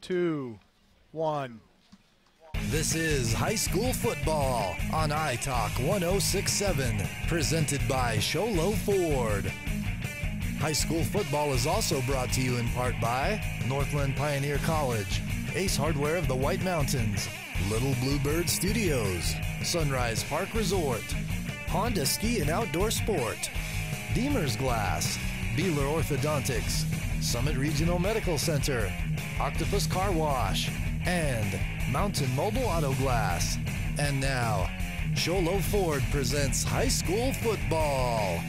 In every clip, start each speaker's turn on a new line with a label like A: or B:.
A: 2, 1.
B: This is high school football on iTalk 1067, presented by Sholo Ford. High school football is also brought to you in part by Northland Pioneer College, Ace Hardware of the White Mountains, Little Bluebird Studios, Sunrise Park Resort, Honda Ski and Outdoor Sport, Deemer's Glass, Beeler Orthodontics, Summit Regional Medical Center, Octopus Car Wash, and Mountain Mobile Auto Glass. And now, Sholo Ford presents high school football.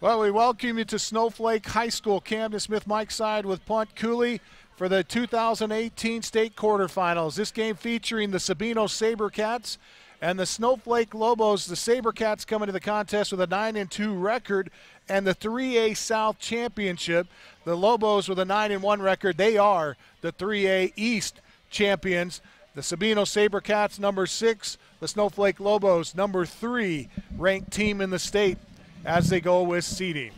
A: Well, we welcome you to Snowflake High School. Camden Smith, Mike Side with Punt Cooley for the 2018 state quarterfinals. This game featuring the Sabino Sabercats and the Snowflake Lobos. The Sabercats coming to the contest with a 9-2 record and the 3A South Championship. The Lobos with a 9-1 record. They are the 3A East champions. The Sabino Sabercats, number 6. The Snowflake Lobos, number 3 ranked team in the state as they go with seeding.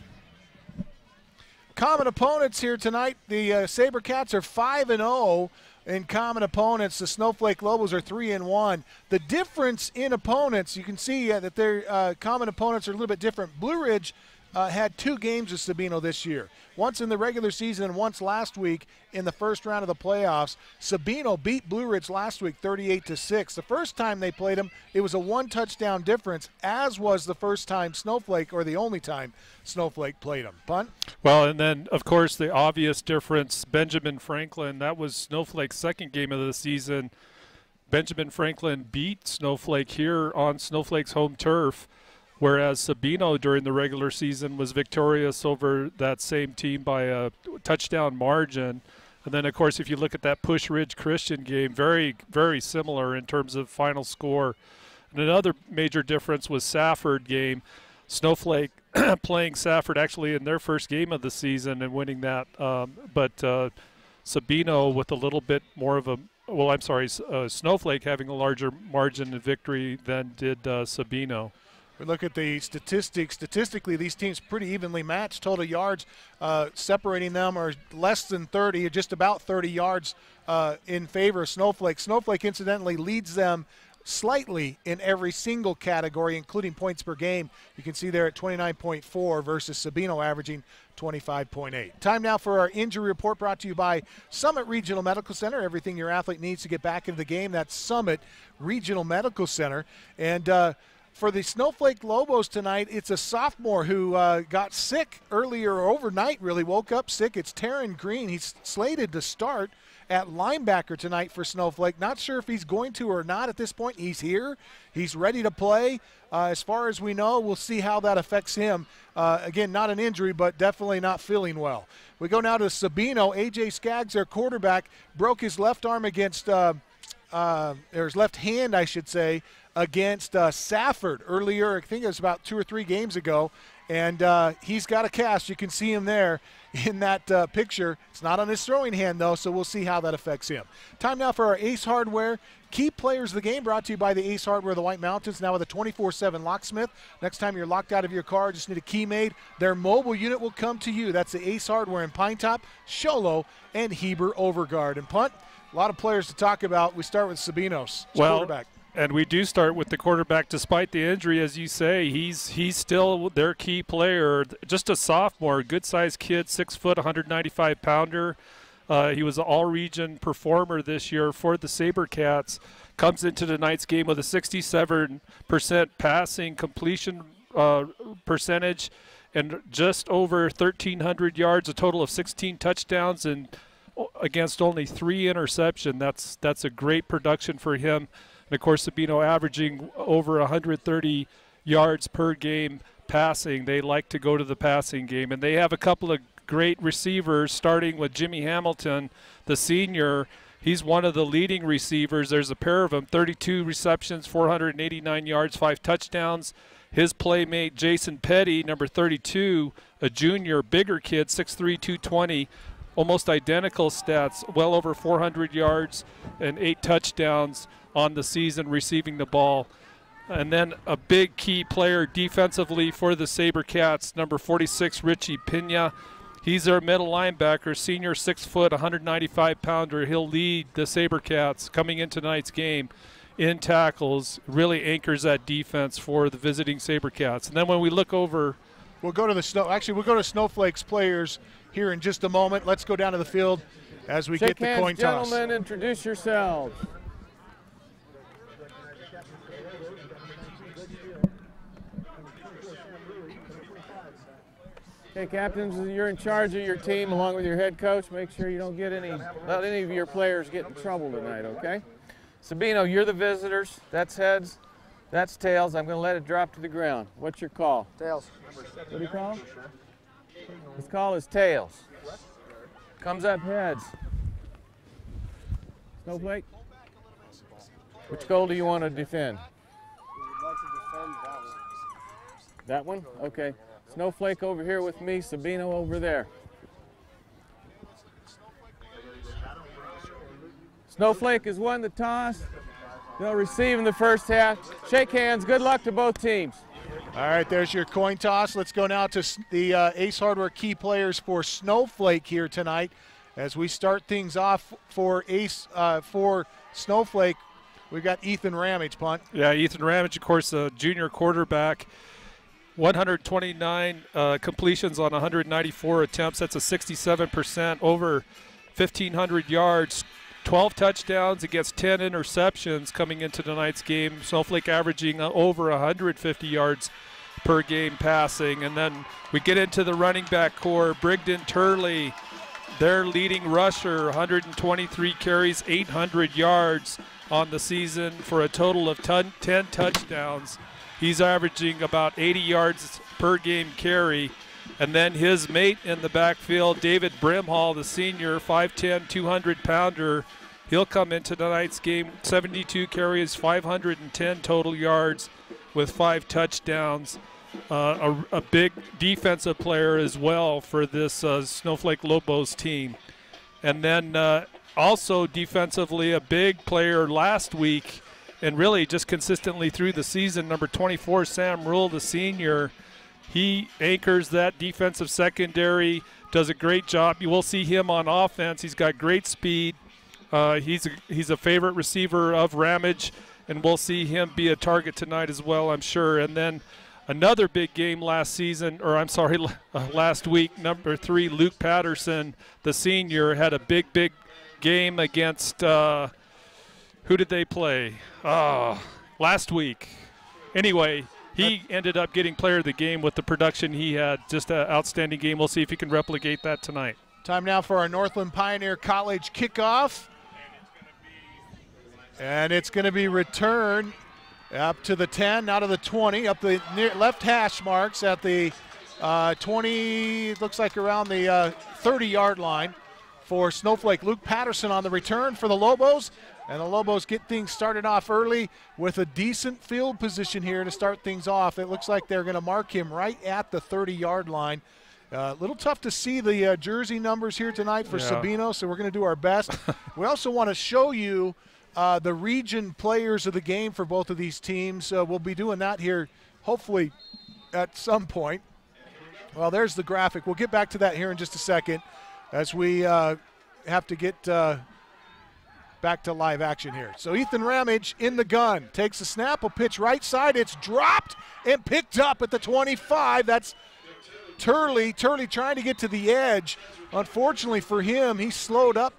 A: Common opponents here tonight. The Sabercats are 5-0 in common opponents. The Snowflake Lobos are 3-1. The difference in opponents, you can see that their common opponents are a little bit different. Blue Ridge had 2 games with Sabino this year. Once in the regular season and once last week in the first round of the playoffs. Sabino beat Blue Ridge last week 38-6. The first time they played them, it was a 1-touchdown difference, as was the first time Snowflake, or the only time Snowflake played them. Punt?
C: Well, and then, of course, the obvious difference, Benjamin Franklin, that was Snowflake's second game of the season. Benjamin Franklin beat Snowflake here on Snowflake's home turf, whereas Sabino during the regular season was victorious over that same team by a touchdown margin. And then, of course, if you look at that Pusch Ridge Christian game, very, very similar in terms of final score. And another major difference was Safford game. Snowflake playing Safford actually in their first game of the season and winning that. But Sabino with a little bit more of a, well, I'm sorry, Snowflake having a larger margin of victory than did Sabino.
A: We look at the statistics. Statistically, these teams pretty evenly matched. Total yards separating them are less than 30, or just about 30 yards in favor of Snowflake. Snowflake, incidentally, leads them slightly in every single category, including points per game. You can see there at 29.4 versus Sabino averaging 25.8. Time now for our injury report, brought to you by Summit Regional Medical Center. Everything your athlete needs to get back into the game. That's Summit Regional Medical Center. And for the Snowflake Lobos tonight, it's a sophomore who got sick earlier, overnight really, woke up sick. It's Taryn Green. He's slated to start at linebacker tonight for Snowflake. Not sure if he's going to or not at this point. He's here. He's ready to play. As far as we know, we'll see how that affects him. Again, not an injury, but definitely not feeling well. We go now to Sabino. Aj Skaggs, their quarterback, broke his left arm against, or his left hand, I should say, against Safford earlier. I think it was about 2 or 3 games ago. And he's got a cast. You can see him there in that picture. It's not on his throwing hand, though, so we'll see how that affects him. Time now for our Ace Hardware Key Players of the Game, brought to you by the Ace Hardware of the White Mountains, now with a 24/7 locksmith. Next time you're locked out of your car, just need a key made, their mobile unit will come to you. That's the Ace Hardware in Pine Top, Sholo, and Heber Overguard. And Punt, a lot of players to talk about. We start with Sabino's quarterback.
C: And we do start with the quarterback. Despite the injury, as you say, he's still their key player. Just a sophomore, good-sized kid, 6 foot, 195-pounder. He was an all-region performer this year for the Sabercats. Comes into tonight's game with a 67% passing completion percentage and just over 1,300 yards, a total of 16 touchdowns, and against only 3 interceptions. That's a great production for him. And, of course, Sabino averaging over 130 yards per game passing. They like to go to the passing game. And they have a couple of great receivers, starting with Jimmy Hamilton, the senior. He's one of the leading receivers. There's a pair of them, 32 receptions, 489 yards, 5 touchdowns. His playmate, Jason Petty, number 32, a junior, bigger kid, 6'3", 220, almost identical stats, well over 400 yards and 8 touchdowns on the season receiving the ball. And then a big key player defensively for the Sabercats, number 46, Richie Pena. He's their middle linebacker, senior 6 foot, 195-pounder. He'll lead the Sabercats coming into tonight's game in tackles, really anchors that defense for the visiting Sabercats. And then when we look over,
A: we'll go to Snowflake's players here in just a moment. Let's go down to the field as we get the coin toss.
D: Gentlemen, introduce yourselves. Okay, captains, you're in charge of your team along with your head coach. Make sure you don't let any of your players get in trouble tonight, okay? Sabino, you're the visitors. That's heads. That's tails. I'm going to let it drop to the ground. What's your call?
E: Tails.
D: What do you call? His call is tails. Comes up heads. Snowflake? Which goal do you want to defend?
E: We'd like to defend
D: that one. That one? Okay. Snowflake over here with me, Sabino over there. Snowflake has won the toss. They'll receive in the first half. Shake hands. Good luck to both teams.
A: All right, there's your coin toss. Let's go now to the Ace Hardware key players for Snowflake here tonight. As we start things off for for Snowflake, we've got Ethan Ramage, Punt.
C: Yeah, Ethan Ramage, of course, a junior quarterback. 129 completions on 194 attempts. That's a 67%, over 1,500 yards, 12 touchdowns against 10 interceptions coming into tonight's game. Snowflake averaging over 150 yards per game passing. And then we get into the running back core. Brigden Turley, their leading rusher, 123 carries, 800 yards on the season for a total of 10 touchdowns. He's averaging about 80 yards per game carry. And then his mate in the backfield, David Brimhall, the senior, 5'10", 200-pounder. He'll come into tonight's game, 72 carries, 510 total yards with 5 touchdowns. A big defensive player as well for this Snowflake Lobos team. And then also defensively, a big player last week, and really just consistently through the season, number 24, Sam Rule, the senior. He anchors that defensive secondary, does a great job. You will see him on offense. He's got great speed. He's a favorite receiver of Ramage, and we'll see him be a target tonight as well, I'm sure. And then another big game last week, number 3, Luke Patterson, the senior, had a big game against who did they play? Last week. Anyway, he ended up getting player of the game with the production he had. Just an outstanding game. We'll see if he can replicate that tonight.
A: Time now for our Northland Pioneer College kickoff. And it's going to be returned up to the 10, now to the 20, up the near left hash marks at the 20, looks like around the 30-yard line for Snowflake. Luke Patterson on the return for the Lobos. And the Lobos get things started off early with a decent field position here to start things off. It looks like they're going to mark him right at the 30-yard line. A little tough to see the jersey numbers here tonight for Sabino, so we're going to do our best. We also want to show you the region players of the game for both of these teams. We'll be doing that here hopefully at some point. Well, there's the graphic. We'll get back to that here in just a second as we have to get back to live action here. So Ethan Ramage in the gun, takes a snap, will pitch right side. It's dropped and picked up at the 25. That's Turley trying to get to the edge. Unfortunately for him, he slowed up,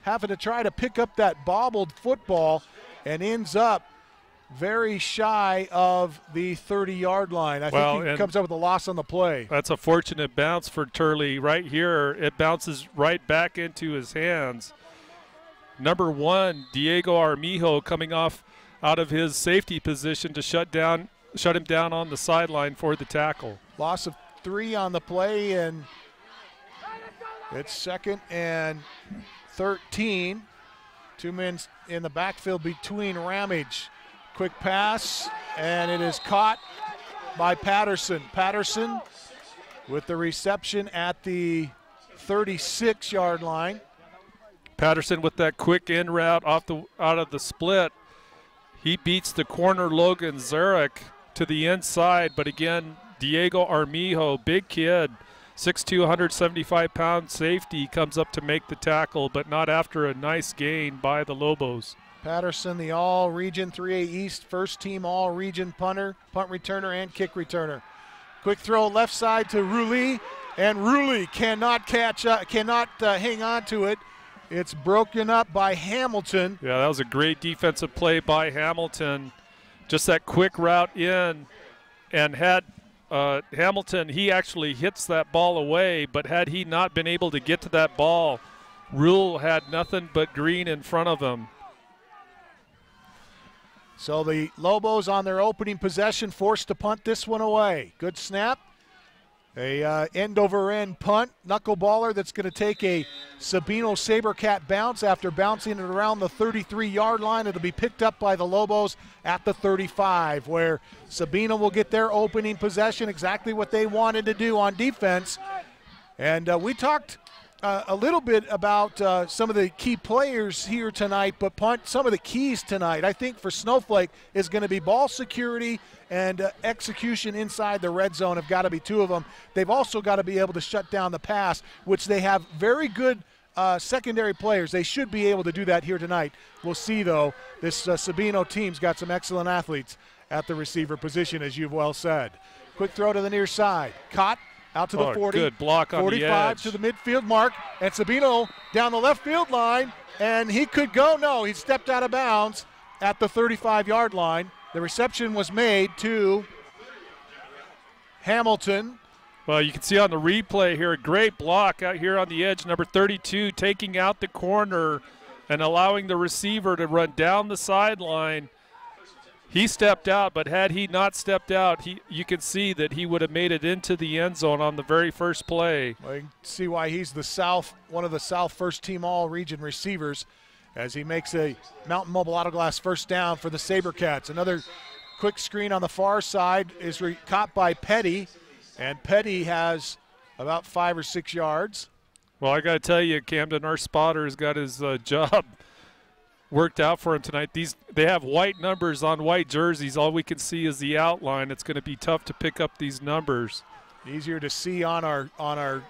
A: having to try to pick up that bobbled football, and ends up very shy of the 30-yard line. I think he comes up with a loss on the play. That's a fortunate bounce for Turley right here. It bounces right back into his hands. Number 1, Diego Armijo, coming off out of his safety position to shut him down on the sideline for the tackle. Loss of 3 on the play, and it's 2nd and 13. 2 men in the backfield between Ramage. Quick pass, and it is caught by Patterson. Patterson with the reception at the 36-yard line. Patterson with that quick in route out of the split. He beats the corner Logan Zarek to the inside, but again, Diego Armijo, big kid,
C: 6'2", 175-pound safety comes up to make the tackle, but not after a nice gain by the Lobos.
A: Patterson, the all-region 3A East first-team all-region punter, punt returner, and kick returner. Quick throw left side to Rulli, and Rulli cannot hang on to it. It's broken up by Hamilton.
C: Yeah, that was a great defensive play by Hamilton. Just that quick route in, and had Hamilton, he actually hits that ball away, but had he not been able to get to that ball, Rule had nothing but green in front of him.
A: So the Lobos on their opening possession forced to punt this one away. Good snap. A end-over-end punt. Knuckleballer that's going to take a Sabino Sabercat bounce after bouncing it around the 33-yard line. It'll be picked up by the Lobos at the 35, where Sabino will get their opening possession, exactly what they wanted to do on defense. And we talked a little bit about some of the key players here tonight, but some of the keys tonight, I think, for Snowflake is going to be ball security and execution inside the red zone have got to be two of them. They've also got to be able to shut down the pass, which they have very good secondary players. They should be able to do that here tonight. We'll see, though. This Sabino team's got some excellent athletes at the receiver position, as you've well said. Quick throw to the near side. Caught. Out to the 40,
C: good block on
A: 45
C: the edge.
A: To the midfield mark, and Sabino down the left field line, and he could go. No, he stepped out of bounds at the 35-yard line. The reception was made to Hamilton.
C: Well, you can see on the replay here, a great block out here on the edge, number 32, taking out the corner and allowing the receiver to run down the sideline. He stepped out, but had he not stepped out, you can see that he would have made it into the end zone on the very first play.
A: Well, you can see why he's one of the South first-team all-region receivers, as he makes a Mountain Mobile Auto Glass first down for the Sabercats. Another quick screen on the far side is caught by Petty, and Petty has about 5 or 6 yards.
C: Well, I got to tell you, Camden, our spotter has got his job worked out for him tonight. They have white numbers on white jerseys. All we can see is the outline. It's going to be tough to pick up these numbers.
A: Easier to see on our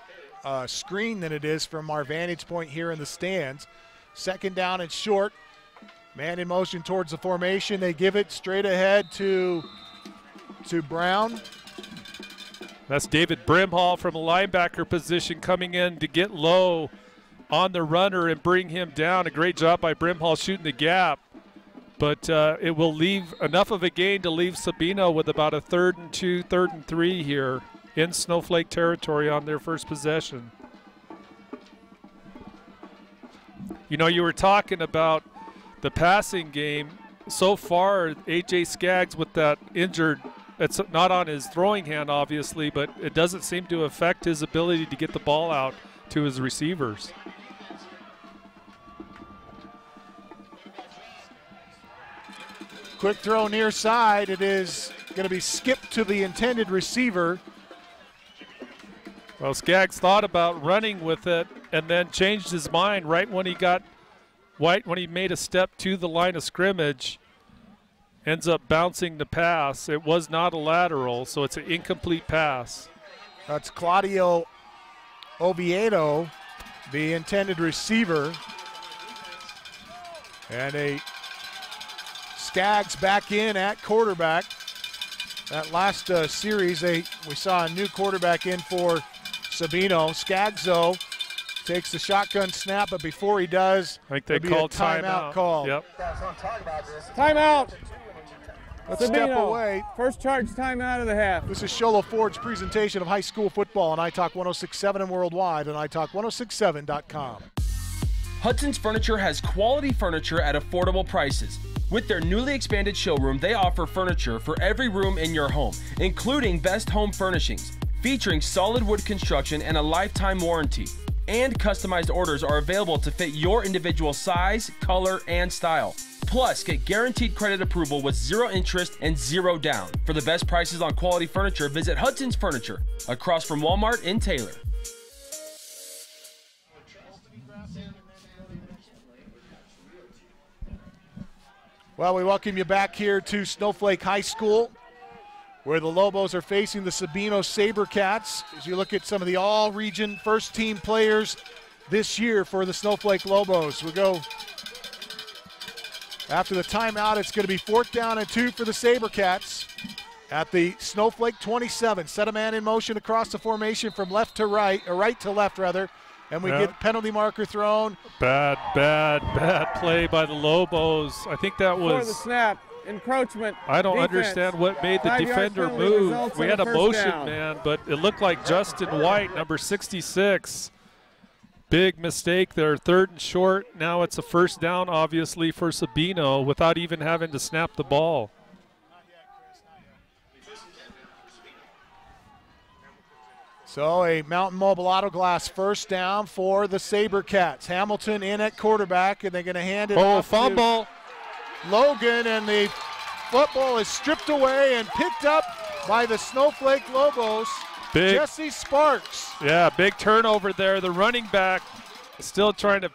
A: screen than it is from our vantage point here in the stands. Second down and short. Man in motion towards the formation. They give it straight ahead to Brown.
C: That's David Brimhall from a linebacker position coming in to get low on the runner and bring him down. A great job by Brimhall shooting the gap. But it will leave enough of a gain to leave Sabino with about a 3rd and 2, 3rd and 3 here in Snowflake territory on their first possession. You know, you were talking about the passing game. So far, Aj Skaggs with that injured, it's not on his throwing hand, obviously, but it doesn't seem to affect his ability to get the ball out to his receivers.
A: Quick throw near side. It is going to be skipped to the intended receiver.
C: Well, Skaggs thought about running with it and then changed his mind right when he made a step to the line of scrimmage. Ends up bouncing the pass. It was not a lateral, so it's an incomplete pass.
A: That's Claudio Oviedo, the intended receiver. And a Skaggs back in at quarterback. That last series, we saw a new quarterback in for Sabino. Skaggs, though, takes the shotgun snap, but before he does,
C: I think they called timeout.
A: Call.
C: Yep.
D: Timeout.
A: Let's step away.
D: First charge timeout of the half.
A: This is Sholo Ford's presentation of high school football on iTalk 106.7 and worldwide on iTalk1067.com.
F: Hudson's Furniture has quality furniture at affordable prices. With their newly expanded showroom, they offer furniture for every room in your home, including best home furnishings, featuring solid wood construction and a lifetime warranty. And customized orders are available to fit your individual size, color, and style. Plus, get guaranteed credit approval with 0 interest and 0 down. For the best prices on quality furniture, visit Hudson's Furniture, across from Walmart in Taylor. Well,
A: we welcome you back here to Snowflake High School, where the Lobos are facing the Sabino Sabercats. As you look at some of the all-region first-team players this year for the Snowflake Lobos. We go after the timeout. It's going to be 4th down and 2 for the Sabercats at the Snowflake 27. Set a man in motion across the formation from left to right, or right to left rather, and we get penalty marker thrown.
C: Bad play by the Lobos. I think that was
D: before the snap. Encroachment.
C: I don't
D: defense.
C: Understand what made the defender move. We had a motion man, but it looked like Justin White, number 66. Big mistake there, 3rd and short. Now it's a 1st down, obviously, for Sabino without even having to snap the ball.
A: So a Mountain Mobile Auto Glass 1st down for the Sabercats. Hamilton in at quarterback, and they're going to hand it off
C: fumble.
A: to Logan, and the football is stripped away and picked up by the Snowflake Lobos. Jesse Sparks.
C: Yeah, big turnover there. The running back still trying to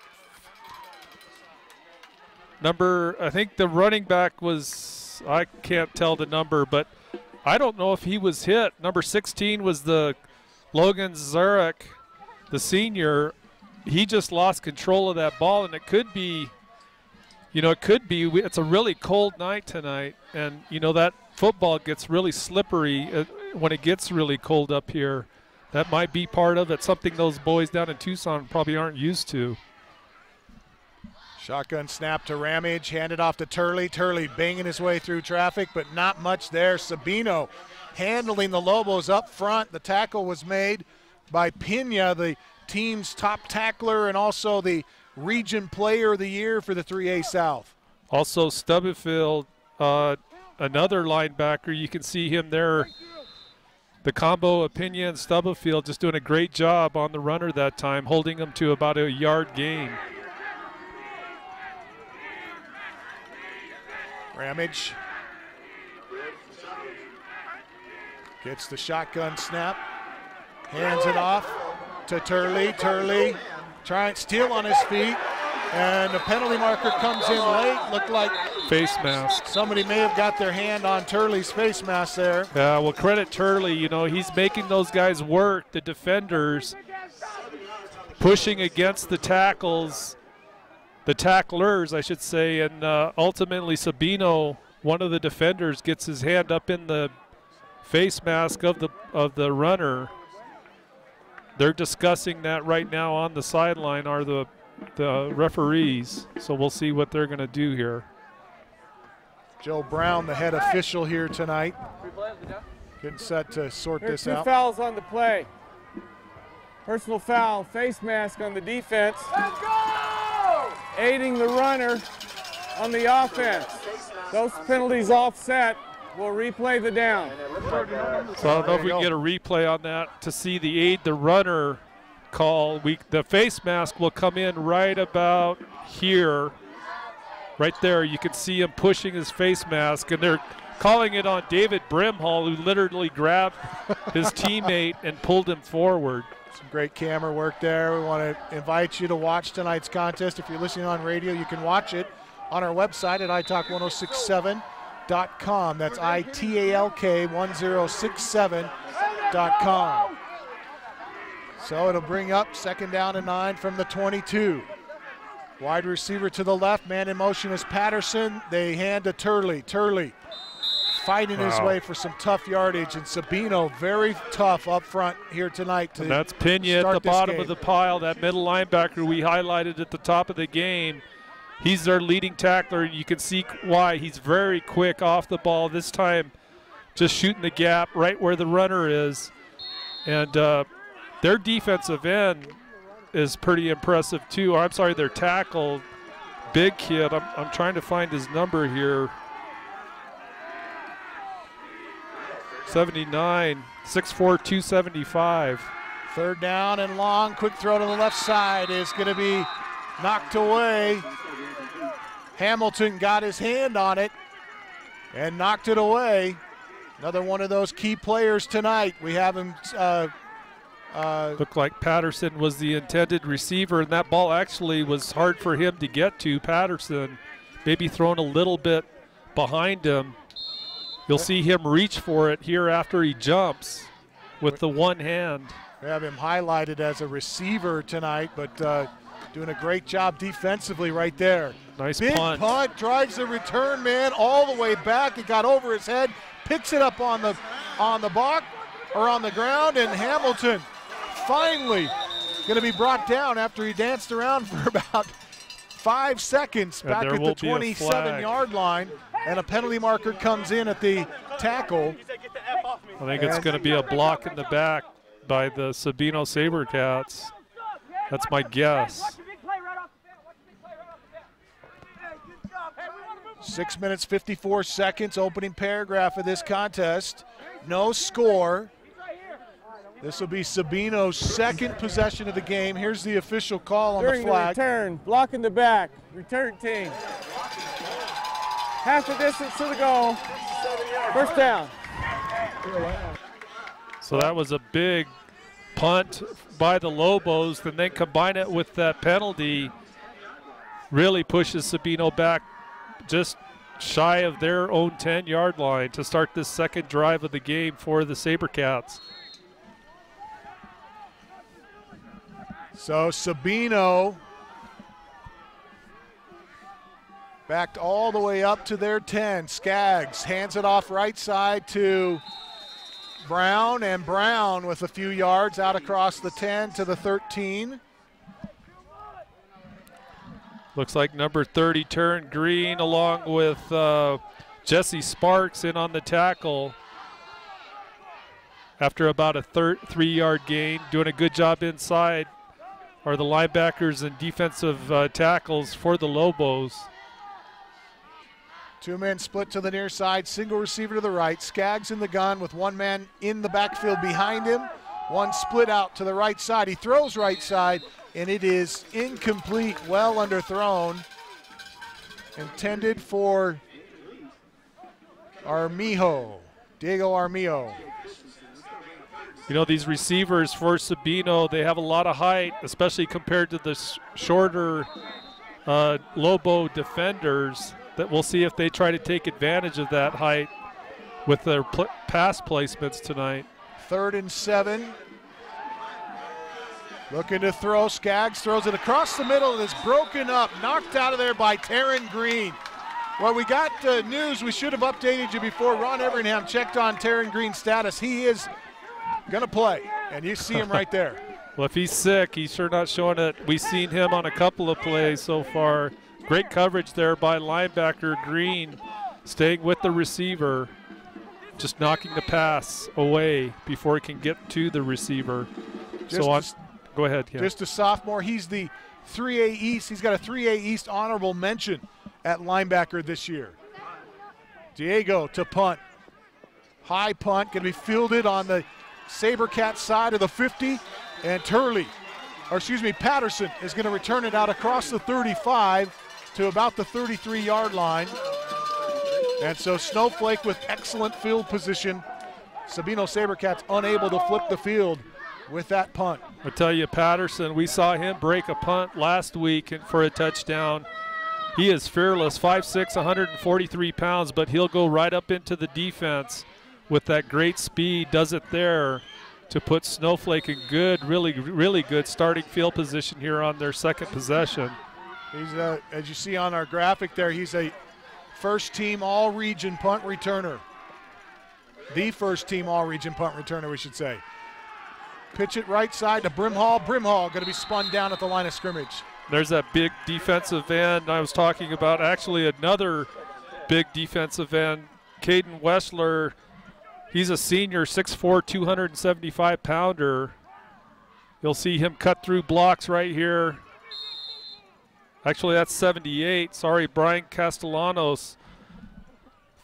C: I think the running back was, I can't tell the number, but I don't know if he was hit. Number 16 was the Logan Zurek, the senior. He just lost control of that ball, and it could be, it's a really cold night tonight, and, that football gets really slippery when it gets really cold up here. That might be part of it, something those boys down in Tucson probably aren't used to.
A: Shotgun snap to Ramage, handed off to Turley. Turley banging his way through traffic, but not much there. Sabino handling the Lobos up front. The tackle was made by Pena, the team's top tackler and also the Region Player of the Year for the 3A South.
C: Also Stubblefield, another linebacker. You can see him there. The combo of Pena and Stubblefield just doing a great job on the runner that time, holding him to about a yard gain.
A: Ramage gets the shotgun snap, hands it off to Turley. Turley trying to steal on his feet, and the penalty marker comes in late. Looked like
C: face mask.
A: Somebody may have got their hand on Turley's face mask there.
C: Yeah, well, credit Turley. He's making those guys work, the defenders, pushing against the tackles. The tacklers, I should say, and ultimately Sabino, one of the defenders, gets his hand up in the face mask of the runner. They're discussing that right now on the sideline, are the referees. So we'll see what they're going to do here.
A: Joe Brown, the head official here tonight, getting set to sort this out.
D: 2 fouls on the play. Personal foul, face mask on the defense. Let's go! Aiding the runner on the offense. Those penalties offset. We'll replay the down.
C: So I don't know if we can get a replay on that to see the aid the runner call. The face mask will come in right about here. Right there, you can see him pushing his face mask, and they're calling it on David Brimhall, who literally grabbed his teammate and pulled him forward.
A: Some great camera work there. We want to invite you to watch tonight's contest. If you're listening on radio, you can watch it on our website at italk1067.com. That's italk1067.com. So it'll bring up 2nd down and 9 from the 22. Wide receiver to the left, man in motion is Patterson. They hand to Turley. Turley fighting his way for some tough yardage, and Sabino very tough up front here tonight.
C: And that's Pena at the bottom of the pile, that middle linebacker we highlighted at the top of the game. He's their leading tackler. You can see why. He's very quick off the ball. This time just shooting the gap right where the runner is. And their defensive end is pretty impressive too. I'm sorry, their tackle, big kid. I'm trying to find his number here. 79, 6'4", 275.
A: 3rd down and long. Quick throw to the left side is going to be knocked away. Hamilton got his hand on it and knocked it away. Another one of those key players tonight. We have him.
C: Looked like Patterson was the intended receiver, and that ball actually was hard for him to get to. Patterson maybe thrown a little bit behind him. You'll see him reach for it here after he jumps with the one hand.
A: We have him highlighted as a receiver tonight, but doing a great job defensively right there.
C: Nice
A: Big punt, drives the return man all the way back. It got over his head, picks it up on the block or on the ground, and Hamilton finally going to be brought down after he danced around for about 5 seconds back at the 27-yard line, and a penalty marker comes in at the tackle.
C: I think it's going to be a block in the back by the Sabino Sabercats. That's my guess.
A: 6 minutes, 54 seconds, opening paragraph of this contest. No score. This will be Sabino's second possession of the game. Here's the official call on the flag.
D: Return, block in the back, return team. Half the distance to the goal, first down.
C: So that was a big punt by the Lobos, and then combine it with that penalty, really pushes Sabino back just shy of their own 10-yard line to start this second drive of the game for the Sabercats.
A: So Sabino backed all the way up to their 10. Skaggs hands it off right side to Brown, and Brown with a few yards out across the 10 to the 13.
C: Looks like number 30 turned green along with Jesse Sparks in on the tackle after about a 3-yard gain. Doing a good job inside are the linebackers and defensive tackles for the Lobos.
A: Two men split to the near side, single receiver to the right. Skaggs in the gun with one man in the backfield behind him. One split out to the right side. He throws right side, and it is incomplete, well underthrown. Intended for Diego Armijo.
C: You know, these receivers for Sabino, they have a lot of height, especially compared to the shorter Lobo defenders. That we'll see if they try to take advantage of that height with their pass placements tonight.
A: 3rd and 7. Looking to throw. Skaggs throws it across the middle, and it's broken up, knocked out of there by Taryn Green. Well, we got news. We should have updated you before. Ron Everingham checked on Taryn Green's status. He is going to play, and you see him right there.
C: Well, if he's sick, he's sure not showing it. We've seen him on a couple of plays so far. Great coverage there by linebacker Green, staying with the receiver, just knocking the pass away before he can get to the receiver. Go ahead. Yeah.
A: Just a sophomore. He's the 3A East. He's got a 3A East honorable mention at linebacker this year. Diego to punt. High punt, going to be fielded on the Sabercat side of the 50, and Patterson is going to return it out across the 35 to about the 33-yard line. And so Snowflake with excellent field position. Sabino Sabercats unable to flip the field with that punt.
C: I tell you, Patterson, we saw him break a punt last week for a touchdown. He is fearless, 5'6", 143 pounds, but he'll go right up into the defense with that great speed, does it there to put Snowflake in good, really good starting field position here on their second possession.
A: He's, as you see on our graphic there, he's a first-team all-region punt returner. The first-team all-region punt returner, we should say. Pitch it right side to Brimhall. Brimhall going to be spun down at the line of scrimmage.
C: There's that big defensive end I was talking about. Actually, another big defensive end, Caden Wessler. He's a senior, 6'4", 275-pounder. You'll see him cut through blocks right here. Actually, that's 78. Sorry, Brian Castellanos,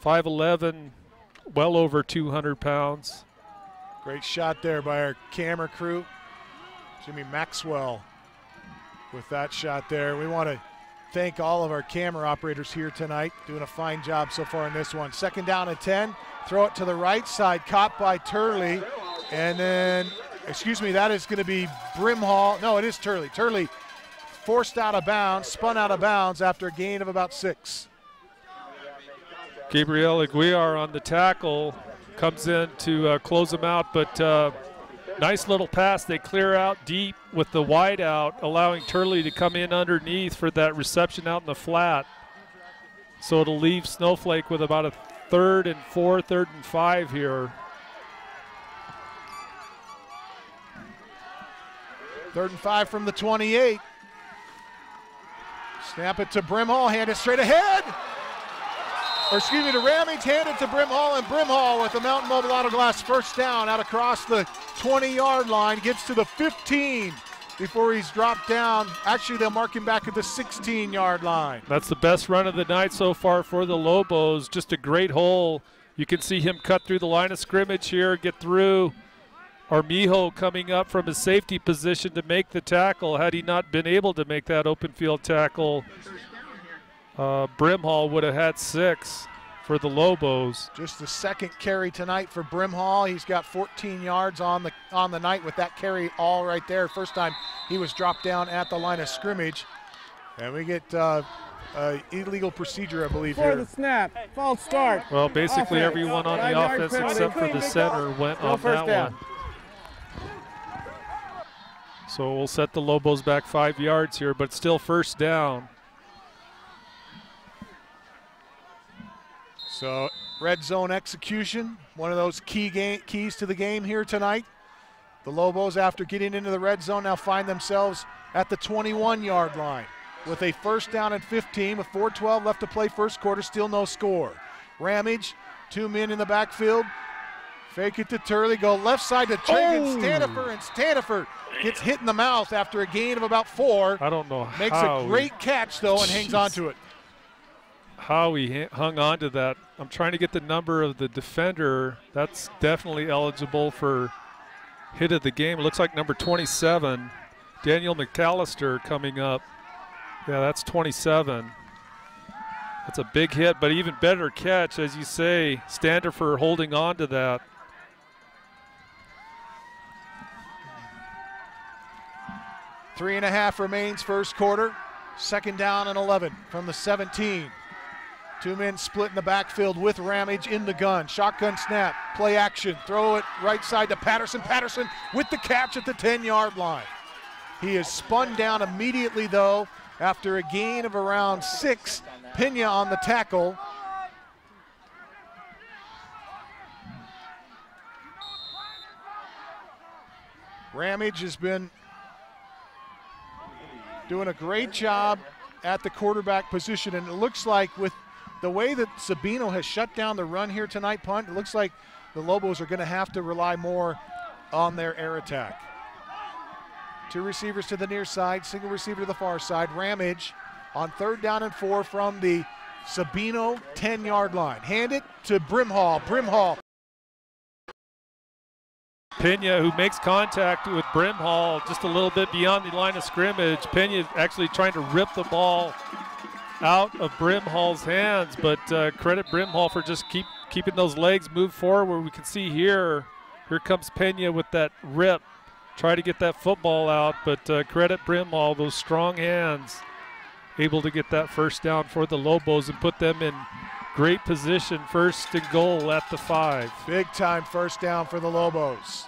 C: 5'11", well over 200 pounds.
A: Great shot there by our camera crew. Jimmy Maxwell with that shot there. We want to thank all of our camera operators here tonight, doing a fine job so far in this one. 2nd down and 10. Throw it to the right side, caught by Turley. And then, that is going to be Brimhall. No, it is Turley. Turley forced out of bounds, spun out of bounds after a gain of about 6.
C: Gabriel Aguiar on the tackle, comes in to close them out, but nice little pass. They clear out deep with the wide out, allowing Turley to come in underneath for that reception out in the flat. So it'll leave Snowflake with about a 3rd and 4, 3rd and 5 here.
A: 3rd and 5 from the 28. Snap it to Brimhall, hand it straight ahead. Or excuse me, to Ramage, hand it to Brimhall, and Brimhall with the Mountain Mobile Auto Glass first down out across the 20-yard line, gets to the 15 before he's dropped down. Actually, they'll mark him back at the 16-yard line.
C: That's the best run of the night so far for the Lobos. Just a great hole. You can see him cut through the line of scrimmage here, get through. Armijo coming up from his safety position to make the tackle. Had he not been able to make that open field tackle, Brimhall would have had 6 for the Lobos.
A: Just the 2nd carry tonight for Brimhall. He's got 14 yards on the night with that carry all right there. First time he was dropped down at the line of scrimmage. And we get illegal procedure, I believe,
D: Before
A: here.
D: the snap, false start.
C: Well, basically
D: Offense.
C: everyone on the
D: 5-yard
C: offense
D: penalty.
C: except for the center went
D: No
C: on
D: first
C: that
D: down.
C: one. So we'll set the Lobos back 5 yards here, but still first down.
A: So red zone execution, one of those keys to the game here tonight. The Lobos, after getting into the red zone, now find themselves at the 21-yard line with a first down and 15 with 4:12 left to play first quarter, still no score. Ramage, 2 men in the backfield. Fake it to Turley, go left side to Tragan Stanifer, and Stanifer gets hit in the mouth after a gain of about 4.
C: I don't know
A: Makes
C: how
A: a great catch, though, and hangs on to it.
C: How he hung on to that. I'm trying to get the number of the defender. That's definitely eligible for hit of the game. It looks like number 27, Daniel McAllister, coming up. Yeah, that's 27. That's a big hit, but even better catch, as you say, Standifer holding on to that.
A: Three and a half remains first quarter. 2nd down and 11 from the 17. 2 men split in the backfield with Ramage in the gun. Shotgun snap, play action, throw it right side to Patterson. Patterson with the catch at the 10-yard line. He is spun down immediately, though, after a gain of around 6. Pena on the tackle. Ramage has been doing a great job at the quarterback position, and it looks like with the way that Sabino has shut down the run here tonight, Punt, it looks like the Lobos are going to have to rely more on their air attack. 2 receivers to the near side, single receiver to the far side. Ramage on 3rd down and 4 from the Sabino 10-yard line. Hand it to Brimhall. Brimhall.
C: Pena, who makes contact with Brimhall just a little bit beyond the line of scrimmage. Pena actually trying to rip the ball out of Brimhall's hands, but credit Brimhall for just keeping those legs move forward. We can see here comes Pena with that rip. Try to get that football out, but credit Brimhall, those strong hands, able to get that first down for the Lobos and put them in great position, 1st and goal at the 5.
A: Big time first down for the Lobos.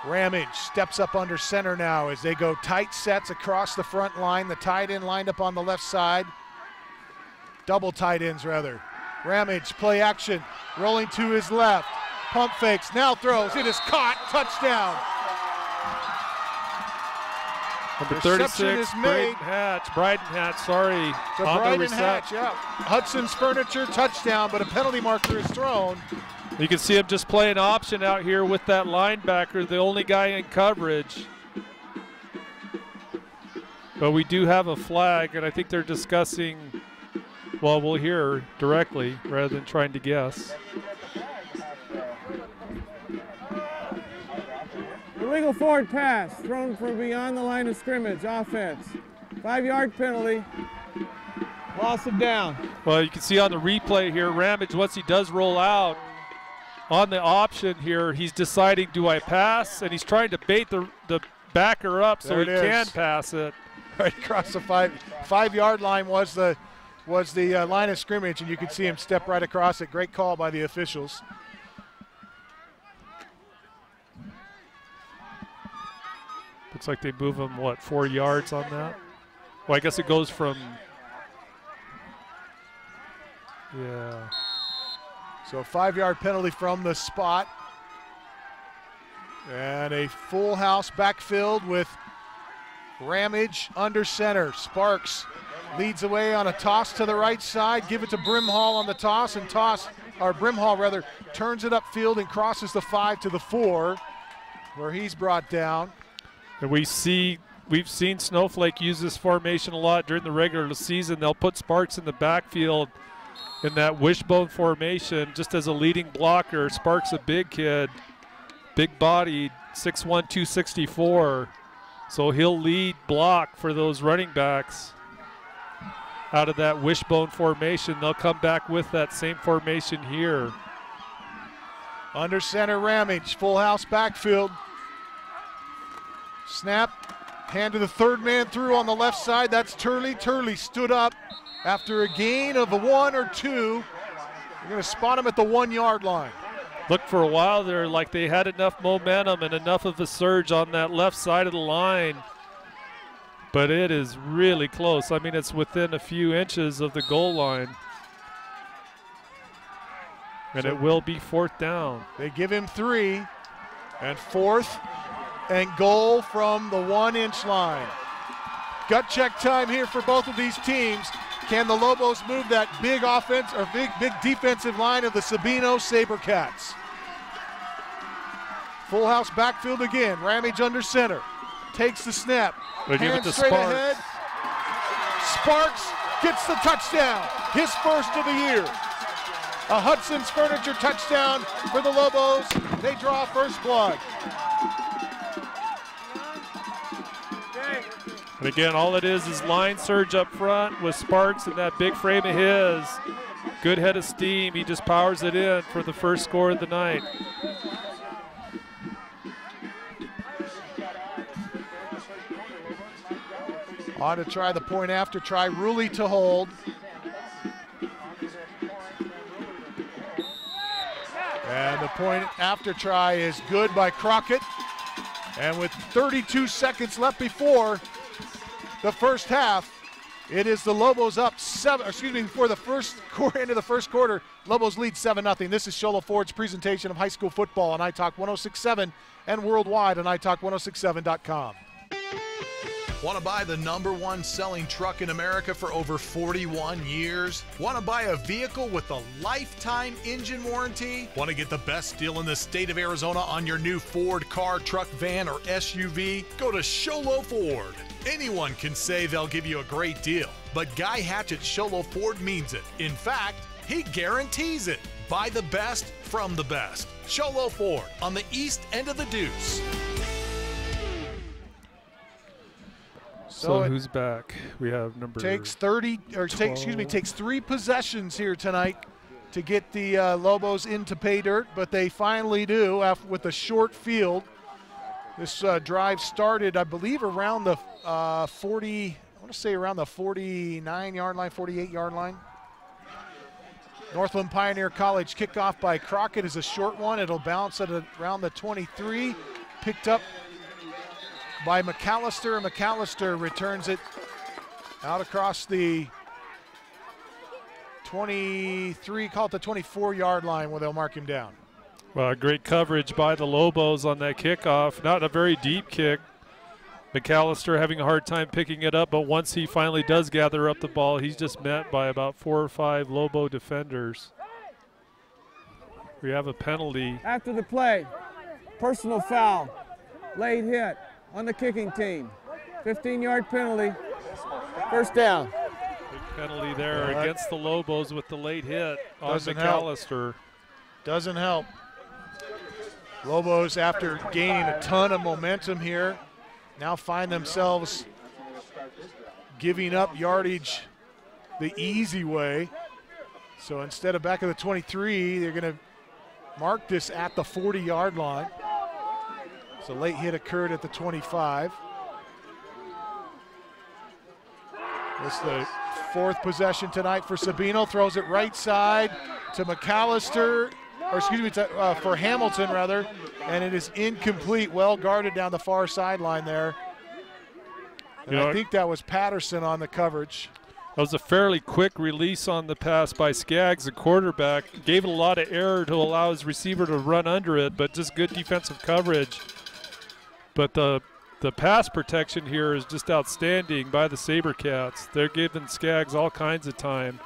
A: Ramage steps up under center now as they go tight sets across the front line. The tight end lined up on the left side. Double tight ends, rather. Ramage, play action, rolling to his left. Pump fakes, now throws, it is caught, touchdown.
C: Number
A: Reception
C: 36,
A: is made.
C: Bryden Hatch, sorry.
A: So
C: on the
A: Bryden
C: reception.
A: Hatch, yeah. Hudson's Furniture, touchdown, but a penalty marker is thrown.
C: You can see him just playing option out here with that linebacker, the only guy in coverage. But we do have a flag, and I think they're discussing, well, we'll hear directly rather than trying to guess.
D: Illegal forward pass, thrown from beyond the line of scrimmage, offense. 5-yard penalty, loss of down.
C: Well, you can see on the replay here, Ramage, once he does roll out, on the option here, he's deciding, do I pass? And he's trying to bait the backer up so he can pass it.
A: Right across the 5-yard line was the was the line of scrimmage, and you could see him step right across it. Great call by the officials.
C: Looks like they move him, what, 4 yards on that? Well, I guess it goes from, yeah.
A: So a 5-yard penalty from the spot. And a full house backfield with Ramage under center. Sparks leads away on a toss to the right side. Give it to Brimhall on the toss, and Brimhall rather turns it upfield and crosses the 5 to the 4, where he's brought down.
C: And we've seen Snowflake use this formation a lot during the regular season. They'll put Sparks in the backfield in that wishbone formation just as a leading blocker. Sparks a big kid, big-bodied, 6'1", 264. So he'll lead block for those running backs out of that wishbone formation. They'll come back with that same formation here.
A: Under center Ramage, full house backfield. Snap, hand to the third man through on the left side. That's Turley. Turley stood up after a gain of a 1 or 2. You're going to spot him at the 1-yard line.
C: Looked for a while there like they had enough momentum and enough of a surge on that left side of the line. But it is really close. I mean, it's within a few inches of the goal line. And it will be 4th down.
A: They give him 3, and 4th and goal from the 1-inch line. Gut check time here for both of these teams. Can the Lobos move that big offense or big defensive line of the Sabino Sabercats? Full house backfield again. Ramage under center. Takes the snap. Hand straight ahead. Sparks gets the touchdown. His first of the year. A Hudson's Furniture touchdown for the Lobos. They draw first blood.
C: And again, all it is line surge up front with Sparks and that big frame of his. Good head of steam. He just powers it in for the first score of the night.
A: On to try the point after try. Ruley to hold. And the point after try is good by Crockett. And with 32 seconds left before the first half, it is the Lobos up before the end of the first quarter, Lobos lead 7-0. This is Sholo Ford's presentation of high school football on iTalk 106.7 and worldwide on iTalk1067.com.
G: Want to buy the #1 selling truck in America for over 41 years? Want to buy a vehicle with a lifetime engine warranty? Want to get the best deal in the state of Arizona on your new Ford car, truck, van, or SUV? Go to Sholo Ford. Anyone can say they'll give you a great deal, but Guy Hatch at Sholo Ford means it. In fact, he guarantees it. Buy the best from the best. Sholo Ford on the east end of the Deuce.
C: So who's back? We have number
A: takes 3 possessions here tonight to get the Lobos into pay dirt, but they finally do with a short field. This drive started, I believe, around the 49-yard line, 48-yard line. Northland Pioneer College kickoff by Crockett is a short one. It'll bounce at around the 23, picked up by McAllister. McAllister returns it out across the 23, call it the 24-yard line where they'll mark him down.
C: Well, great coverage by the Lobos on that kickoff. Not a very deep kick. McAllister having a hard time picking it up, but once he finally does gather up the ball, he's just met by about 4 or 5 Lobo defenders. We have a penalty.
D: After the play, personal foul, late hit on the kicking team. 15-yard penalty, first down.
C: Big penalty there against the Lobos with the late hit on McAllister.
A: Doesn't help. Lobos, after gaining a ton of momentum here, now find themselves giving up yardage the easy way. So instead of back at the 23, they're going to mark this at the 40-yard line. So late hit occurred at the 25. It's the 4th possession tonight for Sabino. Throws it right side to McAllister, or excuse me, for Hamilton rather, and it is incomplete. Well guarded down the far sideline there. And I think that was Patterson on the coverage.
C: That was a fairly quick release on the pass by Skaggs, the quarterback. Gave it a lot of error to allow his receiver to run under it, but just good defensive coverage. But the pass protection here is just outstanding by the Sabercats. They're giving Skaggs all kinds of time.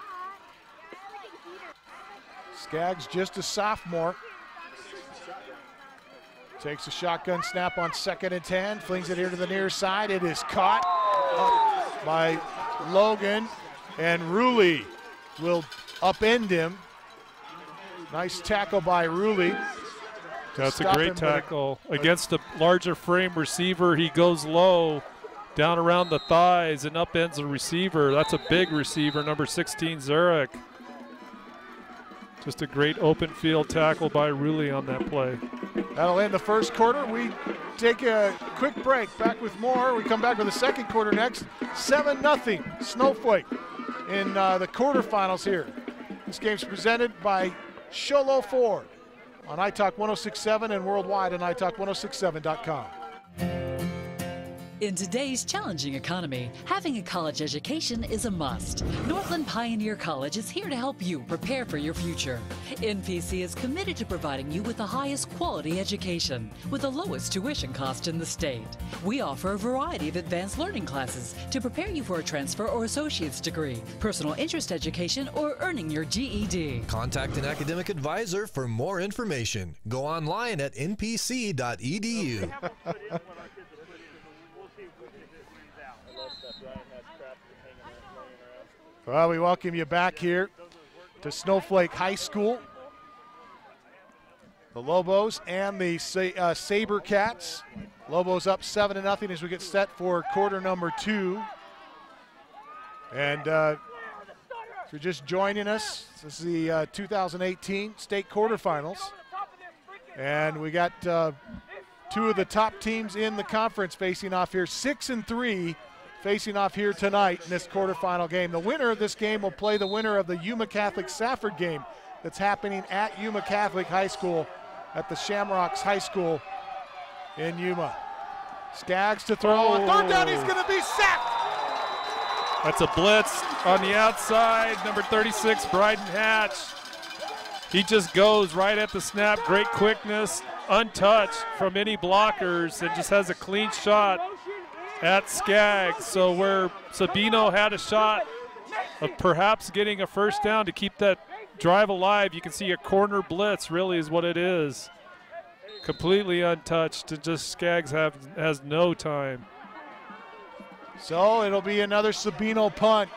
A: Skaggs just a sophomore. Takes a shotgun snap on 2nd and 10, flings it here to the near side. It is caught by Logan, and Rulli will upend him. Nice tackle by Rulli.
C: That's a great tackle. Against a larger frame receiver, he goes low, down around the thighs, and upends the receiver. That's a big receiver, number 16, Zarek. Just a great open field tackle by Rulli on that play.
A: That'll end the first quarter. We take a quick break. Back with more. We come back with the second quarter next. 7-0 Snowflake in the quarterfinals here. This game's presented by Sholo Ford on iTalk 106.7 and worldwide on iTalk1067.com.
H: In today's challenging economy, having a college education is a must. Northland Pioneer College is here to help you prepare for your future. NPC is committed to providing you with the highest quality education with the lowest tuition cost in the state. We offer a variety of advanced learning classes to prepare you for a transfer or associate's degree, personal interest education, or earning your GED.
B: Contact an academic advisor for more information. Go online at npc.edu.
A: Well, we welcome you back here to Snowflake High School. The Lobos and the Sabercats. Lobos up 7-0 as we get set for quarter number 2. And if you're just joining us, this is the 2018 state quarterfinals. And we got 2 of the top teams in the conference facing off here, 6-3. Facing off here tonight in this quarterfinal game. The winner of this game will play the winner of the Yuma Catholic Safford game that's happening at Yuma Catholic High School at the Shamrocks High School in Yuma. Skaggs to throw. On 3rd down, he's going to be sacked.
C: That's a blitz on the outside. Number 36, Bryden Hatch. He just goes right at the snap. Great quickness, untouched from any blockers, and just has a clean shot at Skaggs. So where Sabino had a shot of perhaps getting a first down to keep that drive alive, you can see a corner blitz really is what it is. Completely untouched, and just Skaggs has no time.
A: So it'll be another Sabino punt.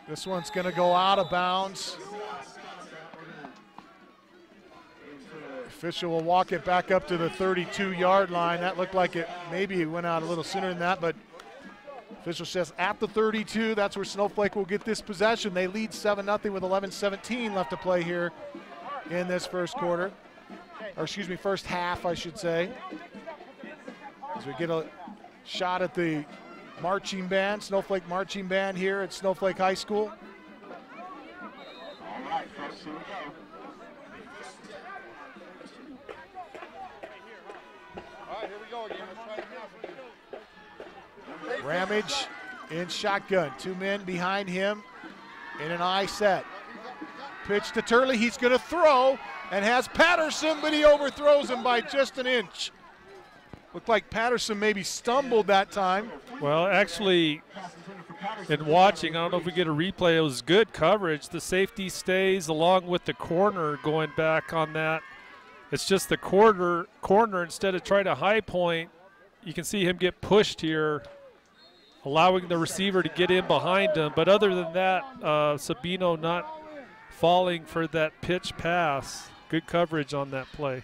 A: This one's going to go out of bounds. Official will walk it back up to the 32-yard line. That looked like it maybe went out a little sooner than that, but official says at the 32, that's where Snowflake will get this possession. They lead 7-0 with 11:17 left to play here in this first quarter. Or excuse me, first half, I should say. As we get a shot at the marching band, Snowflake marching band here at Snowflake High School.
E: All right, folks, here we go.
A: Ramage in shotgun. 2 men behind him in an I set. Pitch to Turley. He's going to throw and has Patterson, but he overthrows him by just an inch. Looked like Patterson maybe stumbled that time.
C: Well, actually, in watching, I don't know if we get a replay, it was good coverage. The safety stays along with the corner going back on that. It's just the corner instead of trying to high point, you can see him get pushed here, allowing the receiver to get in behind him. But other than that, Sabino not falling for that pitch pass. Good coverage on that play.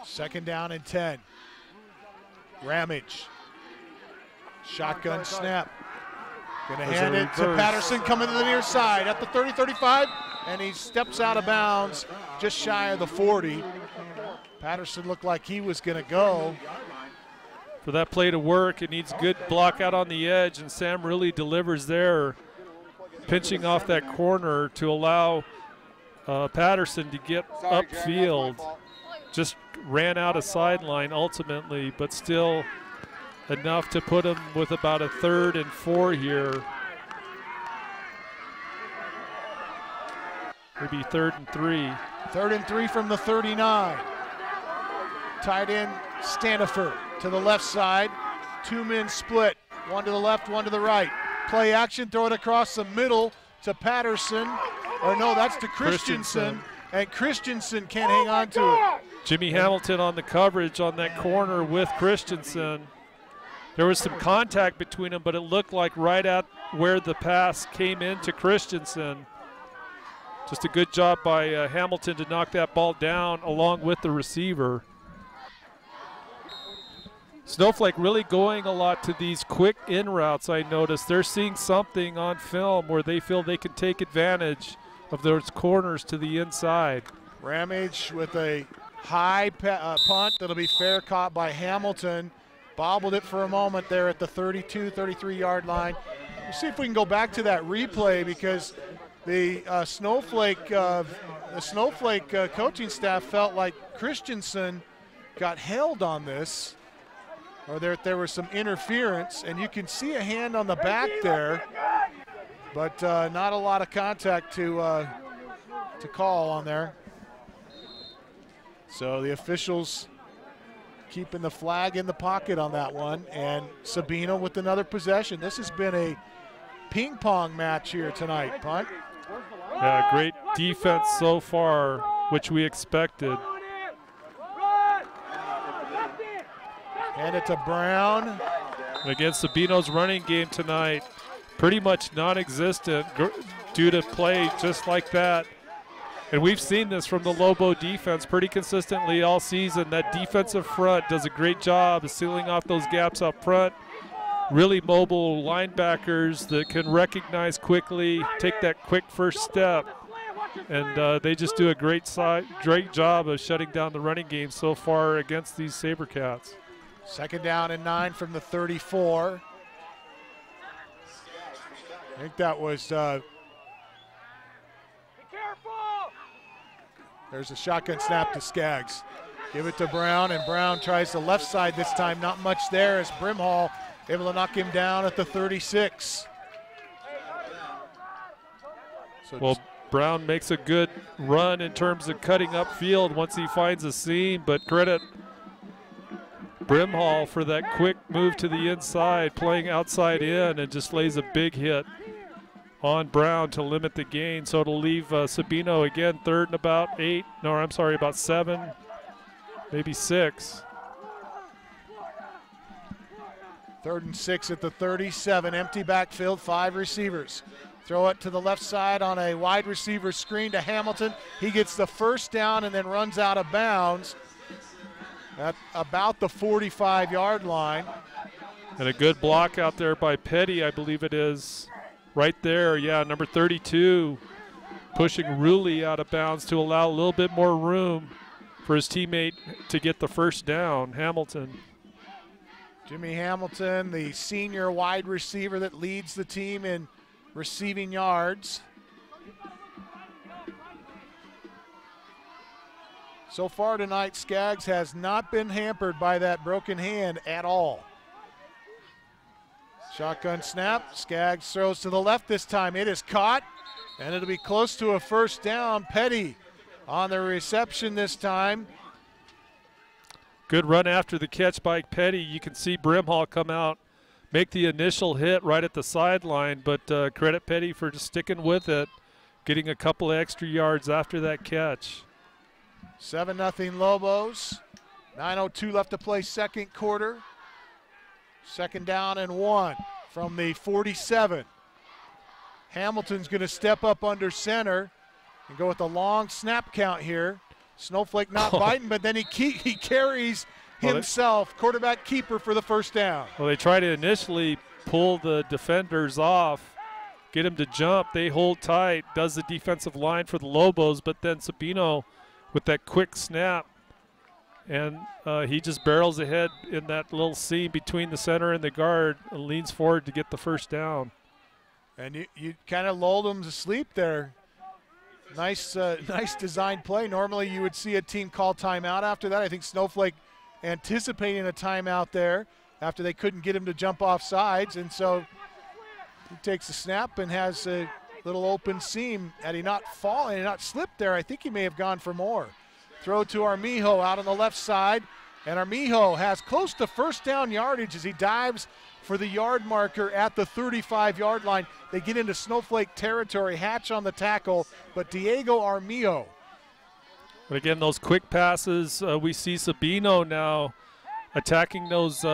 A: 2nd down and 10. Ramage. Shotgun snap. Gonna hand it to Patterson coming to the near side at the 30-35, and he steps out of bounds just shy of the 40. Patterson looked like he was going to go.
C: For that play to work, it needs good block out on the edge, and Sam really delivers there, pinching off that corner to allow Patterson to get upfield. Just ran out of sideline ultimately, but still enough to put him with about a 3rd and 4 here. Maybe 3rd and 3.
A: 3rd and 3 from the 39. Tight end Staniford to the left side. 2 men split. 1 to the left, 1 to the right. Play action, throw it across the middle to Patterson. Or no, that's to Christensen. And Christensen can't hang on to it.
C: Jimmy Hamilton on the coverage on that corner with Christensen. There was some contact between them, but it looked like right at where the pass came into Christensen. Just a good job by Hamilton to knock that ball down along with the receiver. Snowflake really going a lot to these quick in routes, I noticed. They're seeing something on film where they feel they can take advantage of those corners to the inside.
A: Ramage with a high punt that'll be fair, caught by Hamilton. Bobbled it for a moment there at the 32, 33-yard line. We'll see if we can go back to that replay, because the Snowflake coaching staff felt like Christensen got held on this, or there was some interference, and you can see a hand on the back there, but not a lot of contact to call on there. So the officials keeping the flag in the pocket on that one, and Sabino with another possession. This has been a ping pong match here tonight, Punt.
C: Yeah, great defense so far, which we expected.
A: Hand it to Brown.
C: Against Sabino's running game tonight, pretty much non-existent due to play just like that. And we've seen this from the Lobo defense pretty consistently all season. That defensive front does a great job of sealing off those gaps up front. Really mobile linebackers that can recognize quickly, take that quick first step. And they just do a great job of shutting down the running game so far against these Sabercats.
A: 2nd down and 9 from the 34. I think that was there's a shotgun snap to Skaggs. Give it to Brown, and Brown tries the left side this time. Not much there as Brimhall able to knock him down at the 36.
C: Well, Brown makes a good run in terms of cutting upfield once he finds a seam, but credit Brimhall for that quick move to the inside, playing outside in, and just lays a big hit on Brown to limit the gain. So it'll leave Sabino again 3rd and about 8. No, I'm sorry, about 7, maybe 6.
A: 3rd and 6 at the 37. Empty backfield, 5 receivers. Throw it to the left side on a wide receiver screen to Hamilton. He gets the first down and then runs out of bounds at about the 45-yard line.
C: And a good block out there by Petty, I believe it is. Right there, yeah, number 32, pushing Rulli out of bounds to allow a little bit more room for his teammate to get the first down, Hamilton.
A: Jimmy Hamilton, the senior wide receiver that leads the team in receiving yards. So far tonight, Skaggs has not been hampered by that broken hand at all. Shotgun snap, Skaggs throws to the left this time. It is caught, and it'll be close to a first down. Petty on the reception this time.
C: Good run after the catch by Petty. You can see Brimhall come out, make the initial hit right at the sideline, but credit Petty for just sticking with it, getting a couple of extra yards after that catch.
A: 7-0 Lobos. 9:02 left to play, 2nd quarter. 2nd down and 1 from the 47. Hamilton's going to step up under center and go with a long snap count here. Snowflake not biting, but then he carries himself, quarterback keeper, for the first down.
C: Well, they try to initially pull the defenders off, get him to jump. They hold tight, does the defensive line for the Lobos, but then Sabino with that quick snap And he just barrels ahead in that little seam between the center and the guard and leans forward to get the first down.
A: And you kind of lulled him to sleep there. Nice design play. Normally you would see a team call timeout after that. I think Snowflake anticipating a timeout there after they couldn't get him to jump off sides. And so he takes a snap and has a little open seam. Had he not fallen and not slipped there, I think he may have gone for more. Throw to Armijo out on the left side. And Armijo has close to first down yardage as he dives for the yard marker at the 35-yard line. They get into Snowflake territory. Hatch on the tackle, but Diego Armijo.
C: But again, those quick passes, we see Sabino now attacking those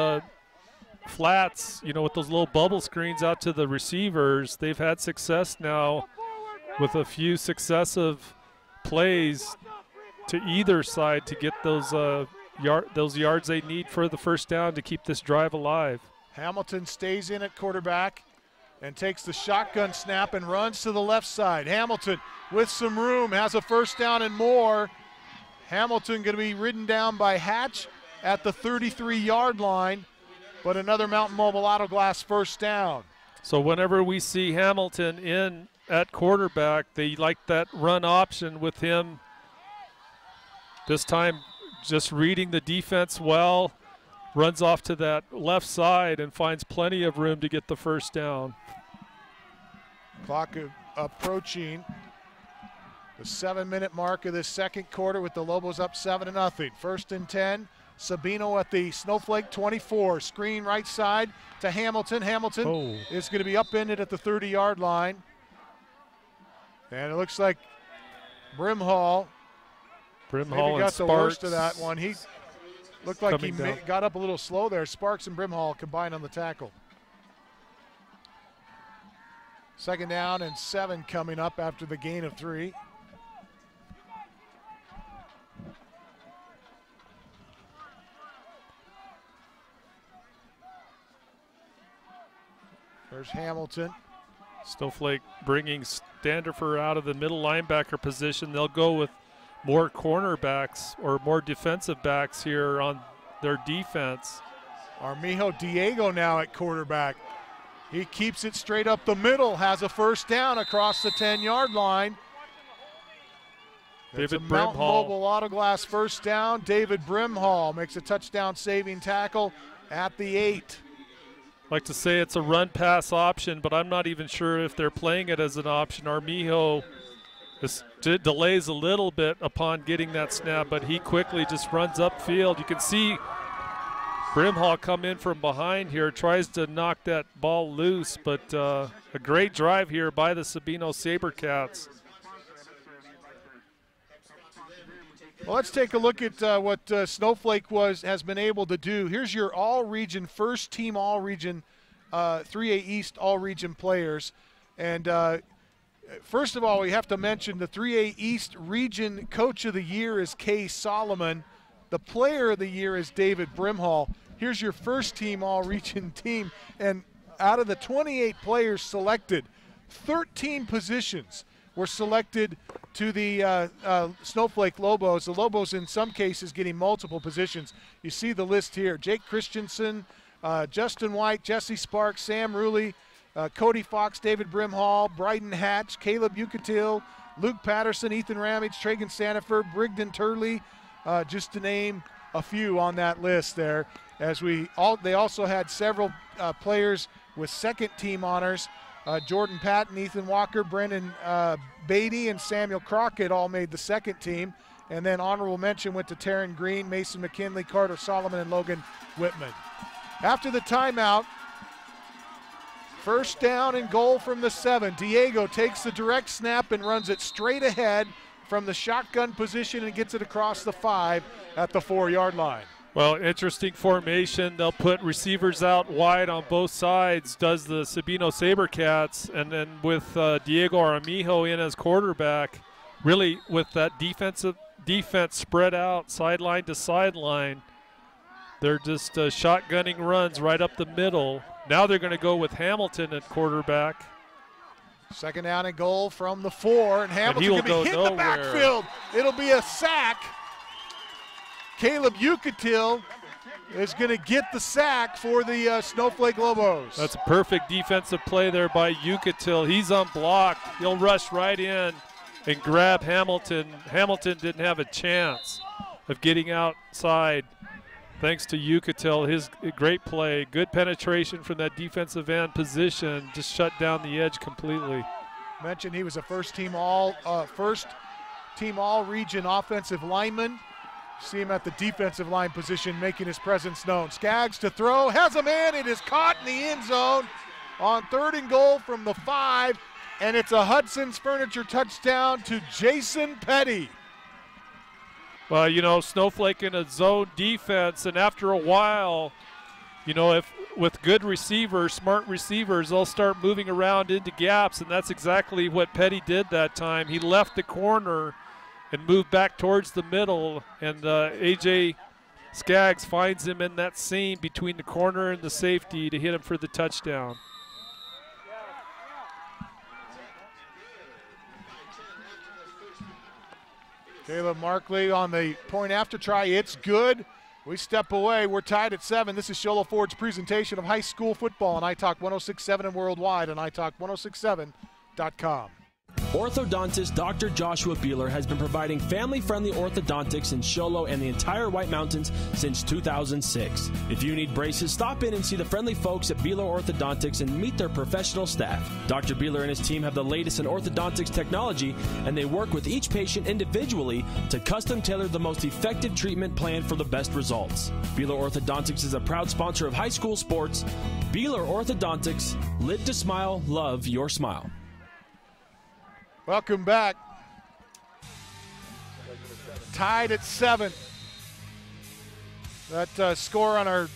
C: flats, you know, with those little bubble screens out to the receivers. They've had success now with a few successive plays to either side to get those yards they need for the first down to keep this drive alive.
A: Hamilton stays in at quarterback and takes the shotgun snap and runs to the left side. Hamilton with some room has a first down and more. Hamilton going to be ridden down by Hatch at the 33-yard line, but another Mountain Mobile Auto Glass first down.
C: So whenever we see Hamilton in at quarterback, they like that run option with him. This time just reading the defense well, runs off to that left side and finds plenty of room to get the first down.
A: Clock approaching the 7-minute mark of this second quarter with the Lobos up 7-0. First and 10. Sabino at the Snowflake 24. Screen right side to Hamilton. Hamilton is going to be upended at the 30-yard line. And it looks like Brimhall maybe got the worst of that one. He looked like he got up a little slow there. Sparks and Brimhall combined on the tackle. Second down and 7 coming up after the gain of 3. There's Hamilton.
C: Snowflake bringing Standifer out of the middle linebacker position. They'll go with more cornerbacks or more defensive backs here on their defense.
A: Armijo Diego now at quarterback. He keeps it straight up the middle, has a first down across the 10-yard line.
C: David
A: Brimhall. Mountain Mobile Auto Glass first down. David Brimhall makes a touchdown saving tackle at the 8.
C: Like to say it's a run-pass option, but I'm not even sure if they're playing it as an option. Armijo delays a little bit upon getting that snap, but he quickly just runs upfield. You can see Brimhall come in from behind here, tries to knock that ball loose, but a great drive here by the Sabino Sabercats.
A: Well, let's take a look at what Snowflake has been able to do. Here's your all-region, first-team all-region, 3A East all-region players. And first of all, we have to mention the 3A East Region Coach of the Year is Kay Solomon. The Player of the Year is David Brimhall. Here's your first-team all-region team. And out of the 28 players selected, 13 positions were selected to the Snowflake Lobos. The Lobos, in some cases, getting multiple positions. You see the list here. Jake Christensen, Justin White, Jesse Sparks, Sam Ruley, Cody Fox, David Brimhall, Bryden Hatch, Caleb Yucatil, Luke Patterson, Ethan Ramage, Tragan Sandifer, Brigden Turley, just to name a few on that list there. As they also had several players with second-team honors. Jordan Patton, Ethan Walker, Brendan Beatty, and Samuel Crockett all made the second team. And then honorable mention went to Taryn Green, Mason McKinley, Carter Solomon, and Logan Whitman. After the timeout, first down and goal from the 7. Diego takes the direct snap and runs it straight ahead from the shotgun position and gets it across the 5 at the 4-yard line.
C: Well, interesting formation. They'll put receivers out wide on both sides, does the Sabino Sabercats, and then with Diego Armijo in as quarterback, really with that defense spread out sideline to sideline, they're just shotgunning runs right up the middle. Now they're going to go with Hamilton at quarterback.
A: Second down and goal from the 4, and Hamilton will be hit in the backfield. It'll be a sack. Caleb Ucatil is going to get the sack for the Snowflake Lobos.
C: That's a perfect defensive play there by Ucatil. He's unblocked. He'll rush right in and grab Hamilton. Hamilton didn't have a chance of getting outside thanks to Ucatil. His great play, good penetration from that defensive end position, just shut down the edge completely.
A: Mentioned he was a first-team all-region offensive lineman. See him at the defensive line position making his presence known. Skaggs to throw, has a man, it is caught in the end zone on 3rd and goal from the 5, and it's a Hudson's Furniture touchdown to Jason Petty.
C: Well, you know, Snowflake in a zone defense, and after a while, you know, if with good receivers, smart receivers, they'll start moving around into gaps, and that's exactly what Petty did that time. He left the corner and moved back towards the middle, and Aj Skaggs finds him in that seam between the corner and the safety to hit him for the touchdown.
A: Caleb Markley on the point after try. It's good. We step away. We're tied at 7. This is Sholo Ford's presentation of high school football on iTalk 106.7 and worldwide on iTalk1067.com.
F: Orthodontist Dr. Joshua Beeler has been providing family-friendly orthodontics in Sholo and the entire White Mountains since 2006. If you need braces, stop in and see the friendly folks at Beeler Orthodontics and meet their professional staff. Dr. Beeler and his team have the latest in orthodontics technology, and they work with each patient individually to custom tailor the most effective treatment plan for the best results. Beeler Orthodontics is a proud sponsor of high school sports. Beeler Orthodontics, live to smile, love your smile.
A: Welcome back. Tied at 7. That score on our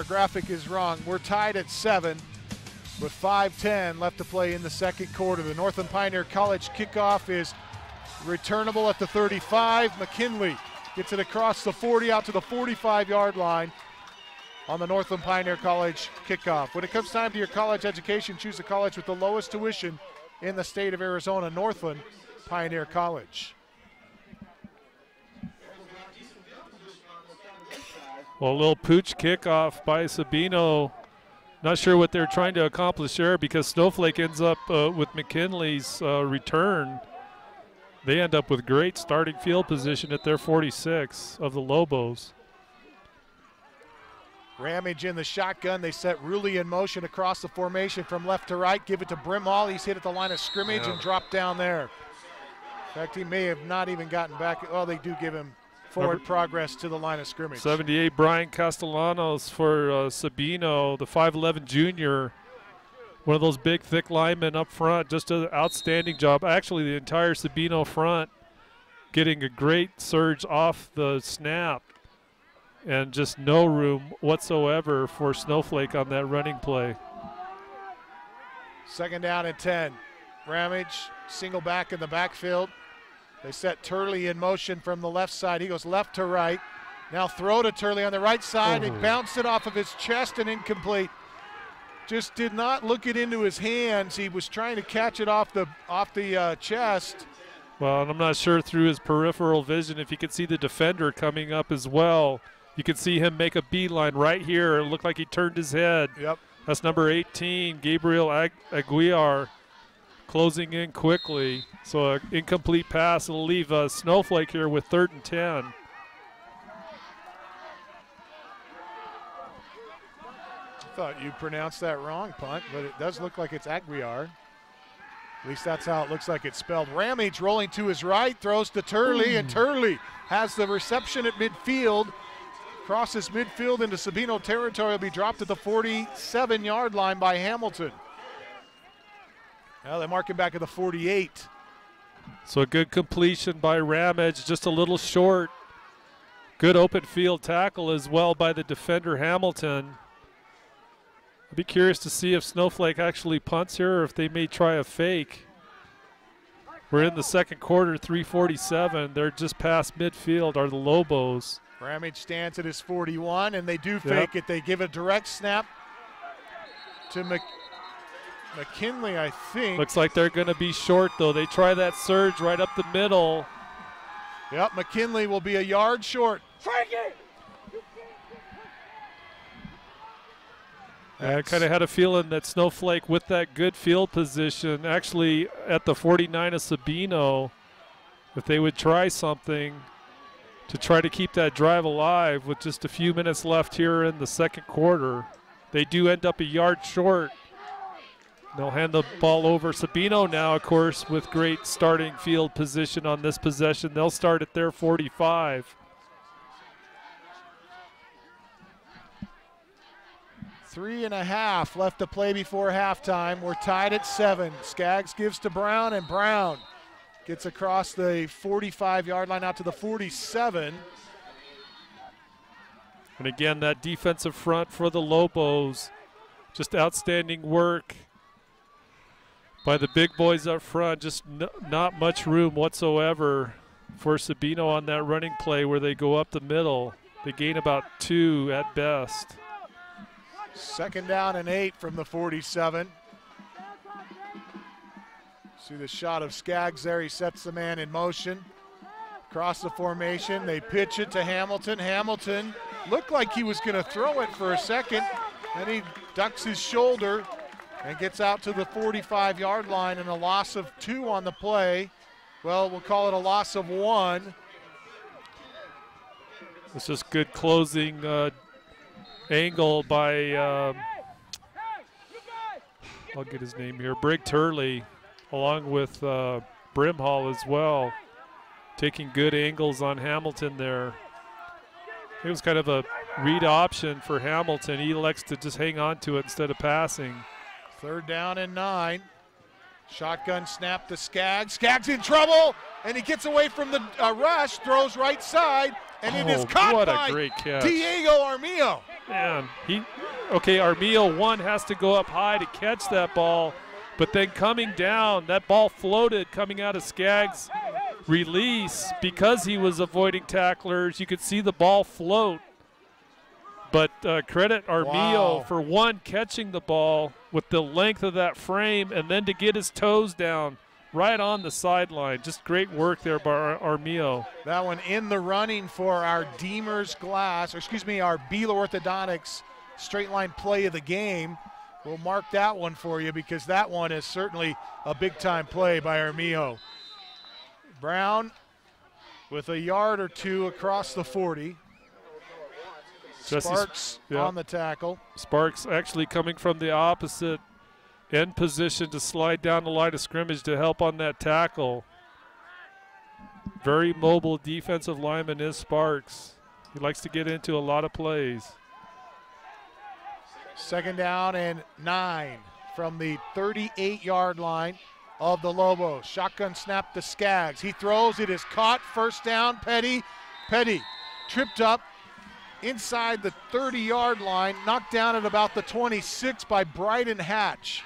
A: graphic is wrong. We're tied at 7 with 5:10 left to play in the second quarter. The Northland Pioneer College kickoff is returnable at the 35. McKinley gets it across the 40 out to the 45-yard line on the Northland Pioneer College kickoff. When it comes time to your college education, choose a college with the lowest tuition in the state of Arizona, Northland Pioneer College.
C: Well, a little Pusch kickoff by Sabino. Not sure what they're trying to accomplish there because Snowflake ends up with McKinley's return. They end up with great starting field position at their 46 of the Lobos.
A: Ramage in the shotgun. They set Rulli in motion across the formation from left to right. Give it to Brimhall. He's hit at the line of scrimmage and dropped down there. In fact, he may have not even gotten back. Oh, they do give him forward progress to the line of scrimmage.
C: 78, Brian Castellanos for Sabino, the 5'11 junior. One of those big, thick linemen up front. Just an outstanding job. Actually, the entire Sabino front getting a great surge off the snap. And just no room whatsoever for Snowflake on that running play.
A: Second down and 10. Ramage, single back in the backfield. They set Turley in motion from the left side. He goes left to right. Now throw to Turley on the right side. He bounced it off of his chest and incomplete. Just did not look it into his hands. He was trying to catch it off the chest.
C: Well, and I'm not sure through his peripheral vision if he could see the defender coming up as well. You can see him make a beeline right here. It looked like he turned his head.
A: Yep.
C: That's number 18, Gabriel Aguiar, closing in quickly. So an incomplete pass will leave Snowflake here with 3rd and 10.
A: I thought you pronounced that wrong, Punt, but it does look like it's Aguiar. At least that's how it looks like it's spelled. Ramage rolling to his right, throws to Turley, and Turley has the reception at midfield. Crosses midfield into Sabino territory, will be dropped at the 47-yard line by Hamilton. Now they mark him back at the 48.
C: So a good completion by Ramage, just a little short. Good open field tackle as well by the defender Hamilton. I'd be curious to see if Snowflake actually punts here or if they may try a fake. We're in the second quarter, 3:47. They're just past midfield are the Lobos.
A: Ramage stands at his 41, and they do fake it. They give a direct snap to McKinley, I think.
C: Looks like they're going to be short, though. They try that surge right up the middle.
A: Yep, McKinley will be a yard short.
C: I kind of had a feeling that Snowflake, with that good field position, actually at the 49 of Sabino, if they would try something to try to keep that drive alive with just a few minutes left here in the second quarter, they do end up a yard short. They'll hand the ball over. Sabino now, of course, with great starting field position on this possession. They'll start at their 45.
A: 3.5 left to play before halftime. We're tied at 7. Skaggs gives to Brown, and Brown gets across the 45-yard line out to the 47.
C: And again, that defensive front for the Lobos, just outstanding work by the big boys up front. Just not much room whatsoever for Sabino on that running play where they go up the middle. They gain about 2 at best.
A: 2nd down and 8 from the 47. See the shot of Skaggs there. He sets the man in motion. Across the formation, they pitch it to Hamilton. Hamilton looked like he was going to throw it for a second. Then he ducks his shoulder and gets out to the 45-yard line, and a loss of 2 on the play. Well, we'll call it a loss of 1.
C: It's just good closing angle by, I'll get his name here, Brig Turley, along with Brimhall as well, taking good angles on Hamilton there. It was kind of a read option for Hamilton. He elects to just hang on to it instead of passing.
A: 3rd down and 9. Shotgun snap to Skaggs. Skaggs in trouble, and he gets away from the rush, throws right side, and it is caught by
C: great catch.
A: Diego Armillo.
C: Man, Armillo, one, has to go up high to catch that ball, but then coming down, that ball floated coming out of Skaggs' release because he was avoiding tacklers. You could see the ball float. But credit Armillo for, one, catching the ball with the length of that frame and then to get his toes down right on the sideline. Just great work there by Armillo.
A: That one in the running for our Deemer's Glass, or excuse me, our Beeler Orthodontics straight line play of the game. We'll mark that one for you because that one is certainly a big-time play by Armillo. Brown with a yard or 2 across the 40. Sparks on the tackle.
C: Sparks actually coming from the opposite end position to slide down the line of scrimmage to help on that tackle. Very mobile defensive lineman is Sparks. He likes to get into a lot of plays.
A: 2nd down and 9 from the 38-yard line of the Lobos. Shotgun snap to Skaggs. He throws. It is caught. 1st down. Petty tripped up inside the 30-yard line, knocked down at about the 26 by Bryden Hatch.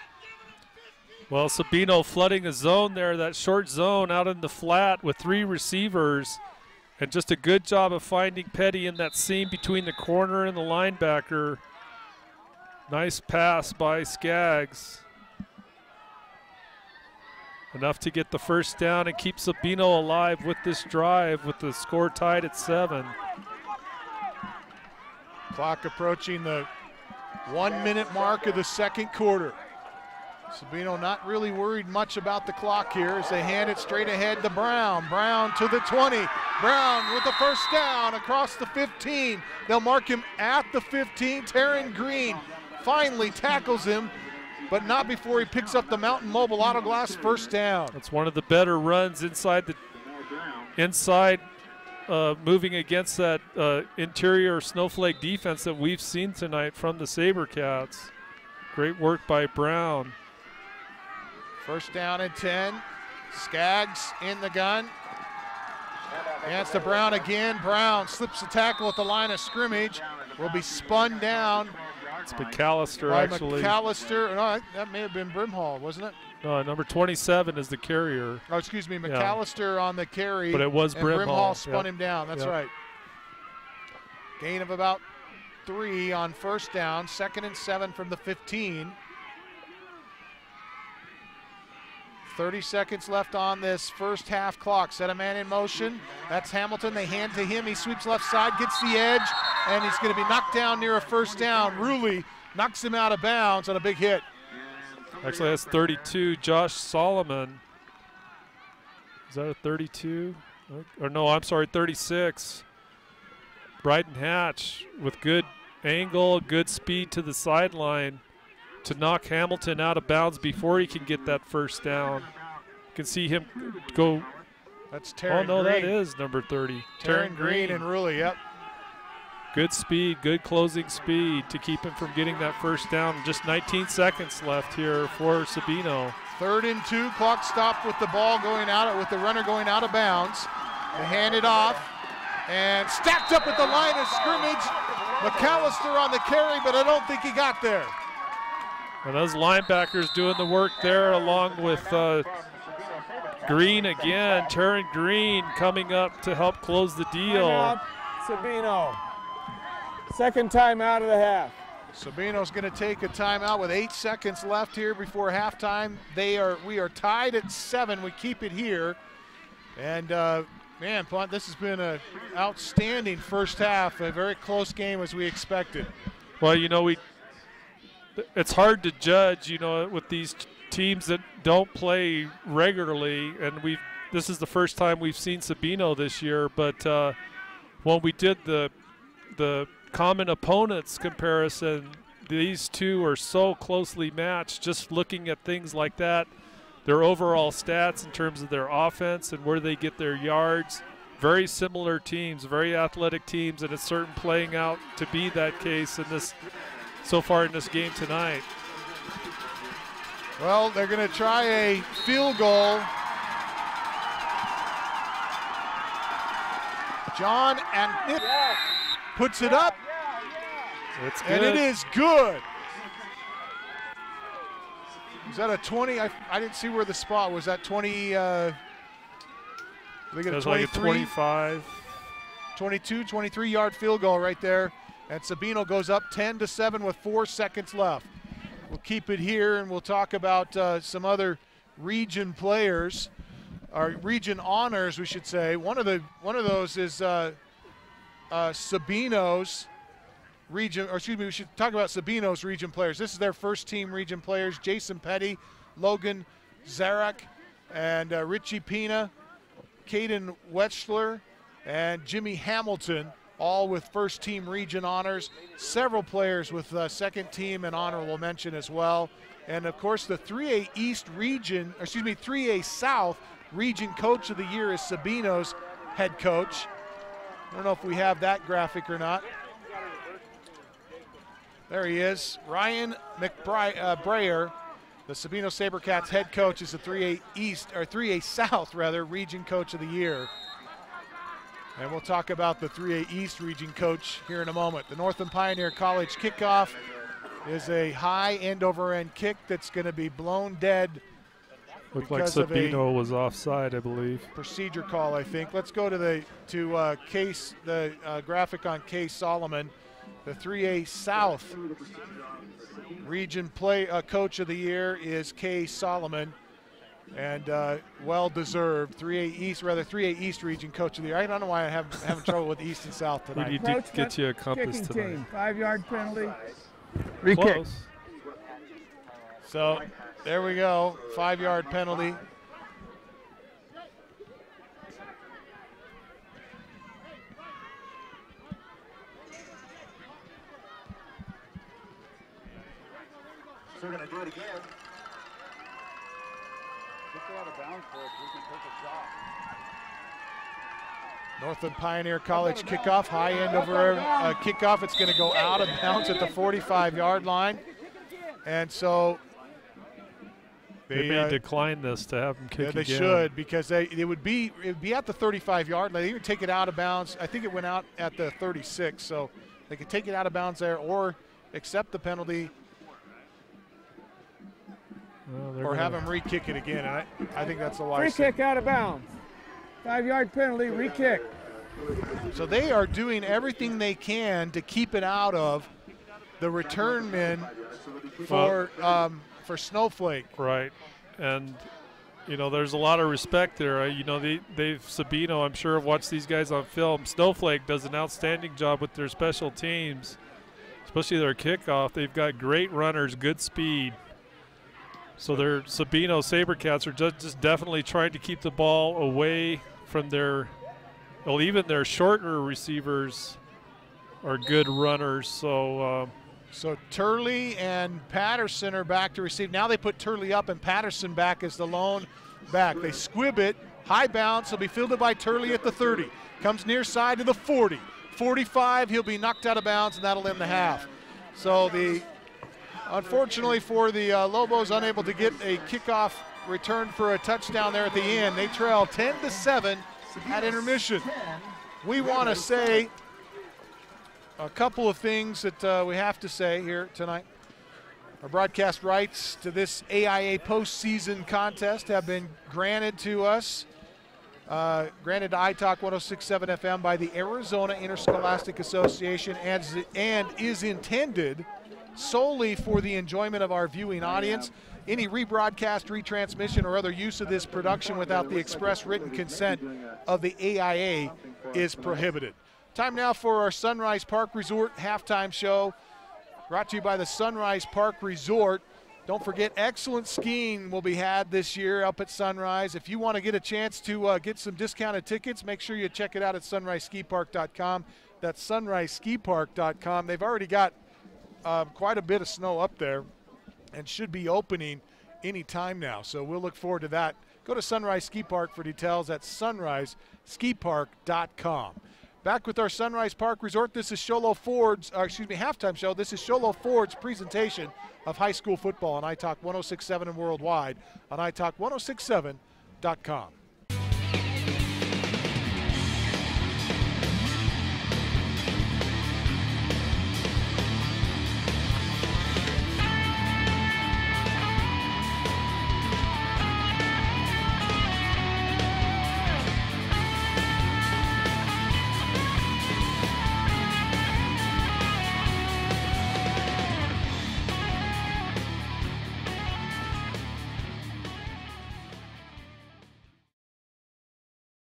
C: Well, Sabino flooding a zone there, that short zone out in the flat with 3 receivers, and just a good job of finding Petty in that seam between the corner and the linebacker. Nice pass by Skaggs. Enough to get the 1st down and keep Sabino alive with this drive with the score tied at 7.
A: Clock approaching the 1-minute mark of the second quarter. Sabino not really worried much about the clock here as they hand it straight ahead to Brown. Brown to the 20. Brown with the 1st down across the 15. They'll mark him at the 15. Taryn Green finally tackles him, but not before he picks up the Mountain Mobile Auto Glass 1st down.
C: That's one of the better runs inside moving against that interior Snowflake defense that we've seen tonight from the Sabercats. Great work by Brown.
A: 1st down and 10. Skaggs in the gun. Hands to Brown again. Brown slips the tackle at the line of scrimmage. Will be spun down.
C: It's McAllister,
A: by
C: actually.
A: McAllister. No, that may have been Brimhall, wasn't it?
C: No, number 27 is the carrier.
A: Oh, excuse me. McAllister on the carry.
C: But it was Brimhall.
A: Brimhall spun him down. That's right. Gain of about 3 on 1st down. 2nd and 7 from the 15. 30 seconds left on this first half clock. Set a man in motion. That's Hamilton. They hand to him. He sweeps left side, gets the edge, and he's going to be knocked down near a first down. Ruley knocks him out of bounds on a big hit.
C: Actually, that's 32. Josh Solomon. Is that a 32? Or no, I'm sorry, 36. Bryden Hatch with good angle, good speed to the sideline to knock Hamilton out of bounds before he can get that first down. You can see him go.
A: That's Taryn
C: Oh, no,
A: Green.
C: that is number 30.
A: Taryn Green and Ruley, yep.
C: Good speed, good closing speed to keep him from getting that first down. Just 19 seconds left here for Sabino.
A: 3rd and 2, clock stopped with the ball going out, with the runner going out of bounds. They hand it off, and stacked up at the line of scrimmage. McAllister on the carry, but I don't think he got there.
C: And those linebackers doing the work there along with Green again. Taryn Green coming up to help close the deal.
D: Timeout, Sabino. Second time out of the half.
A: Sabino's going to take a timeout with 8 seconds left here before halftime. We are tied at 7. We keep it here. And man, Punt, this has been an outstanding first half, a very close game as we expected.
C: Well, you know, it's hard to judge, you know, with these teams that don't play regularly, and this is the first time we've seen Sabino this year. But when we did the common opponents comparison, these two are so closely matched. Just looking at things like that, their overall stats in terms of their offense and where they get their yards, very similar teams, very athletic teams, and it's certainly playing out to be that case in this. So far in this game tonight.
A: Well, they're going to try a field goal. John and puts it up,
C: It's good.
A: and it is good. Is that a 20? I didn't see where the spot was. That 20? I think it's
C: like a 25.
A: 22, 23-yard field goal right there. And Sabino goes up 10-7 with 4 seconds left. We'll keep it here, and we'll talk about some other region players, or region honors, we should say. One of those is Sabino's region, or excuse me, we should talk about Sabino's region players. This is their first team region players: Jason Petty, Logan Zarak, and Richie Pena, Caden Wetschler, and Jimmy Hamilton, all with first team region honors. Several players with second team and honorable mention as well. And of course the 3A East region, or excuse me, 3A South region coach of the year is Sabino's head coach. I don't know if we have that graphic or not. There he is, Ryan McBrayer, the Sabino Sabercats head coach, is the 3A East, or 3A South rather, region coach of the year. And we'll talk about the 3A East region coach here in a moment. The Northland Pioneer College kickoff is a high end-over-end kick that's going to be blown dead.
C: Looked like Sabino was offside, I believe.
A: Procedure call, I think. Let's go to the graphic on Case Solomon. The 3A South region coach of the year is Case Solomon. And well-deserved 3A East region coach of the year. I don't know why I'm having trouble with East and South tonight.
C: We need to get you a compass tonight.
D: Team, 5-yard penalty.
C: Close.
A: So there we go, 5-yard penalty.
E: So we're going to do it again. Out of bounds for us, we can take a shot.
A: Northland Pioneer College kickoff, high end over kickoff. It's going to go out of bounds at the 45-yard line. And so
C: they may decline this to have them kick
A: again. They should, because it would be at the 35-yard line. They even take it out of bounds. I think it went out at the 36, so they could take it out of bounds there or accept the penalty. Well, or have him re-kick it again. I think that's the wise
D: Free kick out of bounds. 5-yard penalty, re-kick.
A: So they are doing everything they can to keep it out of the return men for Snowflake.
C: Right, and there's a lot of respect there. They've Sabino, I'm sure, have watched these guys on film. Snowflake does an outstanding job with their special teams, especially their kickoff. They've got great runners, good speed. So their Sabino Sabercats are just definitely trying to keep the ball away from even their shorter receivers are good runners. So
A: Turley and Patterson are back to receive. Now they put Turley up and Patterson back as the lone back. They squib it, high bounce. He'll be fielded by Turley at the 30. Comes near side to the 40. 45, he'll be knocked out of bounds, and that'll end the half. So unfortunately for the Lobos, unable to get a kickoff return for a touchdown there at the end. They trail 10-7 at intermission. We want to say a couple of things that we have to say here tonight. Our broadcast rights to this AIA postseason contest have been granted to us, granted to iTalk 106.7 FM by the Arizona Interscholastic Association, and is intended solely for the enjoyment of our viewing audience. Any rebroadcast, retransmission, or other use of this production without the express written consent of the AIA is prohibited. Time now for our Sunrise Park Resort halftime show, brought to you by the Sunrise Park Resort. Don't forget, excellent skiing will be had this year up at Sunrise. If you want to get a chance to get some discounted tickets, make sure you check it out at sunriseskipark.com. That's sunriseskipark.com. They've already got quite a bit of snow up there and should be opening any time now. So we'll look forward to that. Go to Sunrise Ski Park for details at sunriseskipark.com. Back with our Sunrise Park Resort. This is halftime show. This is Sholo Ford's presentation of high school football on iTalk 106.7 and worldwide on iTalk1067.com.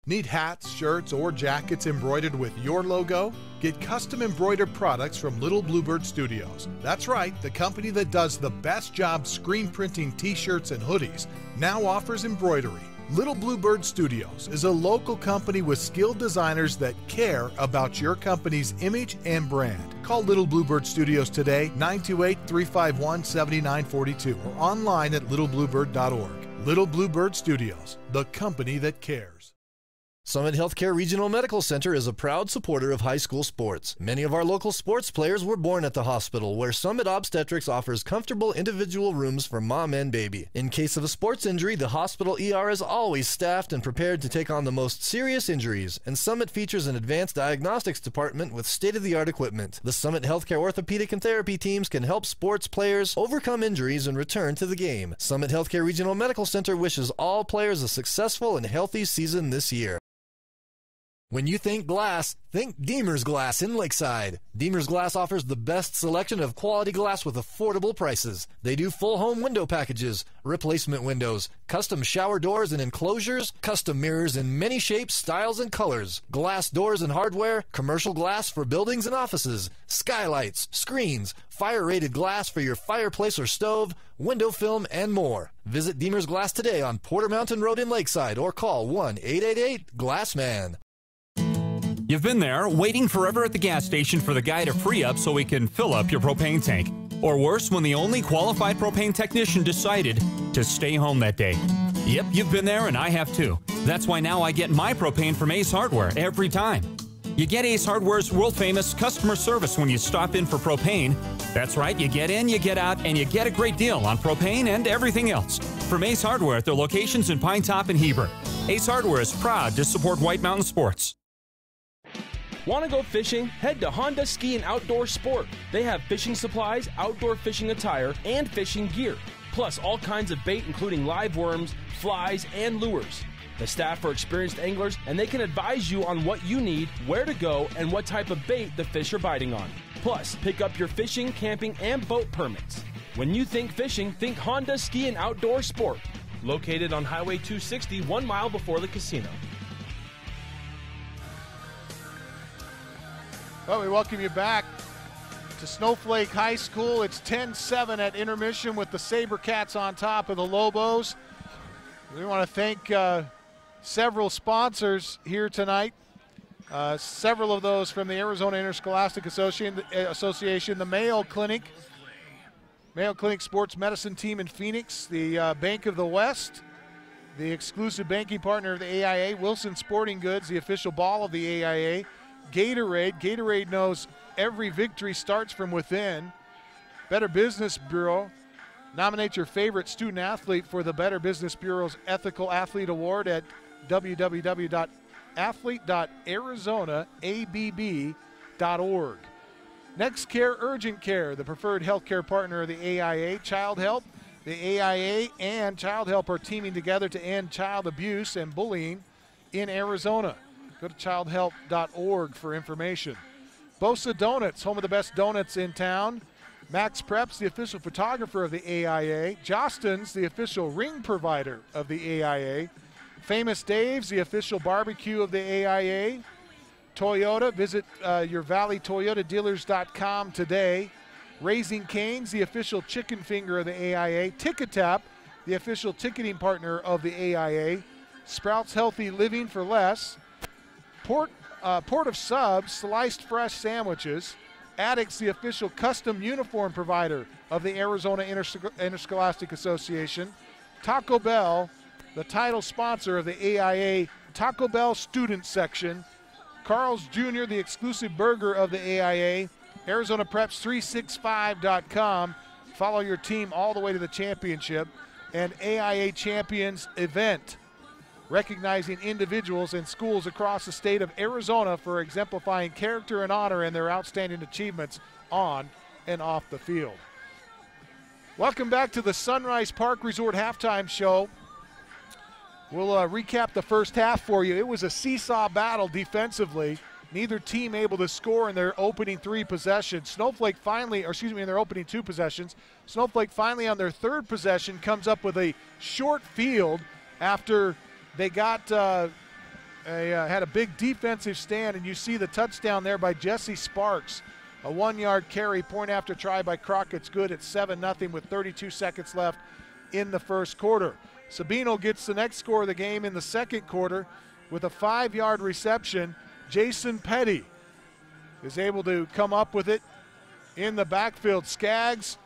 G: Need hats, shirts, or jackets embroidered with your logo? Get custom embroidered products from Little Bluebird Studios. That's right, the company that does the best job screen printing t-shirts and hoodies now offers embroidery. Little Bluebird Studios is a local company with skilled designers that care about your company's image and brand. Call Little Bluebird Studios today, 928-351-7942, or online at littlebluebird.org. Little Bluebird Studios, the company that cares.
B: Summit Healthcare Regional Medical Center is a proud supporter of high school sports. Many of our local sports players were born at the hospital, where Summit Obstetrics offers comfortable individual rooms for mom and baby. In case of a sports injury, the hospital ER is always staffed and prepared to take on the most serious injuries, and Summit features an advanced diagnostics department with state-of-the-art equipment. The Summit Healthcare orthopedic and therapy teams can help sports players overcome injuries and return to the game. Summit Healthcare Regional Medical Center wishes all players a successful and healthy season this year. When you think glass, think Deemer's Glass in Lakeside. Deemer's Glass offers the best selection of quality glass with affordable prices. They do full home window packages, replacement windows, custom shower doors and enclosures, custom mirrors in many shapes, styles, and colors, glass doors and hardware, commercial glass for buildings and offices, skylights, screens, fire-rated glass for your fireplace or stove, window film, and more. Visit Deemer's Glass today on Porter Mountain Road in Lakeside or call 1-888-GLASSMAN.
I: You've been there, waiting forever at the gas station for the guy to free up so he can fill up your propane tank. Or worse, when the only qualified propane technician decided to stay home that day. Yep, you've been there and I have too. That's why now I get my propane from Ace Hardware every time. You get Ace Hardware's world-famous customer service when you stop in for propane. That's right, you get in, you get out, and you get a great deal on propane and everything else. From Ace Hardware at their locations in Pine Top and Heber. Ace Hardware is proud to support White Mountain Sports.
F: Want to go fishing? Head to Honda Ski and Outdoor Sport. They have fishing supplies, outdoor fishing attire, and fishing gear. Plus all kinds of bait including live worms, flies, and lures. The staff are experienced anglers and they can advise you on what you need, where to go, and what type of bait the fish are biting on. Plus, pick up your fishing, camping, and boat permits. When you think fishing, think Honda Ski and Outdoor Sport. located on Highway 260, 1 mile before the casino.
A: Well, we welcome you back to Snowflake High School. It's 10-7 at intermission with the Sabercats on top of the Lobos. We want to thank several sponsors here tonight. Several of those from the Arizona Interscholastic Association, the Mayo Clinic Sports Medicine Team in Phoenix, the Bank of the West, the exclusive banking partner of the AIA, Wilson Sporting Goods, the official ball of the AIA, Gatorade knows every victory starts from within, Better Business Bureau. Nominate your favorite student athlete for the Better Business Bureau's Ethical Athlete Award at www.athlete.arizonaABB.org. Next Care Urgent Care, the preferred healthcare partner of the AIA, Child Help. The AIA and Child Help are teaming together to end child abuse and bullying in Arizona. Go to childhelp.org for information. Bosa Donuts, home of the best donuts in town. Max Preps, the official photographer of the AIA. Jostens, the official ring provider of the AIA. Famous Dave's, the official barbecue of the AIA. Toyota, visit your valleytoyotadealers.com today. Raising Cane's, the official chicken finger of the AIA. Ticketap, the official ticketing partner of the AIA. Sprouts Healthy Living for Less. Port of Subs, sliced fresh sandwiches. Addicts, the official custom uniform provider of the Arizona Interscholastic Association. Taco Bell, the title sponsor of the AIA Taco Bell Student Section. Carl's Jr., the exclusive burger of the AIA. ArizonaPreps365.com. Follow your team all the way to the championship. And AIA Champions Event, recognizing individuals and schools across the state of Arizona for exemplifying character and honor in their outstanding achievements on and off the field. Welcome back to the Sunrise Park Resort halftime show. We'll recap the first half for you. It was a seesaw battle defensively. Neither team able to score in their opening three possessions. Snowflake finally, in their opening two possessions. Snowflake finally on their third possession comes up with a short field after they got had a big defensive stand, and you see the touchdown there by Jesse Sparks. A 1-yard carry, point after try by Crockett's good at 7-0 with 32 seconds left in the first quarter. Sabino gets the next score of the game in the second quarter with a 5-yard reception. Jason Petty is able to come up with it in the backfield. Skaggs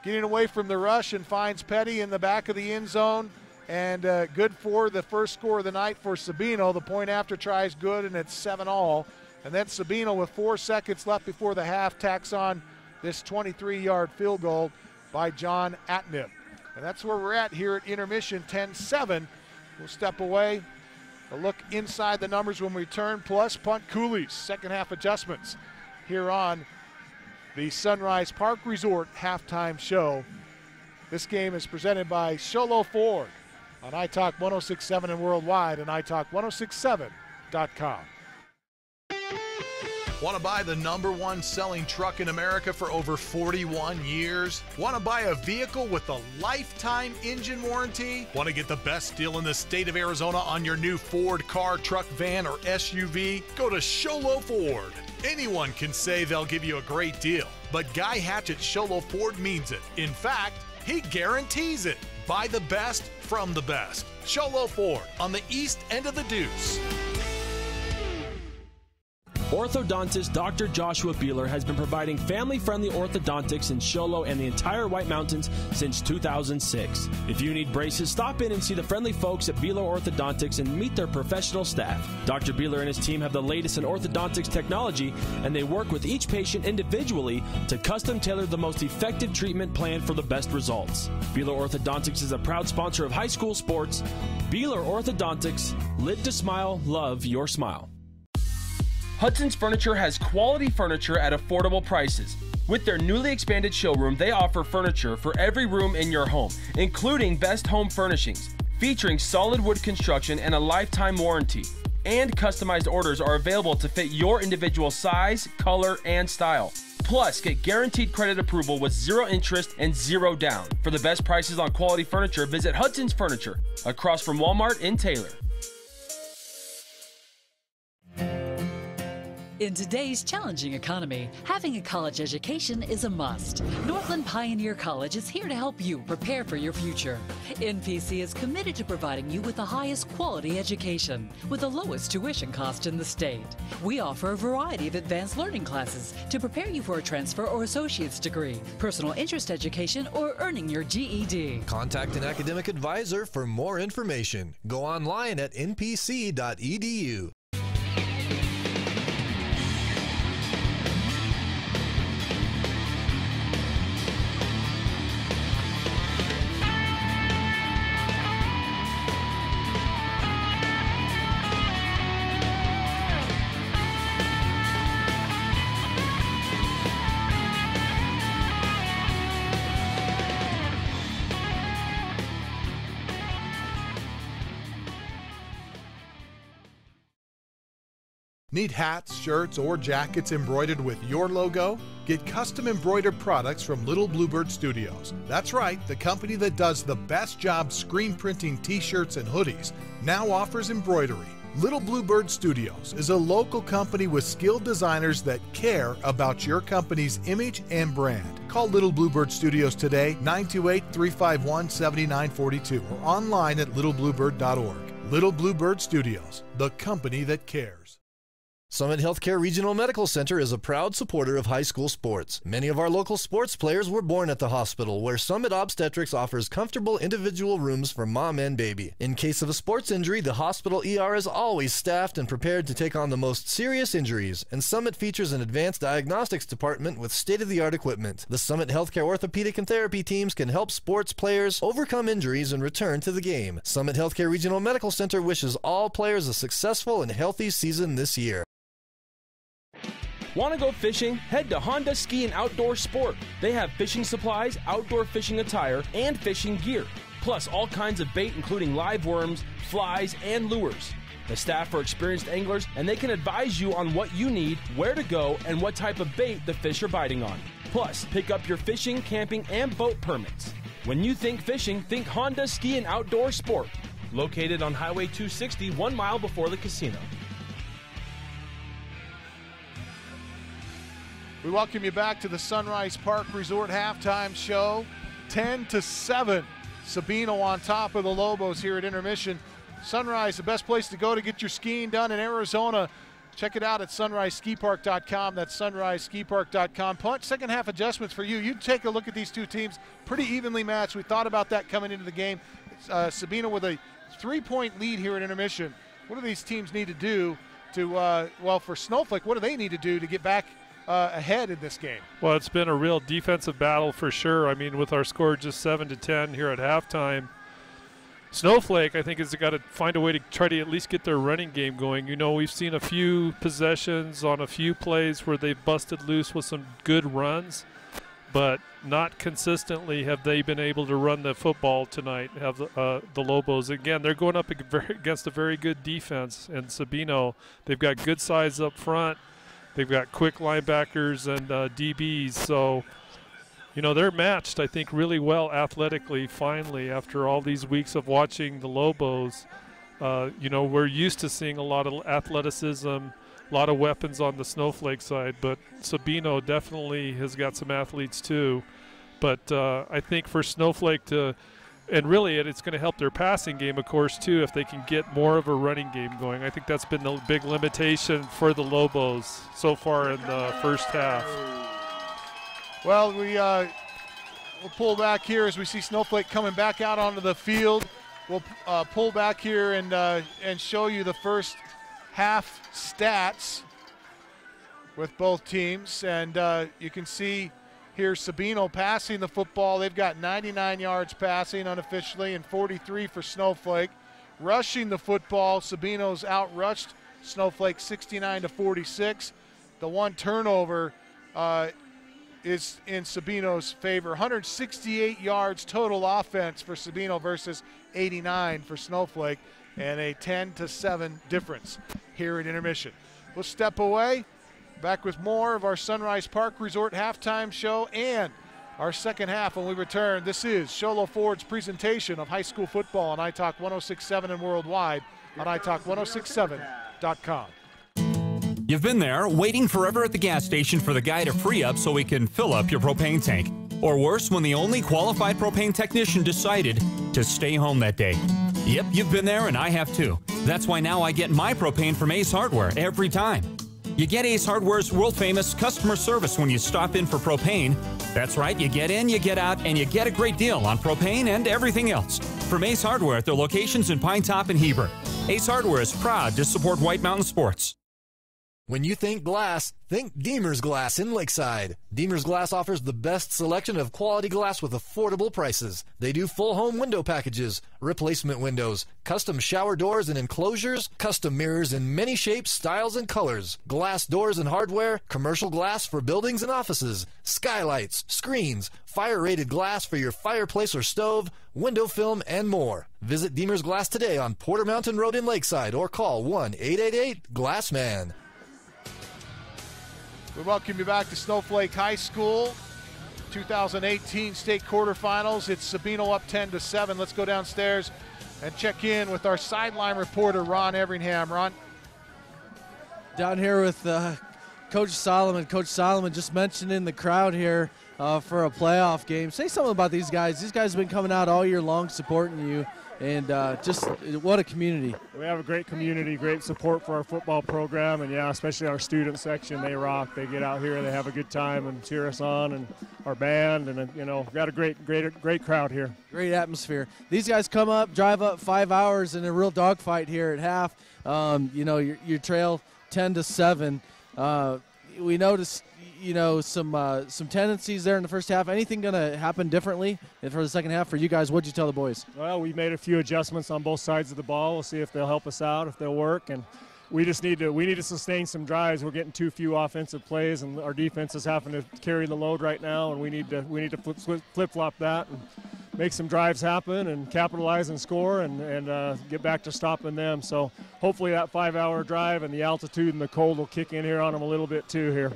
A: getting away from the rush and finds Petty in the back of the end zone. And good for the first score of the night for Sabino. The point after try is good, and it's 7-all. And then Sabino, with 4 seconds left before the half, tacks on this 23-yard field goal by John Atnip. And that's where we're at here at intermission, 10-7. We'll step away. A look inside the numbers when we return, plus punt coolies, second half adjustments here on the Sunrise Park Resort halftime show. This game is presented by Sholo Ford on iTalk 106.7 and worldwide and iTalk1067.com.
G: Want to buy the #1 selling truck in America for over 41 years? Want to buy a vehicle with a lifetime engine warranty? Want to get the best deal in the state of Arizona on your new Ford car, truck, van, or SUV? Go to Sholo Ford. Anyone can say they'll give you a great deal, but Guy Hatch at Sholo Ford means it. In fact, he guarantees it. Buy the best from the best. Sholo Ford on the east end of the Deuce.
F: Orthodontist Dr. Joshua Beeler has been providing family-friendly orthodontics in Show Low and the entire White Mountains since 2006. If you need braces, stop in and see the friendly folks at Beeler Orthodontics and meet their professional staff. Dr. Beeler and his team have the latest in orthodontics technology, and they work with each patient individually to custom tailor the most effective treatment plan for the best results. Beeler Orthodontics is a proud sponsor of high school sports. Beeler Orthodontics, lit to smile, love your smile.
J: Hudson's Furniture has quality furniture at affordable prices. With their newly expanded showroom, they offer furniture for every room in your home, including best home furnishings, featuring solid wood construction and a lifetime warranty. And customized orders are available to fit your individual size, color, and style.
F: Plus, get guaranteed credit approval with 0 interest and 0 down. For the best prices on quality furniture, visit Hudson's Furniture, across from Walmart in Taylor.
H: In today's challenging economy, having a college education is a must. Northland Pioneer College is here to help you prepare for your future. NPC is committed to providing you with the highest quality education with the lowest tuition cost in the state. We offer a variety of advanced learning classes to prepare you for a transfer or associate's degree, personal interest education, or earning your GED.
B: Contact an academic advisor for more information. Go online at npc.edu.
G: Need hats, shirts, or jackets embroidered with your logo? Get custom embroidered products from Little Bluebird Studios. That's right, the company that does the best job screen printing t-shirts and hoodies now offers embroidery. Little Bluebird Studios is a local company with skilled designers that care about your company's image and brand. Call Little Bluebird Studios today, 928-351-7942, or online at littlebluebird.org. Little Bluebird Studios, the company that cares.
B: Summit Healthcare Regional Medical Center is a proud supporter of high school sports. Many of our local sports players were born at the hospital, where Summit Obstetrics offers comfortable individual rooms for mom and baby. In case of a sports injury, the hospital ER is always staffed and prepared to take on the most serious injuries, and Summit features an advanced diagnostics department with state-of-the-art equipment. The Summit Healthcare orthopedic and therapy teams can help sports players overcome injuries and return to the game. Summit Healthcare Regional Medical Center wishes all players a successful and healthy season this year.
F: Want to go fishing? Head to Honda Ski and Outdoor Sport. They have fishing supplies, outdoor fishing attire, and fishing gear. Plus all kinds of bait including live worms, flies, and lures. The staff are experienced anglers and they can advise you on what you need, where to go, and what type of bait the fish are biting on. Plus, pick up your fishing, camping, and boat permits. When you think fishing, think Honda Ski and Outdoor Sport. Located on Highway 260, 1 mile before the casino.
A: We welcome you back to the Sunrise Park Resort halftime show. 10-7, Sabino on top of the Lobos here at intermission. Sunrise, the best place to go to get your skiing done in Arizona. Check it out at sunriseskipark.com. That's sunriseskipark.com. Punt, second half adjustments for you. You take a look at these two teams, pretty evenly matched. We thought about that coming into the game. Sabino with a 3-point lead here at intermission. What do these teams need to do to, well, for Snowflake, what do they need to do to get back ahead in this game?
C: Well, it's been a real defensive battle for sure. I mean, with our score just 7-10 here at halftime, Snowflake, I think, has got to find a way to try to at least get their running game going. You know, we've seen a few possessions on a few plays where they've busted loose with some good runs, but not consistently have they been able to run the football tonight, have the Lobos. Again, they're going up against a very good defense, and Sabino, they've got good size up front. They've got quick linebackers and DBs, so, you know, they're matched, I think, really well athletically, finally, after all these weeks of watching the Lobos. You know, we're used to seeing a lot of athleticism, a lot of weapons on the Snowflake side, but Sabino definitely has got some athletes too. But I think for Snowflake to, and really it's going to help their passing game, of course, too, if they can get more of a running game going. I think that's been the big limitation for the Lobos so far in the first half.
A: Well, we'll pull back here as we see Snowflake coming back out onto the field. We'll pull back here and show you the first half stats with both teams. And you can see here Sabino passing the football. They've got 99 yards passing unofficially and 43 for Snowflake. Rushing the football, Sabino's outrushed Snowflake 69-46. The one turnover is in Sabino's favor. 168 yards total offense for Sabino versus 89 for Snowflake, and a 10-7 difference here at intermission. We'll step away. Back with more of our Sunrise Park Resort halftime show and our second half when we return. This is Show Low Ford's presentation of high school football on iTalk 106.7 and worldwide on iTalk1067.com.
I: You've been there, waiting forever at the gas station for the guy to free up so we can fill up your propane tank. Or worse, when the only qualified propane technician decided to stay home that day. Yep, you've been there and I have too. That's why now I get my propane from Ace Hardware every time. You get Ace Hardware's world-famous customer service when you stop in for propane. That's right, you get in, you get out, and you get a great deal on propane and everything else. From Ace Hardware at their locations in Pine Top and Heber. Ace Hardware is proud to support White Mountain Sports.
B: When you think glass, think Deemer's Glass in Lakeside. Deemer's Glass offers the best selection of quality glass with affordable prices. They do full home window packages, replacement windows, custom shower doors and enclosures, custom mirrors in many shapes, styles, and colors, glass doors and hardware, commercial glass for buildings and offices, skylights, screens, fire-rated glass for your fireplace or stove, window film, and more. Visit Deemer's Glass today on Porter Mountain Road in Lakeside or call 1-888-GLASSMAN.
A: We welcome you back to Snowflake High School. 2018 state quarterfinals. It's Sabino up 10-7. Let's go downstairs and check in with our sideline reporter, Ron Everingham. Ron?
K: Down here with Coach Solomon. Coach Solomon just mentioned in the crowd here for a playoff game. Say something about these guys. These guys have been coming out all year long supporting you. And just what a community.
L: We have a great community, great support for our football program, and yeah, especially our student section. They rock. They get out here, they have a good time and cheer us on, and our band, and you know, got a great crowd here. Great atmosphere.
K: These guys come up, drive up 5 hours in a real dogfight here at half. You know, you trail 10-7. We noticed, you know, some tendencies there in the first half. Anything going to happen differently for the second half for you guys? What'd you tell the boys?
L: Well, we made a few adjustments on both sides of the ball. We'll see if they'll help us out, if they'll work, and we just need to sustain some drives. We're getting too few offensive plays, and our defense is having to carry the load right now, and we need to flip-flop that and make some drives happen and capitalize and score and get back to stopping them. So hopefully that 5-hour drive and the altitude and the cold will kick in here on them a little bit too here.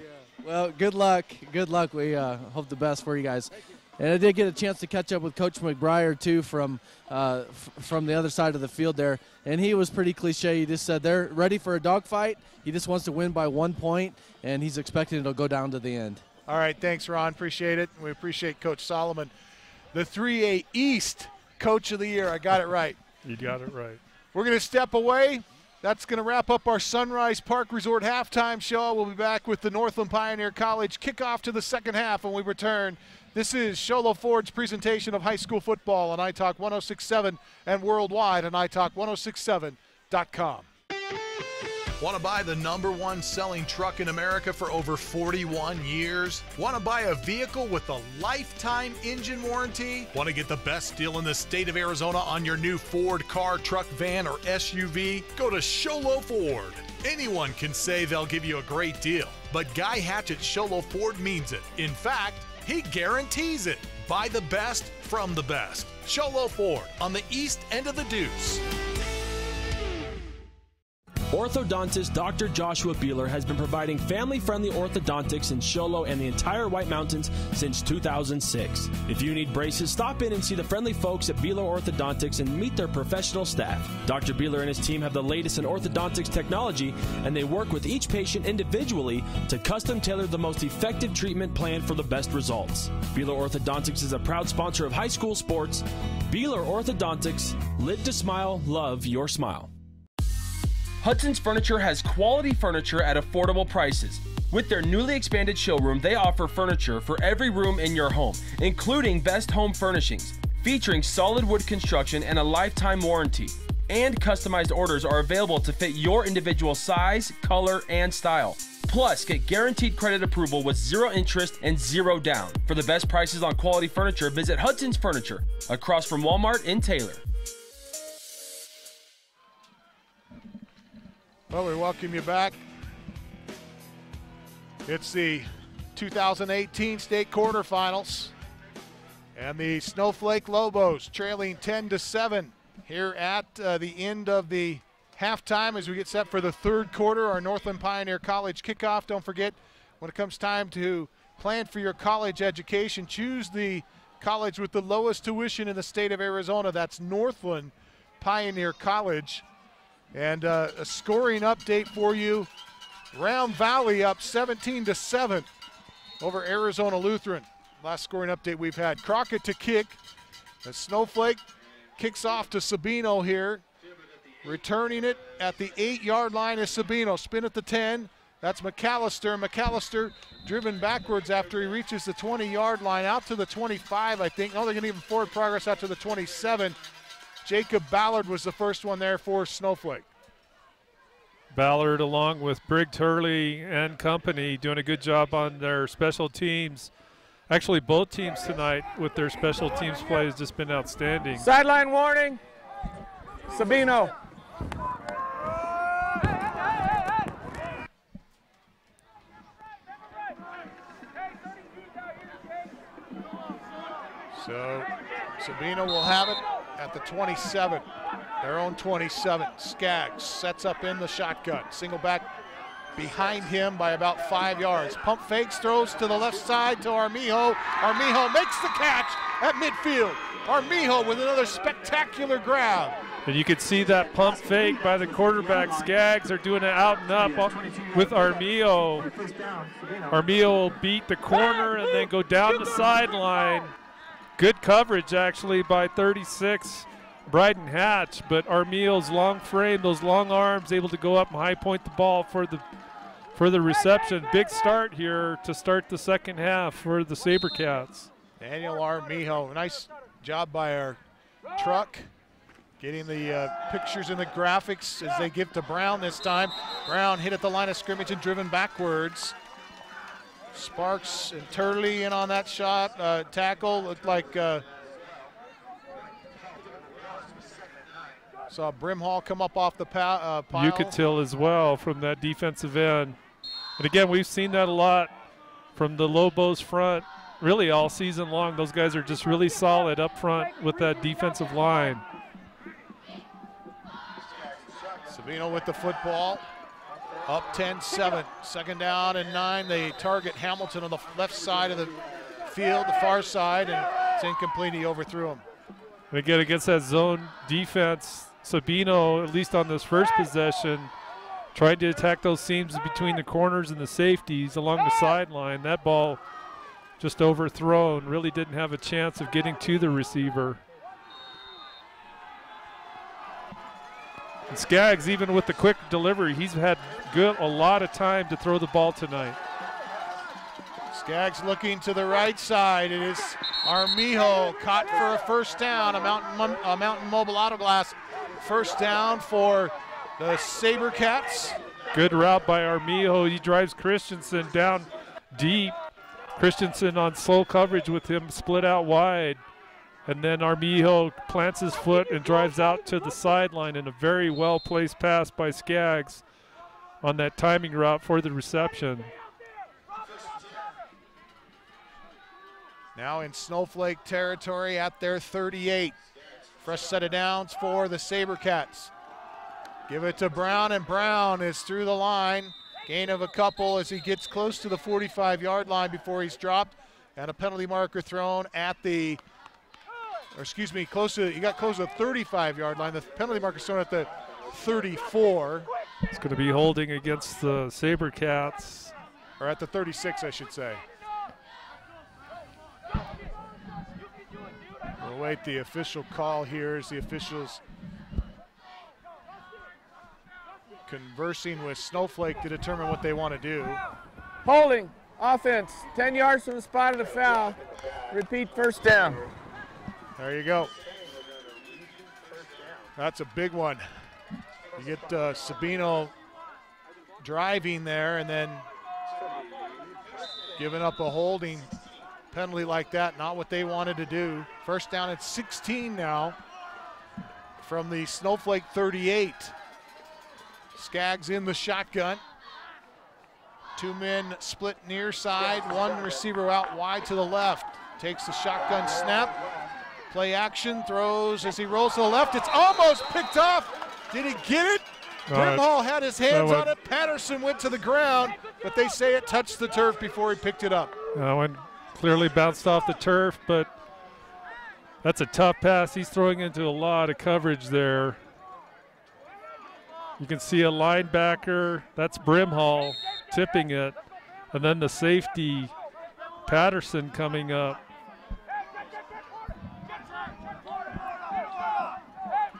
K: Well, good luck. Good luck. We hope the best for you guys. And I did get a chance to catch up with Coach McBriar, too, from the other side of the field there. And he was pretty cliche. He just said they're ready for a dogfight. He just wants to win by 1 point, and he's expecting it'll go down to the end.
A: All right, thanks, Ron. Appreciate it. We appreciate Coach Solomon. The 3A East Coach of the Year. I got it right.
C: You got it right.
A: We're going to step away. That's going to wrap up our Sunrise Park Resort halftime show. We'll be back with the Northland Pioneer College kickoff to the second half when we return. This is Show Low Ford's presentation of high school football on iTalk 106.7 and worldwide on iTalk1067.com.
G: Want to buy the #1 selling truck in America for over 41 years? Want to buy a vehicle with a lifetime engine warranty? Want to get the best deal in the state of Arizona on your new Ford car, truck, van, or SUV? Go to Show Low Ford. Anyone can say they'll give you a great deal, but Guy Hatch at Show Low Ford means it. In fact, he guarantees it. Buy the best from the best. Show Low Ford on the east end of the Deuce.
F: Orthodontist Dr. Joshua Beeler has been providing family-friendly orthodontics in Show Low and the entire White Mountains since 2006. If you need braces, stop in and see the friendly folks at Beeler Orthodontics and meet their professional staff. Dr. Beeler and his team have the latest in orthodontics technology, and they work with each patient individually to custom tailor the most effective treatment plan for the best results. Beeler Orthodontics is a proud sponsor of high school sports. Beeler Orthodontics, live to smile, love your smile.
J: Hudson's Furniture has quality furniture at affordable prices. With their newly expanded showroom, they offer furniture for every room in your home, including best home furnishings, featuring solid wood construction and a lifetime warranty. And customized orders are available to fit your individual size, color, and style. Plus, get guaranteed credit approval with 0 interest and 0 down. For the best prices on quality furniture, visit Hudson's Furniture, across from Walmart in Taylor.
A: Well, we welcome you back. It's the 2018 state quarterfinals, and the Snowflake Lobos trailing 10-7 here at the end of the halftime as we get set for the third quarter, our Northland Pioneer College kickoff. Don't forget, when it comes time to plan for your college education, choose the college with the lowest tuition in the state of Arizona. That's Northland Pioneer College. And a scoring update for you. Round Valley up 17-7 over Arizona Lutheran. Last scoring update we've had. Crockett to kick. The Snowflake kicks off to Sabino here. Returning it at the 8-yard line is Sabino. Spin at the 10. That's McAllister. McAllister driven backwards after he reaches the 20-yard line, out to the 25, I think. Oh, they're going to even forward progress out to the 27. Jacob Ballard was the first one there for Snowflake.
C: Ballard, along with Briggs Hurley and company, doing a good job on their special teams. Actually, both teams tonight with their special teams play has just been outstanding.
D: Sideline warning. Sabino.
A: So Sabino will have it at the 27, their own 27. Skaggs sets up in the shotgun. Single back behind him by about 5 yards. Pump fakes, throws to the left side to Armijo. Armijo makes the catch at midfield. Armijo with another spectacular grab.
C: And you can see that pump fake by the quarterback. Skaggs are doing it out and up with Armijo. Armijo will beat the corner and then go down the sideline. Good coverage, actually, by 36, Bryden Hatch. But Armijo's long frame, those long arms, able to go up and high point the ball for the reception. Big start here to start the second half for the Sabercats.
A: Daniel Armijo, nice job by our truck, getting the pictures and the graphics as they give to Brown this time. Brown hit at the line of scrimmage and driven backwards. Sparks and Turley in on that shot. Tackle looked like saw Brimhall come up off the pile.
C: You could tell as well from that defensive end. And again, we've seen that a lot from the Lobos front really all season long. Those guys are just really solid up front with that defensive line.
A: Sabino with the football. Up 10-7, second down and 9. They target Hamilton on the left side of the field, the far side, and it's incomplete. He overthrew him.
C: And again, against that zone defense, Sabino, at least on this first possession, tried to attack those seams between the corners and the safeties along the sideline. That ball just overthrown, really didn't have a chance of getting to the receiver. And Skaggs, even with the quick delivery, he's had a lot of time to throw the ball tonight.
A: Skaggs looking to the right side. It is Armijo caught for a first down. A Mountain Mobile Auto Glass first down for the Sabercats.
C: Good route by Armijo. He drives Christensen down deep. Christensen on slow coverage with him split out wide. And then Armijo plants his foot and drives out to the sideline in a very well-placed pass by Skaggs on that timing route for the reception.
A: Now in Snowflake territory at their 38. Fresh set of downs for the Sabercats. Give it to Brown, and Brown is through the line. Gain of a couple as he gets close to the 45-yard line before he's dropped. And a penalty marker thrown at the he got close to the 35-yard line. The penalty marker thrown at the 34.
C: It's going to be holding against the Sabercats.
A: Or at the 36, I should say. We'll await the official call here as the officials conversing with Snowflake to determine what they want to do.
D: Holding, offense, 10 yards from the spot of the foul. Repeat first down.
A: There you go. That's a big one. You get Sabino driving there and then giving up a holding penalty like that. Not what they wanted to do. First down at 16 now from the Snowflake 38. Skaggs in the shotgun. Two men split near side. One receiver out wide to the left. Takes the shotgun snap. Play action, throws as he rolls to the left. It's almost picked off. Did he get it? Brimhall had his hands on it. Patterson went to the ground, but they say it touched the turf before he picked it up.
C: That one clearly bounced off the turf, but that's a tough pass. He's throwing into a lot of coverage there. You can see a linebacker, that's Brimhall, tipping it. And then the safety, Patterson, coming up.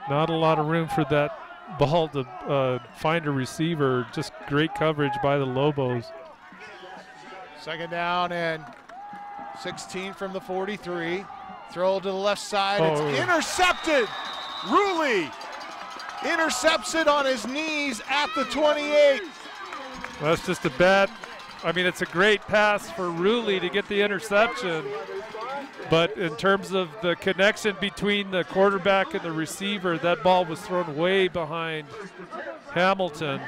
C: Not a lot of room for that ball to find a receiver. Just great coverage by the Lobos.
A: Second down and 16 from the 43. Throw to the left side. It's intercepted. Ruley intercepts it on his knees at the 28.
C: That's just a bad, I mean, it's a great pass for Ruley to get the interception. But in terms of the connection between the quarterback and the receiver, that ball was thrown way behind Hamilton.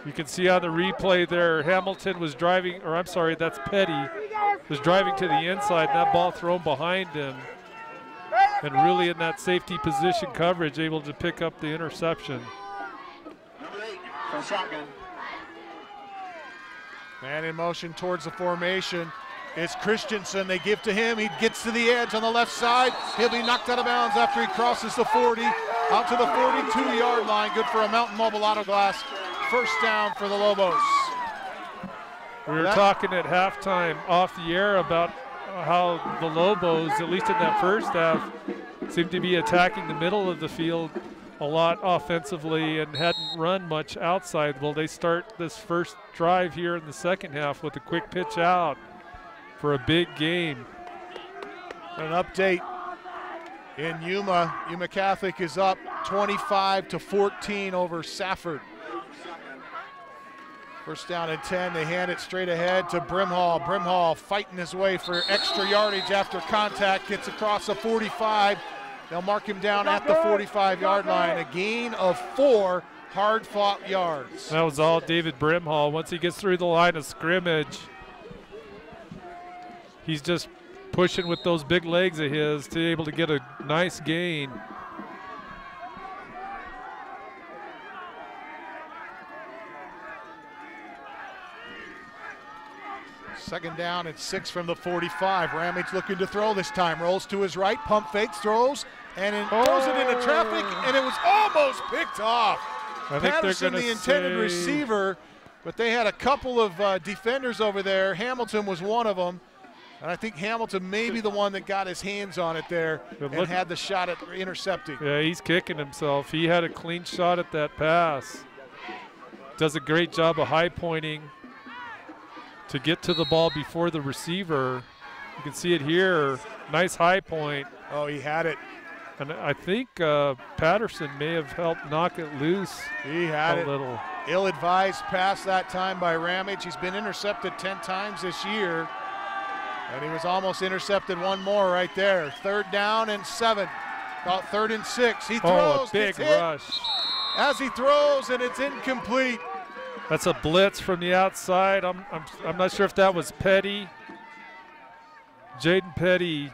C: You can see on the replay there, Hamilton was driving, or I'm sorry, that's Petty, was driving to the inside, and that ball thrown behind him. And really in that safety position coverage, able to pick up the interception.
A: Man in motion towards the formation. It's Christensen. They give to him. He gets to the edge on the left side. He'll be knocked out of bounds after he crosses the 40. Out to the 42-yard line. Good for a Mountain Mobile Auto Glass. First down for the Lobos.
C: We were talking at halftime off the air about how the Lobos, at least in that first half, seemed to be attacking the middle of the field a lot offensively and hadn't run much outside. Well, they start this first drive here in the second half with a quick pitch out for a big game.
A: An update in Yuma. Yuma Catholic is up 25-14 over Safford. First down and 10. They hand it straight ahead to Brimhall. Brimhall fighting his way for extra yardage after contact. Gets across the 45. They'll mark him down at the 45-yard line. A gain of 4 hard-fought yards.
C: That was all David Brimhall. Once he gets through the line of scrimmage, he's just pushing with those big legs of his to be able to get a nice gain.
A: Second down and 6 from the 45. Ramage looking to throw this time. Rolls to his right, pump fakes, throws, and throws it into traffic, and it was almost picked off. Patterson, the intended receiver, but they had a couple of defenders over there. Hamilton was one of them, and I think Hamilton may be the one that got his hands on it there and had the shot at intercepting.
C: Yeah, he's kicking himself. He had a clean shot at that pass. Does a great job of high pointing to get to the ball before the receiver. You can see it here. Nice high point.
A: Oh, he had it.
C: And I think Patterson may have helped knock it loose.
A: He had
C: a little.
A: Ill-advised pass that time by Ramage. He's been intercepted 10 times this year. And he was almost intercepted one more right there. Third down and 7. About 3rd and 6. He throws.
C: Big rush.
A: As he throws, and it's incomplete.
C: That's a blitz from the outside. I'm not sure if that was Petty. Jaden Petty.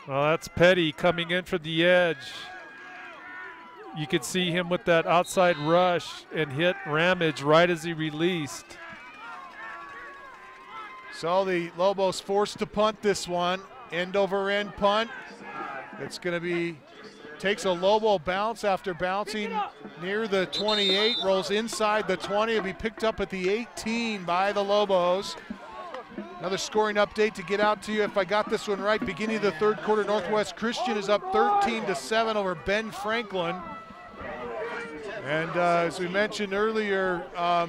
C: Well, that's Petty coming in from the edge. You could see him with that outside rush and hit Ramage right as he released.
A: So the Lobos forced to punt this one. End over end punt. It's going to be, takes a Lobo bounce after bouncing near the 28, rolls inside the 20. It'll be picked up at the 18 by the Lobos. Another scoring update to get out to you. If I got this one right, beginning of the third quarter, Northwest Christian is up 13-7 over Ben Franklin. And as we mentioned earlier,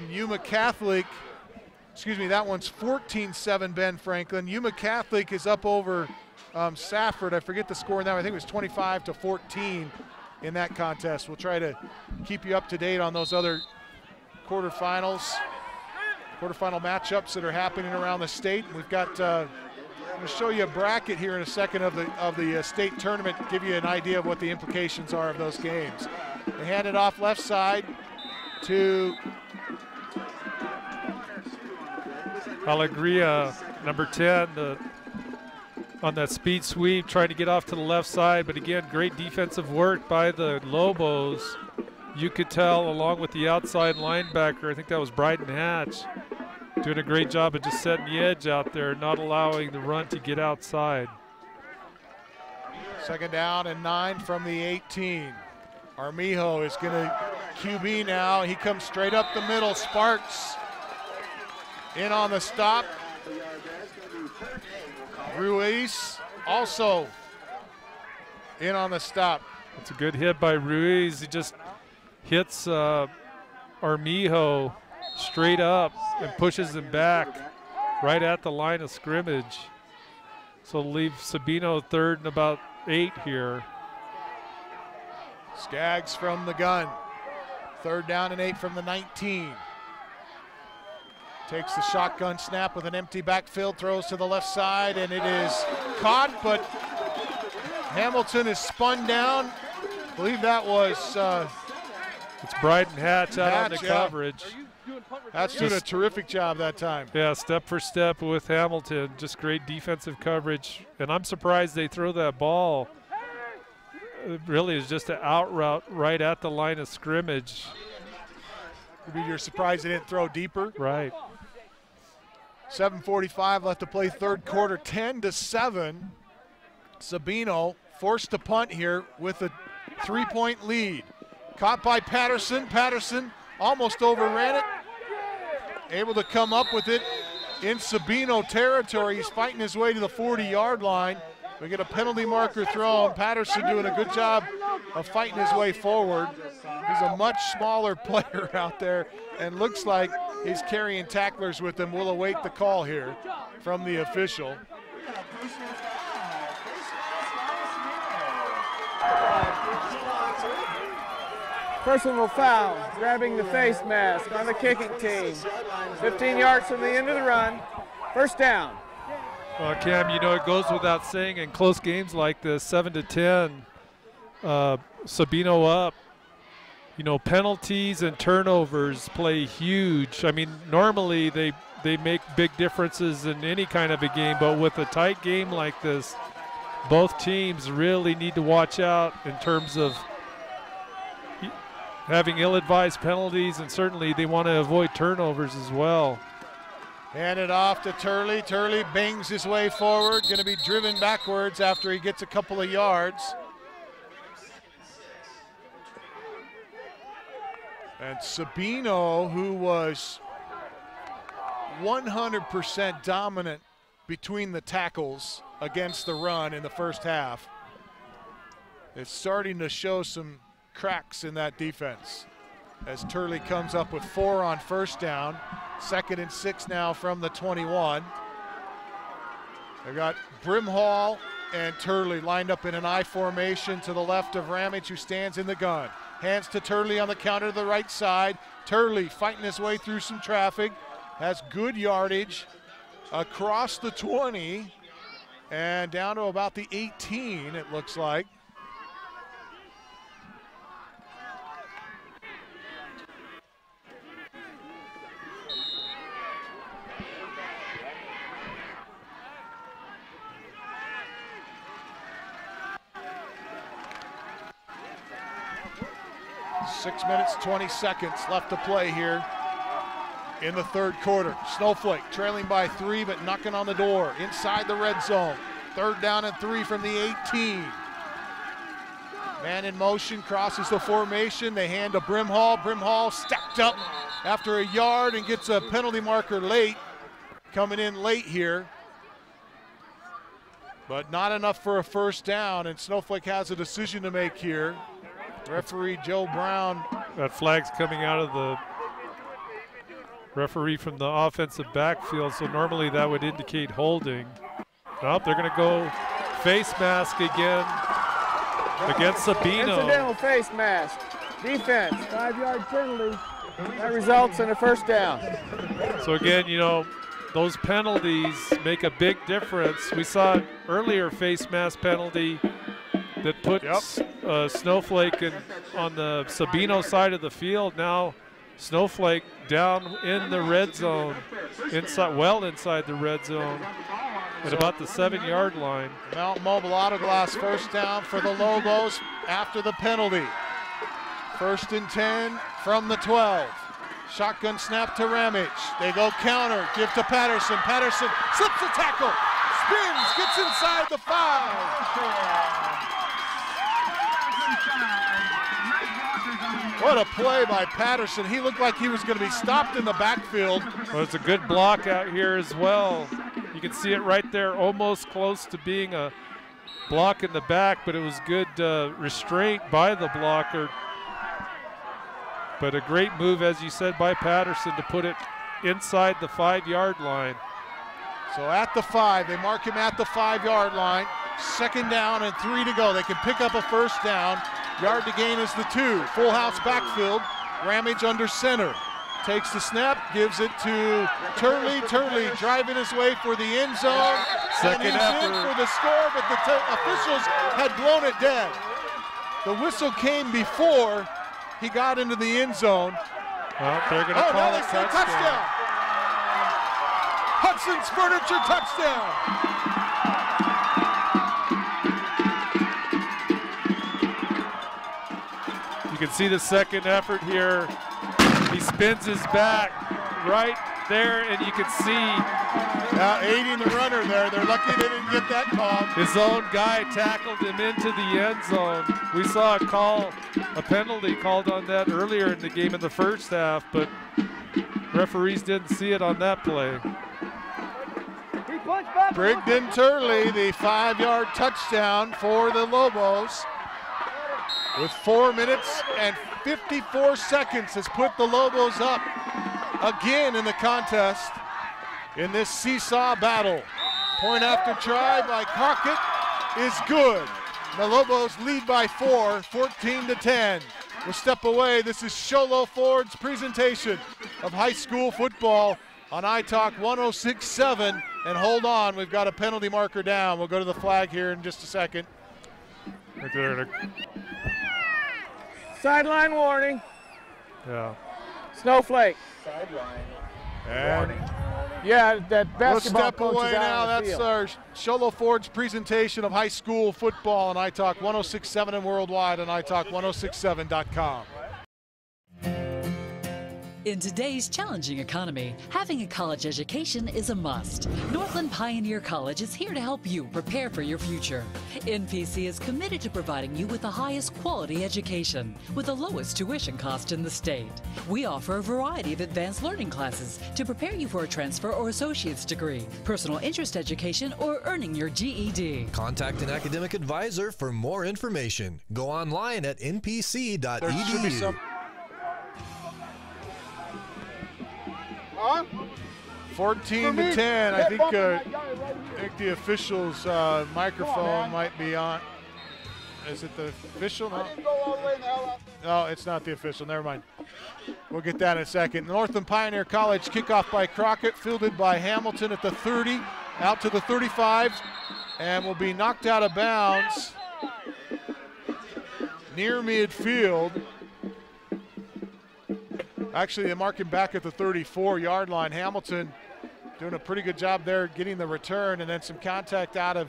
A: Yuma Catholic, excuse me, that one's 14-7 Ben Franklin. Yuma Catholic is up over Safford. I forget the score in that one. I think it was 25-14 in that contest. We'll try to keep you up to date on those other quarterfinal matchups that are happening around the state. We've got, I'm going to show you a bracket here in a second of the state tournament, give you an idea of what the implications are of those games. They hand it off left side to
C: Alegria, number 10, on that speed sweep, trying to get off to the left side. But again, great defensive work by the Lobos. You could tell, along with the outside linebacker, I think that was Bryden Hatch, doing a great job of just setting the edge out there, not allowing the run to get outside.
A: 2nd down and 9 from the 18. Armijo is going to QB now. He comes straight up the middle. Sparks in on the stop. Ruiz also in on the stop.
C: It's a good hit by Ruiz. He just hits Armijo straight up and pushes him back right at the line of scrimmage. So leave Sabino 3rd and about 8 here.
A: Skaggs from the gun. 3rd down and 8 from the 19. Takes the shotgun snap with an empty backfield, throws to the left side, and it is caught, but Hamilton is spun down. I believe that was
C: it's Bryden Hatch out on the coverage.
A: That's doing a terrific job that time.
C: Yeah, step for step with Hamilton. Just great defensive coverage. And I'm surprised they throw that ball. It really is just an out route right at the line of scrimmage.
A: Maybe you're surprised they didn't throw deeper.
C: Right.
A: 7:45 left to play 3rd quarter, 10-7. Sabino forced to punt here with a 3-point lead. Caught by Patterson. Patterson almost overran it. Able to come up with it in Sabino territory. He's fighting his way to the 40-yard line. We get a penalty marker thrown. Patterson doing a good job of fighting his way forward. He's a much smaller player out there and looks like he's carrying tacklers with him. We'll await the call here from the official.
D: Personal foul, grabbing the face mask on the kicking team. 15 yards from the end of the run. 1st down.
C: Well, Cam, you know, it goes without saying in close games like this, 7-10, Sabino up. You know, penalties and turnovers play huge. I mean, normally they make big differences in any kind of a game, but with a tight game like this, both teams really need to watch out in terms of having ill-advised penalties, and certainly they want to avoid turnovers as well.
A: Hand it off to Turley. Turley bangs his way forward, going to be driven backwards after he gets a couple of yards. And Sabino, who was 100% dominant between the tackles against the run in the first half, is starting to show some cracks in that defense as Turley comes up with 4 on 1st down. 2nd and 6 now from the 21. They've got Brimhall and Turley lined up in an I formation to the left of Ramage, who stands in the gun. Hands to Turley on the counter to the right side. Turley fighting his way through some traffic. Has good yardage across the 20 and down to about the 18, it looks like. Six minutes, 20 seconds left to play here in the 3rd quarter. Snowflake trailing by 3, but knocking on the door inside the red zone. 3rd down and 3 from the 18. Man in motion, crosses the formation. They hand to Brimhall. Brimhall stacked up after a yard and gets a penalty marker late. Coming in late here, but not enough for a 1st down, and Snowflake has a decision to make here. Referee Joe Brown.
C: That flag's coming out of the referee from the offensive backfield, so normally that would indicate holding. Nope, they're going to go face mask again against Sabino.
D: Incidental face mask. Defense, 5-yard penalty. That results in a 1st down.
C: So again, you know, those penalties make a big difference. We saw earlier face mask penalty that puts Snowflake on the Sabino side of the field. Now Snowflake down in the red zone, well inside the red zone, at about the 7-yard line.
A: Mount Mobile Auto Glass first down for the Lobos after the penalty. 1st and 10 from the 12. Shotgun snap to Ramage. They go counter, give to Patterson. Patterson slips the tackle, spins, gets inside the 5. What a play by Patterson. He looked like he was going to be stopped in the backfield.
C: Well, it's a good block out here as well. You can see it right there, almost close to being a block in the back, but it was good restraint by the blocker. But a great move, as you said, by Patterson to put it inside the 5-yard line.
A: So at the 5, they mark him at the 5-yard line. 2nd down and 3 to go. They can pick up a 1st down. Yard to gain is the 2. Full house backfield. Ramage under center. Takes the snap, gives it to Turley. Turley driving his way for the end zone.
C: Second
A: and he's
C: effort.
A: in for the score, but the officials had blown it dead. The whistle came before he got into the end zone.
C: Well, they're going to call it touchdown.
A: Hudson's Furniture touchdown.
C: You can see the second effort here. He spins his back right there, and you can see
A: now aiding the runner there. They're lucky they didn't get that call.
C: His own guy tackled him into the end zone. We saw a penalty called on that earlier in the game in the first half, but referees didn't see it on that play.
A: Brigden Turley, the 5-yard touchdown for the Lobos. With 4 minutes and 54 seconds has put the Lobos up again in the contest in this seesaw battle. Point after try by Crockett is good. The Lobos lead by 4, 14-10. We'll step away. This is Sholo Ford's presentation of high school football on iTalk 106.7. And hold on, we've got a penalty marker down. We'll go to the flag here in just a second.
C: Right there.
D: Sideline warning.
C: Yeah.
D: Snowflake.
A: And
D: yeah, that basketball
A: we'll step
D: coach
A: away
D: is out
A: now.
D: on the
A: That's
D: field.
A: our Sholo Ford's presentation of high school football on iTalk 106.7 and worldwide on iTalk1067.com.
H: In today's challenging economy, having a college education is a must. Northland Pioneer College is here to help you prepare for your future. NPC is committed to providing you with the highest quality education with the lowest tuition cost in the state. We offer a variety of advanced learning classes to prepare you for a transfer or associate's degree, personal interest education, or earning your GED.
B: Contact an academic advisor for more information. Go online at npc.edu.
A: 14-10. I think the official's microphone might be on. Is it the official? No. No, it's not the official. Never mind. We'll get that in a second. Northland Pioneer College kickoff by Crockett, fielded by Hamilton at the 30, out to the 35, and will be knocked out of bounds near midfield. Actually, they mark him back at the 34-yard line. Hamilton doing a pretty good job there getting the return, and then some contact out of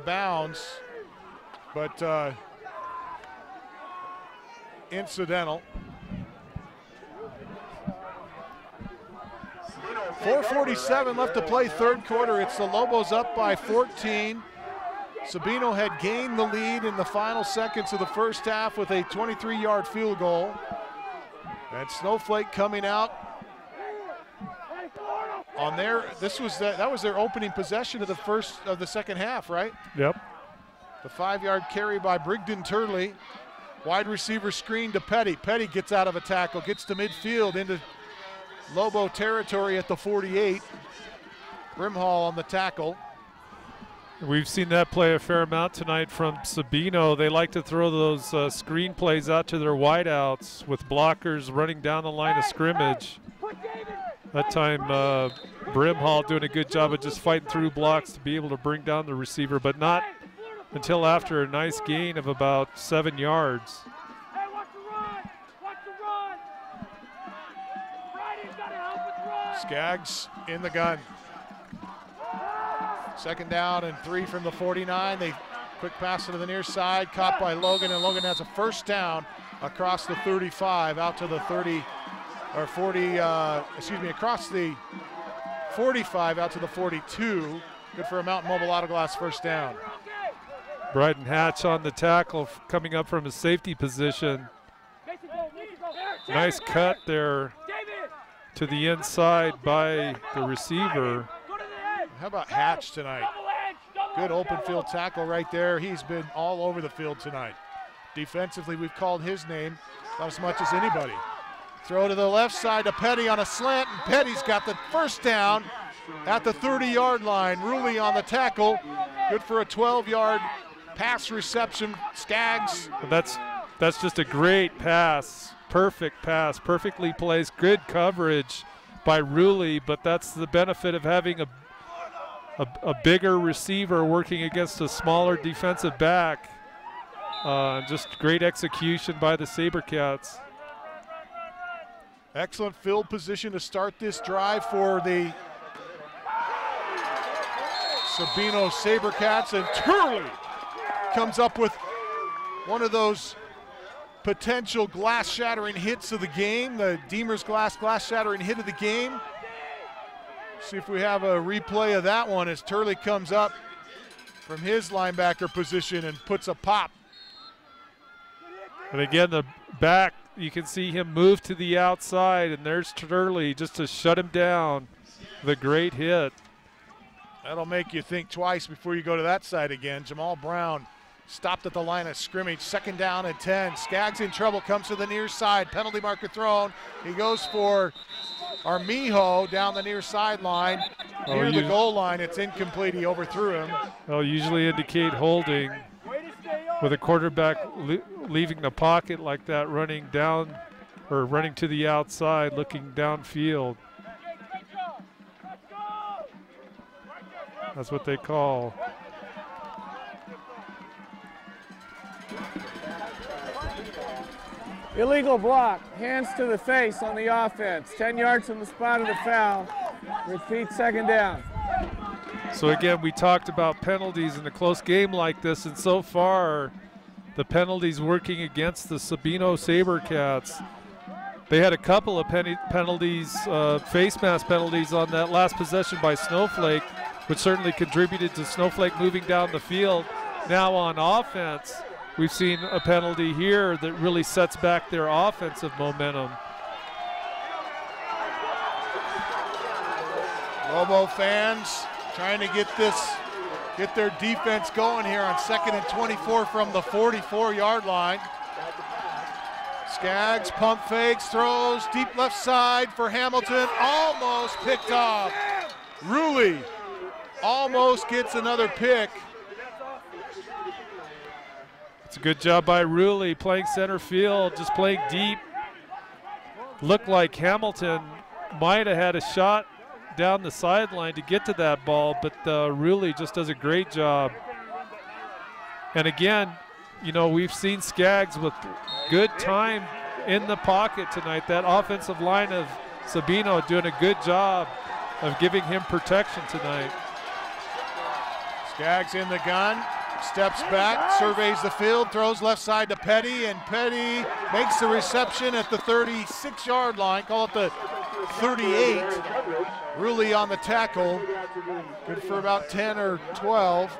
A: bounds, but incidental. 4:47 left to play, third quarter. It's the Lobos up by 14. Sabino had gained the lead in the final seconds of the first half with a 23-yard field goal. And Snowflake coming out on their, that was their opening possession of the second half, right?
C: Yep.
A: The 5-yard carry by Brigden Turley. Wide receiver screen to Petty. Petty gets out of a tackle, gets to midfield into Lobo territory at the 48. Brimhall on the tackle.
C: We've seen that play a fair amount tonight from Sabino. They like to throw those screen plays out to their wideouts with blockers running down the line of scrimmage. That time, Brimhall doing a good job of just fighting through blocks to be able to bring down the receiver, but not until after a nice gain of about 7 yards.
A: Skaggs in the gun. 2nd down and 3 from the 49. They quick pass to the near side, caught by Logan, and Logan has a 1st down across the 35 out to the 30 or 40, across the 45 out to the 42. Good for a Mountain Mobile Auto Glass 1st down.
C: Bryden Hatch on the tackle coming up from his safety position. Nice cut there to the inside by the receiver.
A: How about Hatch tonight? Good open field tackle right there. He's been all over the field tonight. Defensively, we've called his name about as much as anybody. Throw to the left side to Petty on a slant, and Petty's got the 1st down at the 30-yard line. Ruley on the tackle. Good for a 12-yard pass reception. Skaggs.
C: That's just a great pass. Perfect pass, perfectly placed, good coverage by Ruley, but that's the benefit of having a bigger receiver working against a smaller defensive back. Just great execution by the Sabercats.
A: Excellent field position to start this drive for the Sabino Sabercats, and Turley comes up with one of those potential glass-shattering hits of the game, the Deemer's glass-shattering hit of the game. See if we have a replay of that one as Turley comes up from his linebacker position and puts a pop.
C: And again, the back, you can see him move to the outside, and there's Turley just to shut him down. The great hit.
A: That'll make you think twice before you go to that side again. Jamal Brown stopped at the line of scrimmage. 2nd down and 10. Skaggs in trouble, comes to the near side. Penalty marker thrown. He goes for Armijo down the near sideline. Near the goal line, it's incomplete. He overthrew him.
C: They'll usually indicate holding with a quarterback leaving the pocket like that, running down or running to the outside, looking downfield. That's what they call.
D: Illegal block, hands to the face on the offense. 10 yards from the spot of the foul. Repeat, 2nd down.
C: So again, we talked about penalties in a close game like this, and so far the penalties working against the Sabino Sabercats. They had a couple of penalties, face mask penalties on that last possession by Snowflake, which certainly contributed to Snowflake moving down the field. Now on offense, we've seen a penalty here that really sets back their offensive momentum.
A: Lobo fans trying to get their defense going here on 2nd and 24 from the 44-yard line. Skaggs pump fakes, throws deep left side for Hamilton, almost picked off. Ruley almost gets another pick.
C: It's a good job by Ruley playing center field, just playing deep. Looked like Hamilton might have had a shot down the sideline to get to that ball, but Ruley just does a great job. And again, you know, we've seen Skaggs with good time in the pocket tonight. That offensive line of Sabino doing a good job of giving him protection tonight.
A: Skaggs in the gun, steps back, surveys the field, throws left side to Petty, and Petty makes the reception at the 36-yard line, call it the 38. Ruley on the tackle, good for about 10 or 12.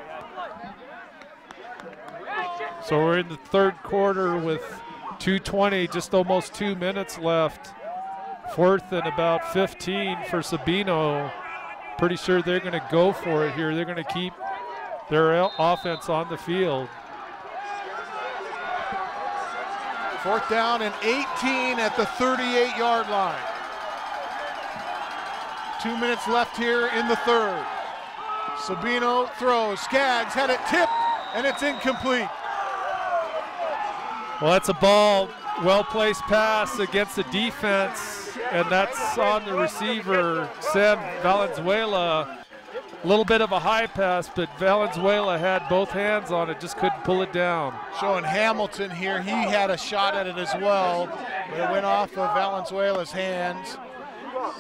C: So we're in the 3rd quarter with 2:20, just almost 2 minutes left. 4th and about 15 for Sabino. Pretty sure they're going to go for it here. They're going to keep their offense on the field.
A: 4th down and 18 at the 38-yard line. 2 minutes left here in the 3rd. Sabino throws. Skaggs had it tipped, and it's incomplete.
C: Well, that's a ball, well-placed pass against the defense, and that's on the receiver, Sam Valenzuela. A little bit of a high pass, but Valenzuela had both hands on it, just couldn't pull it down.
A: Showing Hamilton here, he had a shot at it as well, but it went off of Valenzuela's hands.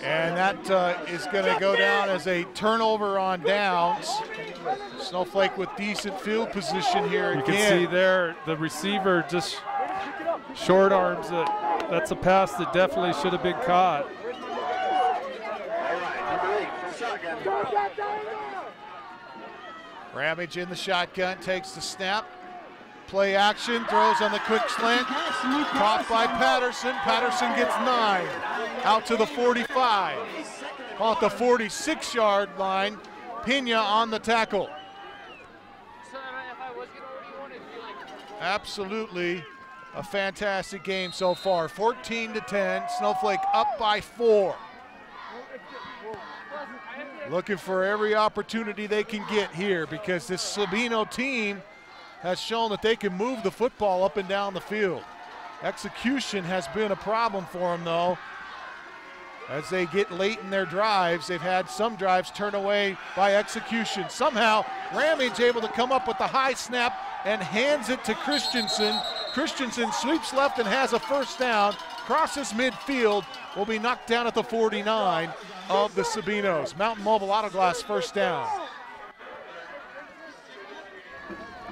A: And that is going to go down as a turnover on downs. Snowflake with decent field position here again.
C: You can see there the receiver just short arms it. That's a pass that definitely should have been caught.
A: Ramage in the shotgun, takes the snap. Play action, throws on the quick slant. Caught by Patterson. Patterson gets 9. Out to the 45. Caught the 46-yard line. Pena on the tackle. Absolutely a fantastic game so far. 14-10. Snowflake up by 4. Looking for every opportunity they can get here because this Sabino team has shown that they can move the football up and down the field. Execution has been a problem for them, though. As they get late in their drives, they've had some drives turn away by execution. Somehow, Ramage able to come up with the high snap and hands it to Christensen. Christensen sweeps left and has a first down. Crosses midfield, will be knocked down at the 49 of the Sabinos. Mountain Mobile Auto Glass first down.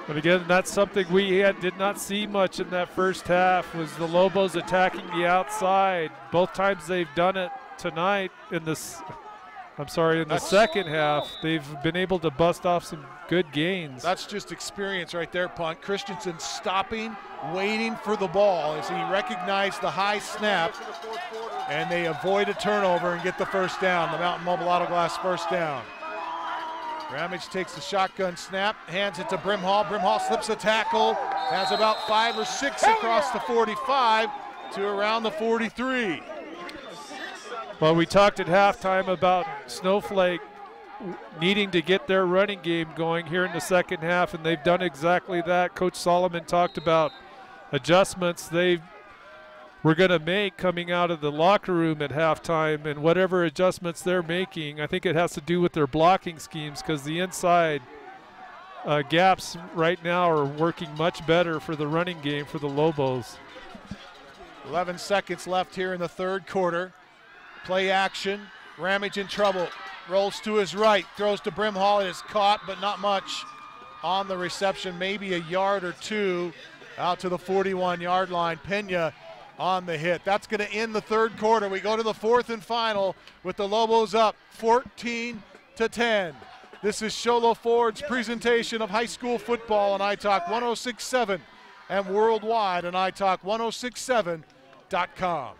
C: But again, that's something we did not see much in that first half, was the Lobos attacking the outside. Both times they've done it tonight in this, in the second half, they've been able to bust off some good gains.
A: That's just experience right there, Punt. Christensen stopping, waiting for the ball as he recognized the high snap, and they avoid a turnover and get the first down. The Mountain Mobile Auto Glass first down. Ramage takes the shotgun snap, hands it to Brimhall. Brimhall slips a tackle, has about 5 or 6 across the 45 to around the 43.
C: Well, we talked at halftime about Snowflake needing to get their running game going here in the second half, and they've done exactly that. Coach Solomon talked about adjustments they were going to make coming out of the locker room at halftime, and whatever adjustments they're making, I think it has to do with their blocking schemes, because the inside gaps right now are working much better for the running game for the Lobos.
A: 11 seconds left here in the third quarter. Play action, Ramage in trouble. Rolls to his right, throws to Brimhall. It is caught, but not much on the reception, maybe a yard or two out to the 41-yard line. Pena on the hit. That's going to end the third quarter. We go to the fourth and final with the Lobos up 14-10. This is Sholo Ford's presentation of high school football on iTalk 106.7 and worldwide on iTalk1067.com.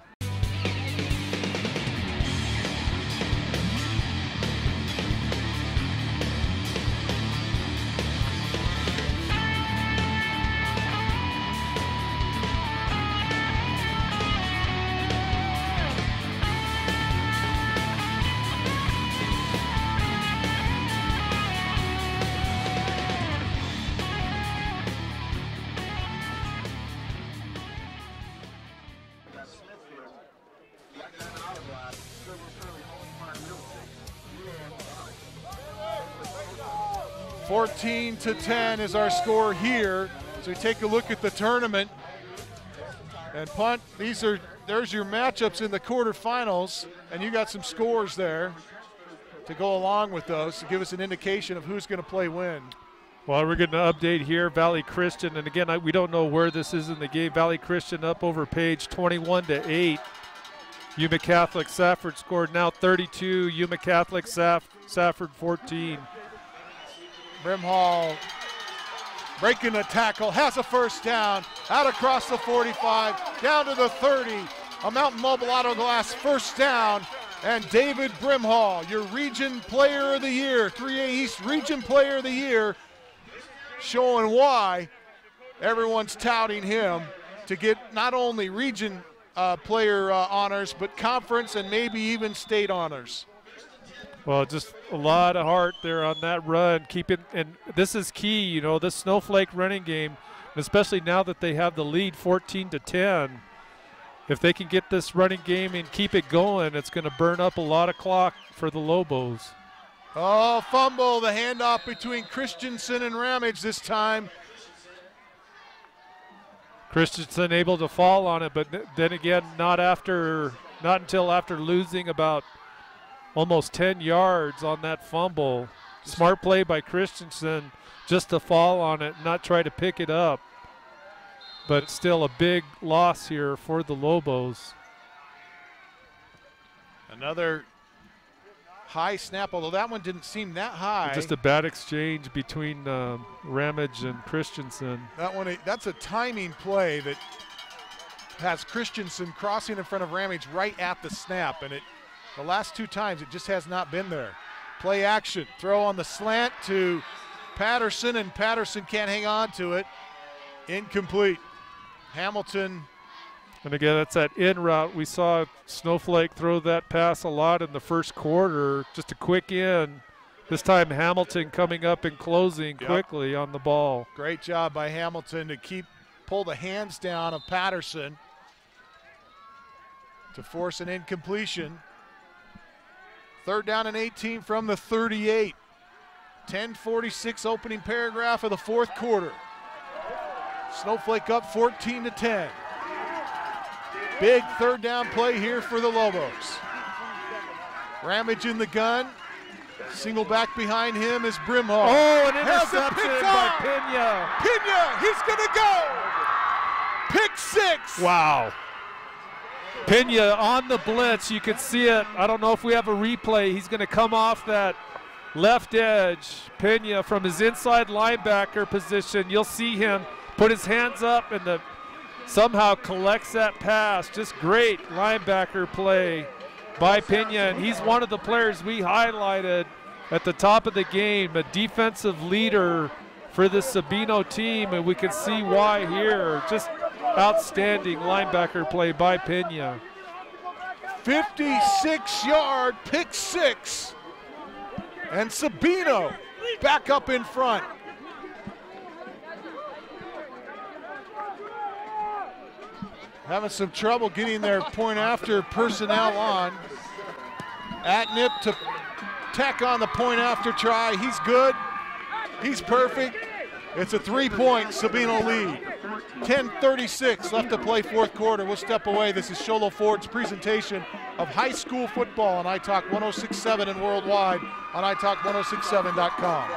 A: (14-10) is our score here. So we take a look at the tournament. And Punt, there's your matchups in the quarterfinals, and you got some scores there to go along with those to give us an indication of who's going to play when.
C: Well, we're going to update here. Valley Christian, and again, we don't know where this is in the game. Valley Christian up over Page 21-8. Yuma Catholic Safford scored now 32. Yuma Catholic Safford 14.
A: Brimhall breaking the tackle, has a first down, out across the 45, down to the 30. A Mountain Mobile Auto Glass first down, and David Brimhall, your Region Player of the Year, 3A East Region Player of the Year, showing why everyone's touting him to get not only region player honors, but conference and maybe even state honors.
C: Well, just a lot of heart there on that run. And this is key, you know, this Snowflake running game, especially now that they have the lead 14-10. If they can get this running game and keep it going, it's going to burn up a lot of clock for the Lobos.
A: Oh, fumble, the handoff between Christensen and Ramage this time.
C: Christensen able to fall on it, but then again, not after not until after losing about almost 10 yards on that fumble. Smart play by Christensen just to fall on it, not try to pick it up. But still a big loss here for the Lobos.
A: Another high snap, although that one didn't seem that high.
C: Just a bad exchange between Ramage and Christensen.
A: That's a timing play that has Christensen crossing in front of Ramage right at the snap, and the last 2 times it just has not been there. Play action, throw on the slant to Patterson, and Patterson can't hang on to it. Incomplete. Hamilton.
C: And again, that's that in route. We saw Snowflake throw that pass a lot in the first quarter. Just a quick in. This time Hamilton coming up and closing quickly on the ball.
A: Great job by Hamilton to pull the hands down of Patterson to force an incompletion. 3rd down and 18 from the 38. 10:46 opening paragraph of the 4th quarter. Snowflake up 14-10. Big 3rd down play here for the Lobos. Ramage in the gun. Single back behind him is Brimhall.
C: Oh, an interception by Pena.
A: Pena, he's gonna go. Pick 6.
C: Wow. Pena on the blitz, you can see it. I don't know if we have a replay. He's gonna come off that left edge. Pena from his inside linebacker position. You'll see him put his hands up and somehow collects that pass. Just great linebacker play by Pena, and he's one of the players we highlighted at the top of the game, a defensive leader for the Sabino team, and we can see why here. Just outstanding linebacker play by Pena.
A: 56-yard pick 6, and Sabino back up in front. Having some trouble getting their point after personnel on. Atnip to tack on the point after try. He's good. He's perfect. It's a 3-point Sabino lead. 10:36 left to play 4th quarter. We'll step away. This is Sholo Ford's presentation of high school football on iTalk 106.7 and worldwide on iTalk1067.com.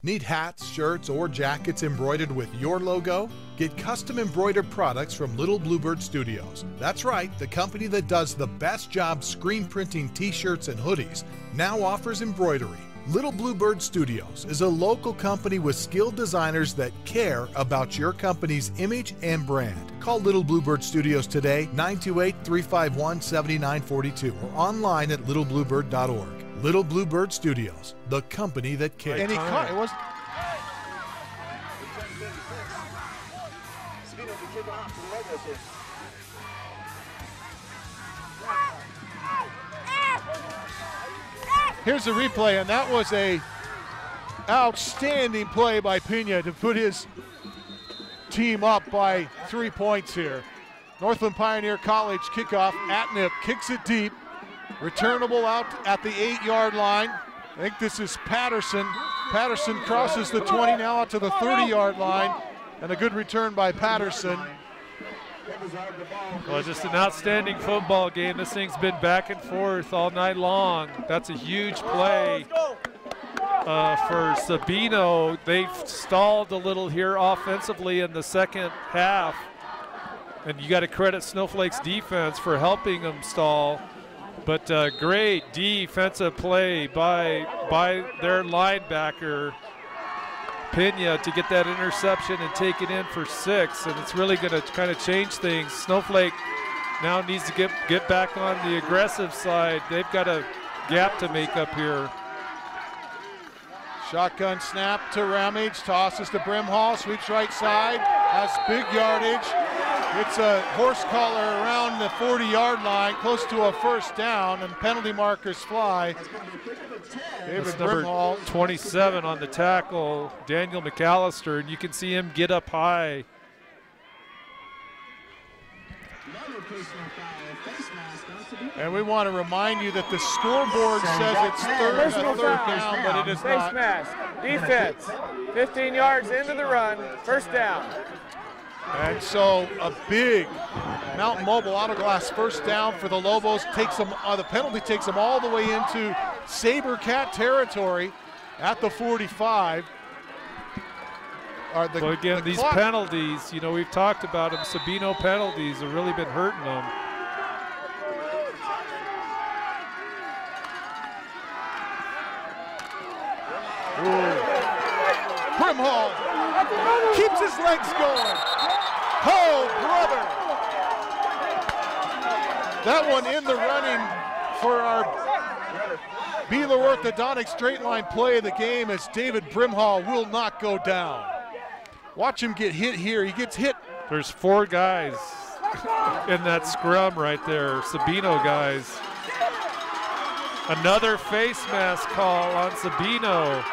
G: Need hats, shirts, or jackets embroidered with your logo? Get custom embroidered products from Little Bluebird Studios. That's right, the company that does the best job screen printing t-shirts and hoodies now offers embroidery. Little Bluebird Studios is a local company with skilled designers that care about your company's image and brand. Call Little Bluebird Studios today, 928-351-7942, or online at littlebluebird.org. Little Bluebird Studios, the company that cares.
A: And he caught it. Here's the replay, and that was a outstanding play by Pena to put his team up by 3 points here. Northland Pioneer College kickoff. Atnip kicks it deep. Returnable out at the 8-yard line. I think this is Patterson. Patterson crosses the 20 now out to the 30-yard line. And a good return by Patterson.
C: Well, just an outstanding football game. This thing's been back and forth all night long. That's a huge play for Sabino. They've stalled a little here offensively in the second half. And you got to credit Snowflake's defense for helping them stall. But great defensive play by their linebacker, Pena, to get that interception and take it in for 6. And it's really going to kind of change things. Snowflake now needs to get back on the aggressive side. They've got a gap to make up here.
A: Shotgun snap to Ramage, tosses to Brimhall, sweeps right side, has big yardage. It's a horse collar around the 40-yard line, close to a first down, and penalty markers fly.
C: That's number 27 on the tackle, Daniel McAllister, and you can see him get up high.
A: And we want to remind you that the scoreboard says it's third down, but it is not.
D: Facemask, defense, 15 yards into the run, first down.
A: And so a big Mountain Mobile Auto Glass first down for the Lobos. Takes them, the penalty takes them all the way into Sabercat territory at the 45.
C: Well, again, these penalties, you know, we've talked about them. Sabino penalties have really been hurting them.
A: Brimhall keeps his legs going. Oh, brother. That one in the running for our Beeler orthodontic straight line play of the game, as David Brimhall will not go down. Watch him get hit here. He gets hit.
C: There's 4 guys in that scrum right there, Sabino guys. Another face mask call on Sabino.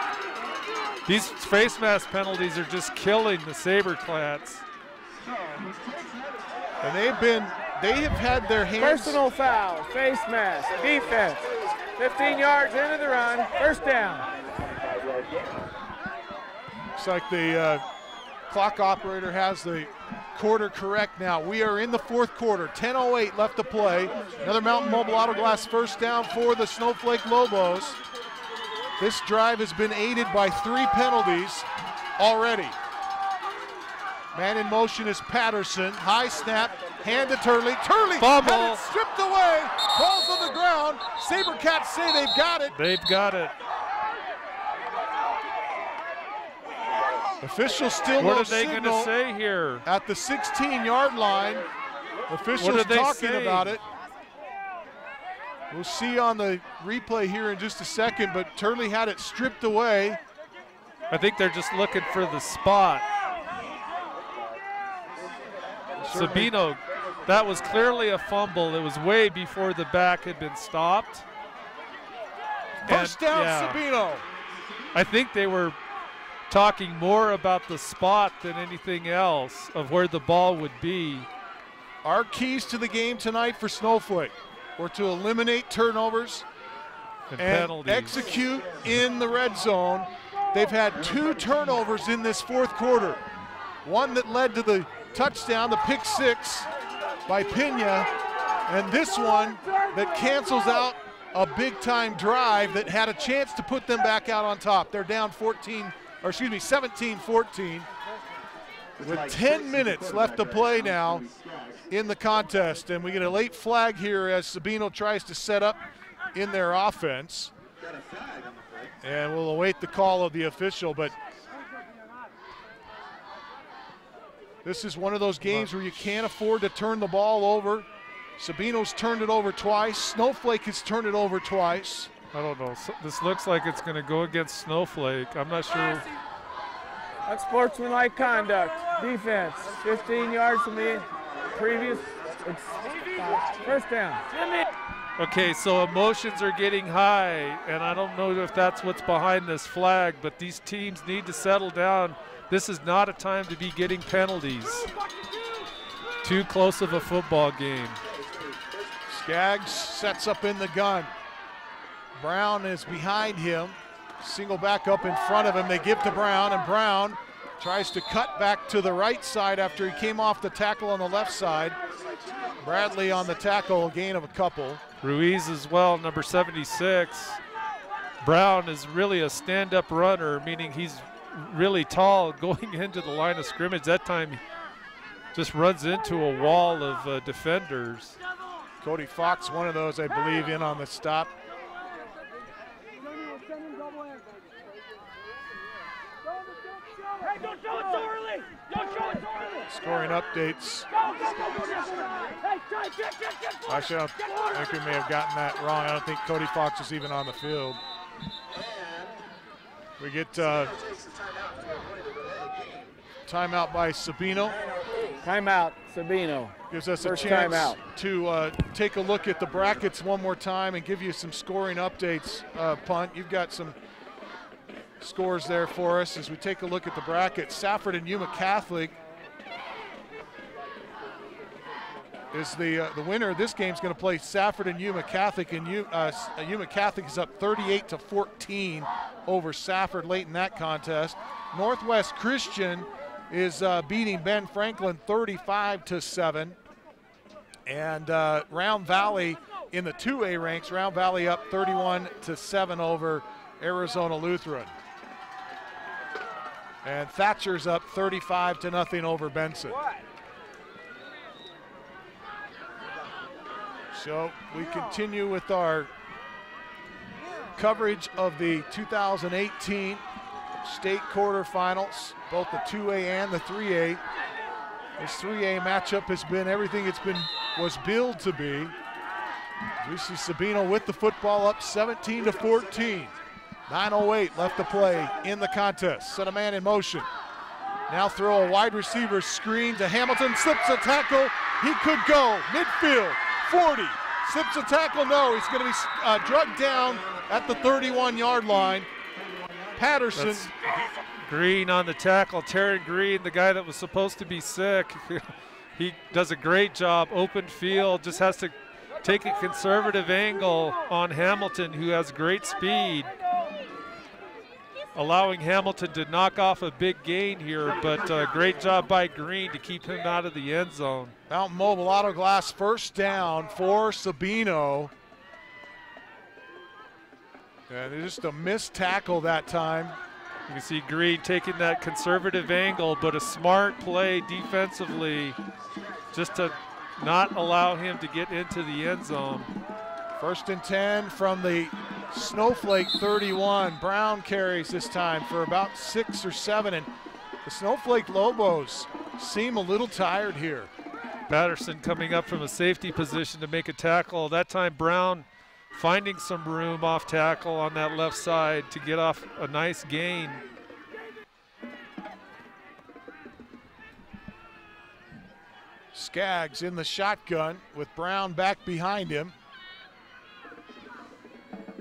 C: These face mask penalties are just killing the Sabercats.
A: And they have had their hands.
D: Personal foul, face mask, defense. 15 yards into the run, first down.
A: Looks like the clock operator has the quarter correct now. We are in the fourth quarter, 10:08 left to play. Another Mountain Mobile Auto Glass first down for the Snowflake Lobos. This drive has been aided by 3 penalties already. Man in motion is Patterson. High snap, hand to Turley. Turley
C: fumble,
A: had it stripped away, falls on the ground. Sabercats say they've got it.
C: They've got it.
A: Officials still
C: what
A: no
C: are they going to say here?
A: At the 16-yard line, officials talking about it. We'll see on the replay here in just a second, but Turley had it stripped away.
C: I think they're just looking for the spot. Sabino, that was clearly a fumble. It was way before the back had been stopped.
A: First down, Sabino.
C: I think they were talking more about the spot than anything else of where the ball would be.
A: Our keys to the game tonight for Snowflake were to eliminate turnovers and penalties. Execute in the red zone. They've had 2 turnovers in this fourth quarter. One that led to the touchdown, the pick 6 by Pena, and this one that cancels out a big-time drive that had a chance to put them back out on top. They're down 17-14 with 10 minutes left to play now in the contest, and we get a late flag here as Sabino tries to set up in their offense, and we'll await the call of the official. But this is one of those games where you can't afford to turn the ball over. Sabino's turned it over twice. Snowflake has turned it over twice.
C: I don't know. This looks like it's going to go against Snowflake. I'm not sure.
D: Unsportsmanlike conduct. Defense, 15 yards from the previous. First down.
C: Okay, so emotions are getting high, and I don't know if that's what's behind this flag, but these teams need to settle down. This is not a time to be getting penalties. Too close of a football game.
A: Skaggs sets up in the gun. Brown is behind him. Single back up in front of him. They give to Brown, and Brown tries to cut back to the right side after he came off the tackle on the left side. Bradley on the tackle, a gain of a couple.
C: Ruiz as well, number 76. Brown is really a stand-up runner, meaning he's really tall going into the line of scrimmage. That time just runs into a wall of defenders.
A: Cody Fox, one of those, I believe, in on the stop.
M: Hey, don't show it so early! Don't show it so early!
A: Scoring updates. Actually, I think we may have gotten that wrong. I don't think Cody Fox is even on the field. We get timeout by Sabino.
D: Timeout, Sabino.
A: Gives us
D: First
A: a chance
D: timeout.
A: to take a look at the brackets one more time and give you some scoring updates. Punt, you've got some scores there for us as we take a look at the bracket. Safford and Yuma Catholic is the winner of this game is going to play Safford and Yuma Catholic, and Yuma Catholic is up 38-14 over Safford late in that contest. Northwest Christian is beating Ben Franklin 35-7. And Round Valley in the 2A ranks, Round Valley up 31-7 over Arizona Lutheran. And Thatcher's up 35-0 over Benson. So we continue with our coverage of the 2018 state quarterfinals, both the 2A and the 3A. This 3A matchup has been everything was billed to be. We see Sabino with the football up 17-14. 9:08 left to play in the contest. Set a man in motion. Now throw a wide receiver screen to Hamilton. Slips a tackle. He could go midfield. 40. Slips a tackle. No, he's going to be drugged down at the 31-yard line. Patterson.
C: That's Green on the tackle. Taryn Green, the guy that was supposed to be sick. He does a great job. Open field. Just has to take a conservative angle on Hamilton, who has great speed, allowing Hamilton to knock off a big gain here, but great job by Green to keep him out of the end zone.
A: Mountain Mobile Auto Glass first down for Sabino. And just a missed tackle that time.
C: You can see Green taking that conservative angle, but a smart play defensively just to not allow him to get into the end zone.
A: 1st and 10 from the Snowflake 31. Brown carries this time for about 6 or 7, and the Snowflake Lobos seem a little tired here.
C: Patterson coming up from a safety position to make a tackle. That time Brown finding some room off tackle on that left side to get off a nice gain.
A: Skaggs in the shotgun with Brown back behind him.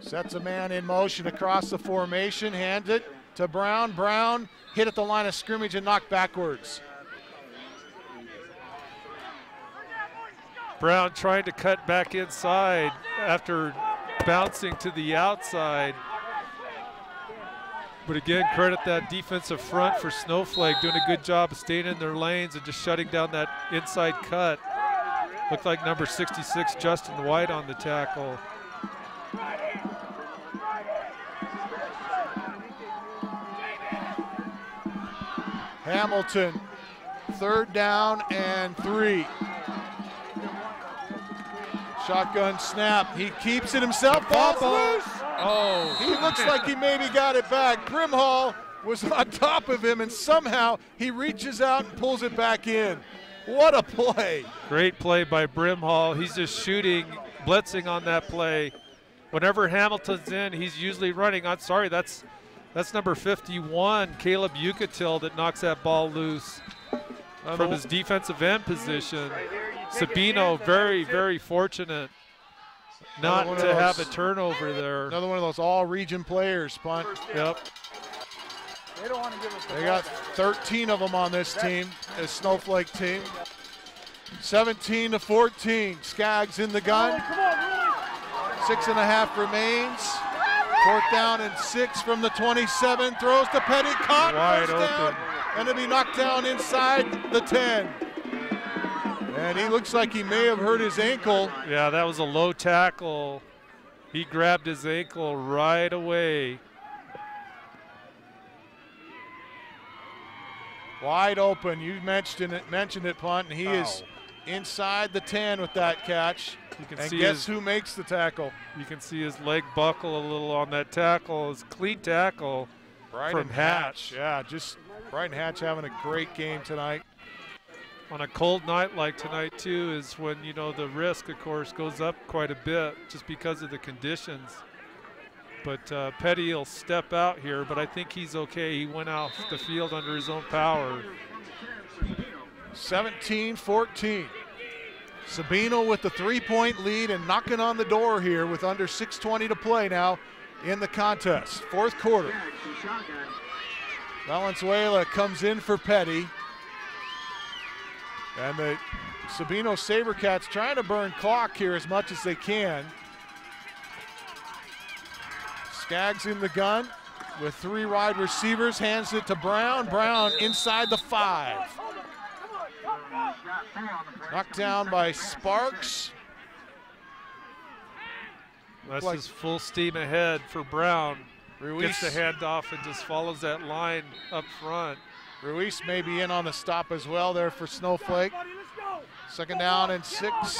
A: Sets a man in motion across the formation, hands it to Brown. Brown hit at the line of scrimmage and knocked backwards.
C: Brown trying to cut back inside after bouncing to the outside. But again, credit that defensive front for Snowflake, doing a good job of staying in their lanes and just shutting down that inside cut. Looked like number 66, Justin White, on the tackle.
A: Hamilton, 3rd down and 3. Shotgun snap. He keeps it himself. Ball's loose.
C: Oh.
A: He looks like he maybe got it back. Brimhall was on top of him, and somehow he reaches out and pulls it back in. What a play.
C: Great play by Brimhall. He's just shooting, blitzing on that play. Whenever Hamilton's in, he's usually running. I'm sorry, that's number 51, Caleb Yucatil, that knocks that ball loose from his defensive end position. Sabino very, very fortunate not to have a turnover there.
A: Another one of those all-region players, Punt.
C: Yep.
A: They got 13 of them on this team, this Snowflake team. 17-14, Skaggs in the gun. 6.5 remains. 4th down and 6 from the 27. Throws to Petty, caught,
C: wide open,
A: down, and to be knocked down inside the 10. And he looks like he may have hurt his ankle.
C: Yeah, that was a low tackle. He grabbed his ankle right away.
A: Wide open. You mentioned it, Punt, and he is inside the 10 with that catch.
C: You can
A: and
C: see
A: guess who makes the tackle?
C: You can see his leg buckle a little on that tackle. It's a clean tackle from Hatch.
A: Yeah, just Brighton Hatch having a great game tonight.
C: On a cold night like tonight, too, is when, you know, the risk, of course, goes up quite a bit just because of the conditions. But Petty will step out here, but I think he's okay. He went off the field under his own power.
A: 17-14. Sabino with the 3-point lead and knocking on the door here with under 6:20 to play now in the contest. 4th quarter. Valenzuela comes in for Petty. And the Sabino Sabercats trying to burn clock here as much as they can. Skaggs in the gun. with 3 wide receivers, hands it to Brown. Brown inside the 5. Knocked down by Sparks.
C: That's just full steam ahead for Brown.
A: Ruiz
C: gets the handoff and just follows that line up front.
A: Ruiz may be in on the stop as well there for Snowflake. 2nd down and 6.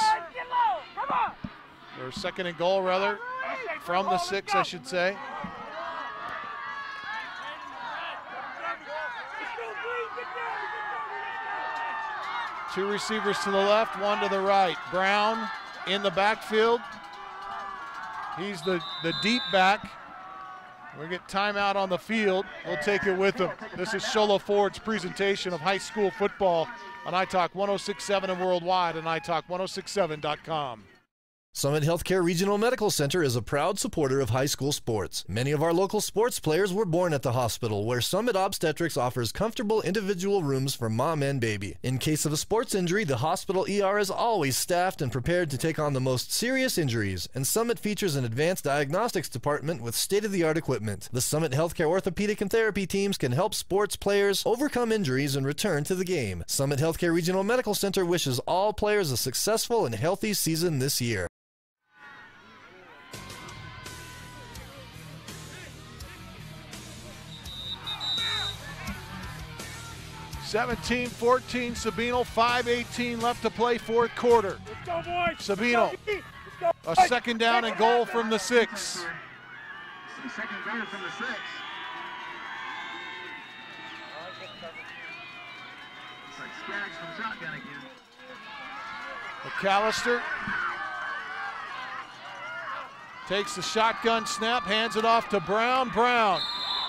A: Or 2nd and goal, rather, from the 6, I should say. Two receivers to the left, one to the right. Brown in the backfield. He's the deep back. We get timeout on the field. We'll take it with him. This is Sholo Ford's presentation of high school football on iTalk 106.7 and worldwide on iTalk1067.com.
B: Summit Healthcare Regional Medical Center is a proud supporter of high school sports. Many of our local sports players were born at the hospital, where Summit Obstetrics offers comfortable individual rooms for mom and baby. In case of a sports injury, the hospital ER is always staffed and prepared to take on the most serious injuries, and Summit features an advanced diagnostics department with state-of-the-art equipment. The Summit Healthcare orthopedic and therapy teams can help sports players overcome injuries and return to the game. Summit Healthcare Regional Medical Center wishes all players a successful and healthy season this year.
A: 17-14 Sabino, 5:18 left to play, 4th quarter.
M: Let's go, boys.
A: Sabino, a 2nd down and goal from the 6.
E: 2nd goal from the 6. It's like Skaggs from shotgun again.
A: McAllister takes the shotgun snap, hands it off to Brown. Brown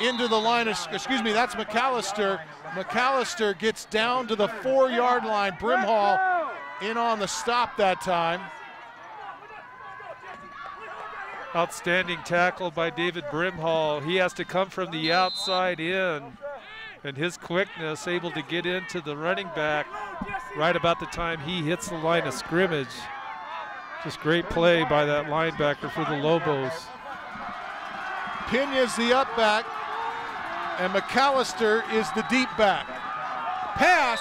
A: into the line of, excuse me, that's McAllister. McAllister gets down to the 4-yard line. Brimhall in on the stop that time.
C: Outstanding tackle by David Brimhall. He has to come from the outside in, and his quickness able to get into the running back right about the time he hits the line of scrimmage. Just great play by that linebacker for the Lobos.
A: Pena's the up back, and McAllister is the deep back. Pass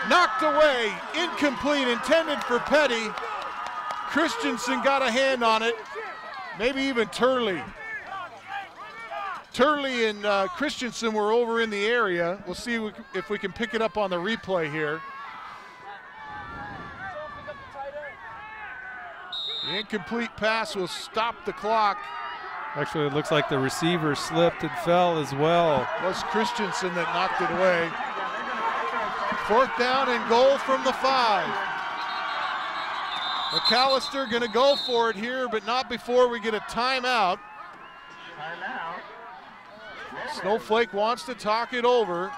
A: knocked away, incomplete, intended for Petty. Christensen got a hand on it, maybe even Turley. Turley and Christensen were over in the area. We'll see if we can pick it up on the replay here. The incomplete pass will stop the clock.
C: Actually, it looks like the receiver slipped and fell as well.
A: It was Christensen that knocked it away. 4th down and goal from the 5. McAllister gonna go for it here, but not before we get a timeout. Snowflake wants to talk it over,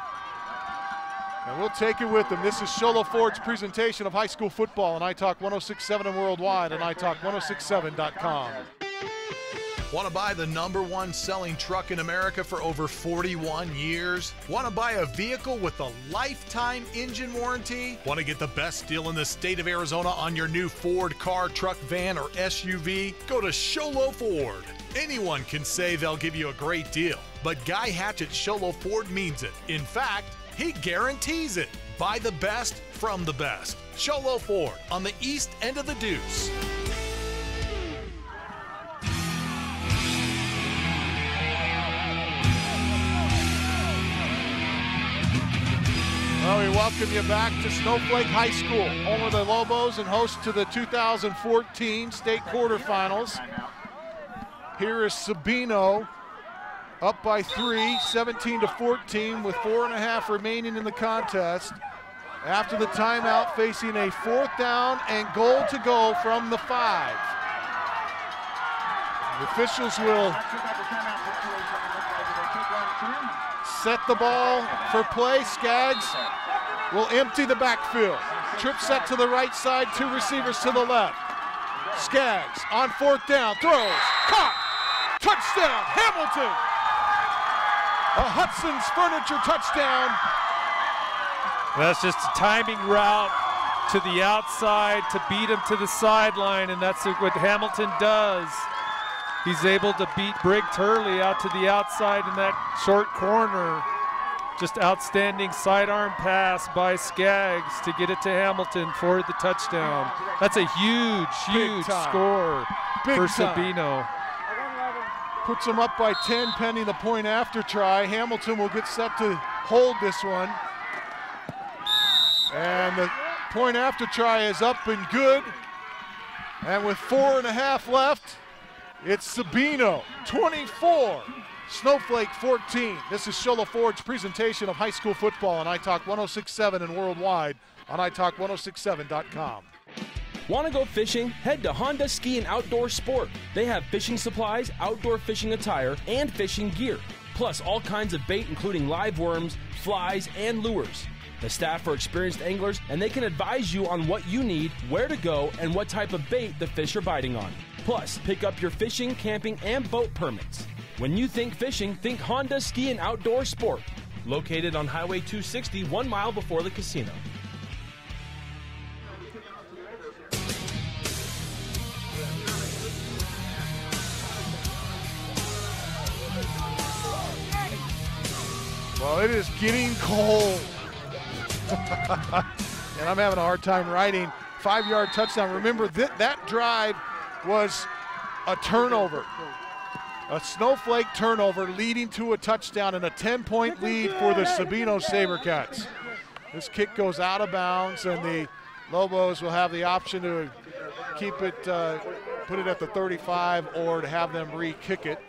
A: and we'll take it with them. This is Sholo Ford's presentation of high school football on iTalk 106.7 and worldwide on iTalk1067.com.
G: Want to buy the #1 selling truck in America for over 41 years? Want to buy a vehicle with a lifetime engine warranty? Want to get the best deal in the state of Arizona on your new Ford car, truck, van, or SUV? Go to Sholo Ford. Anyone can say they'll give you a great deal, but Guy Hatch at Sholo Ford means it. In fact, he guarantees it. Buy the best from the best. Sholo Ford on the east end of the Deuce.
A: Well, we welcome you back to Snowflake High School, home of the Lobos and host to the 2014 state quarterfinals. Here is Sabino up by 3, 17-14 with 4.5 remaining in the contest. After the timeout, facing a 4th down and goal to go from the 5. The officials will set the ball for play. Skaggs will empty the backfield. Trip set to the right side, 2 receivers to the left. Skaggs on 4th down, throws, caught, touchdown, Hamilton. A Hudson's Furniture touchdown.
C: That's just a timing route to the outside to beat him to the sideline, and that's what Hamilton does. He's able to beat Briggs Hurley out to the outside in that short corner. Just outstanding sidearm pass by Skaggs to get it to Hamilton for the touchdown. That's a huge score for Sabino.
A: Puts them up by 10 pending the point after try. Hamilton will get set to hold this one. And the point after try is up and good. And with 4.5 left, it's Sabino 24, Snowflake 14. This is Shola Ford's presentation of high school football on iTalk 106.7 and worldwide on iTalk1067.com.
F: Want to go fishing? Head to Honda Ski and Outdoor Sport. They have fishing supplies, outdoor fishing attire, and fishing gear. Plus all kinds of bait including live worms, flies, and lures. The staff are experienced anglers and they can advise you on what you need, where to go, and what type of bait the fish are biting on. Plus, pick up your fishing, camping, and boat permits. When you think fishing, think Honda Ski and Outdoor Sport. Located on Highway 260, 1 mile before the casino.
A: Well, it is getting cold. And I'm having a hard time writing. 5-yard touchdown. Remember, that drive was a turnover. A Snowflake turnover leading to a touchdown and a 10-point lead for the Sabino Sabercats. This kick goes out of bounds, and the Lobos will have the option to keep it, put it at the 35, or to have them re-kick it.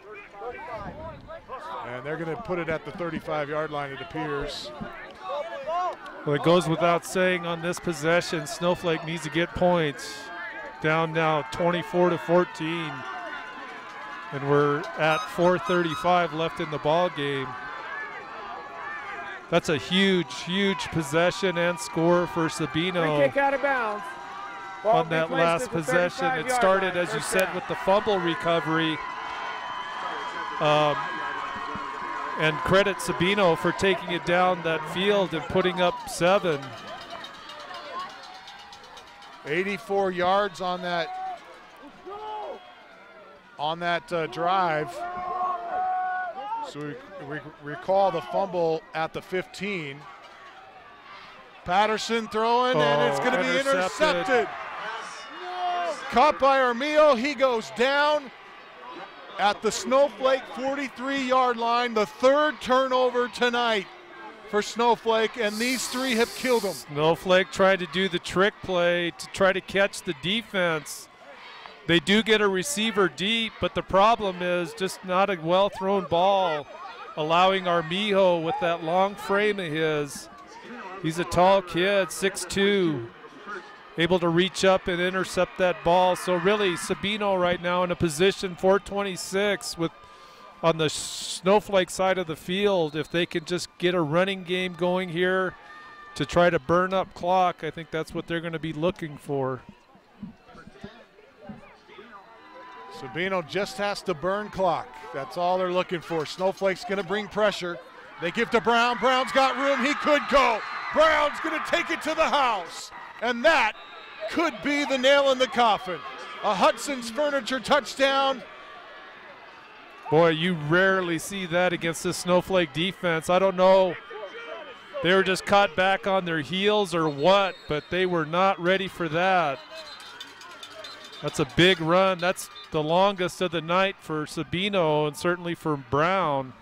A: And they're going to put it at the 35-yard line, it appears.
C: Well, it goes without saying on this possession, Snowflake needs to get points. Down now 24-14. And we're at 4:35 left in the ball game. That's a huge possession and score for Sabino.
D: Free kick out of bounds. Ball
C: on that last possession. It started, as you said, with the fumble recovery. And credit Sabino for taking it down that field and putting up 7.
A: 84 yards on that drive. So we recall the fumble at the 15. Patterson throwing, and it's going to be intercepted. Caught by Armillo. He goes down at the Snowflake 43-yard line. The 3rd turnover tonight for Snowflake, and these 3 have killed him.
C: Snowflake tried to do the trick play to try to catch the defense. They do get a receiver deep, but the problem is just not a well-thrown ball, allowing Armijo with that long frame of his. He's a tall kid, 6'2", able to reach up and intercept that ball. So really, Sabino right now in a position 426 with on the Snowflake side of the field. If they can just get a running game going here to try to burn up clock, I think that's what they're going to be looking for.
A: Sabino just has to burn clock. That's all they're looking for. Snowflake's going to bring pressure. They give to Brown. Brown's got room. He could go. Brown's going to take it to the house. And that could be the nail in the coffin. A Hudson's Furniture touchdown.
C: Boy, you rarely see that against the Snowflake defense. I don't know. They were just caught back on their heels or what, but they were not ready for that. That's a big run. That's the longest of the night for Sabino and certainly for Brown.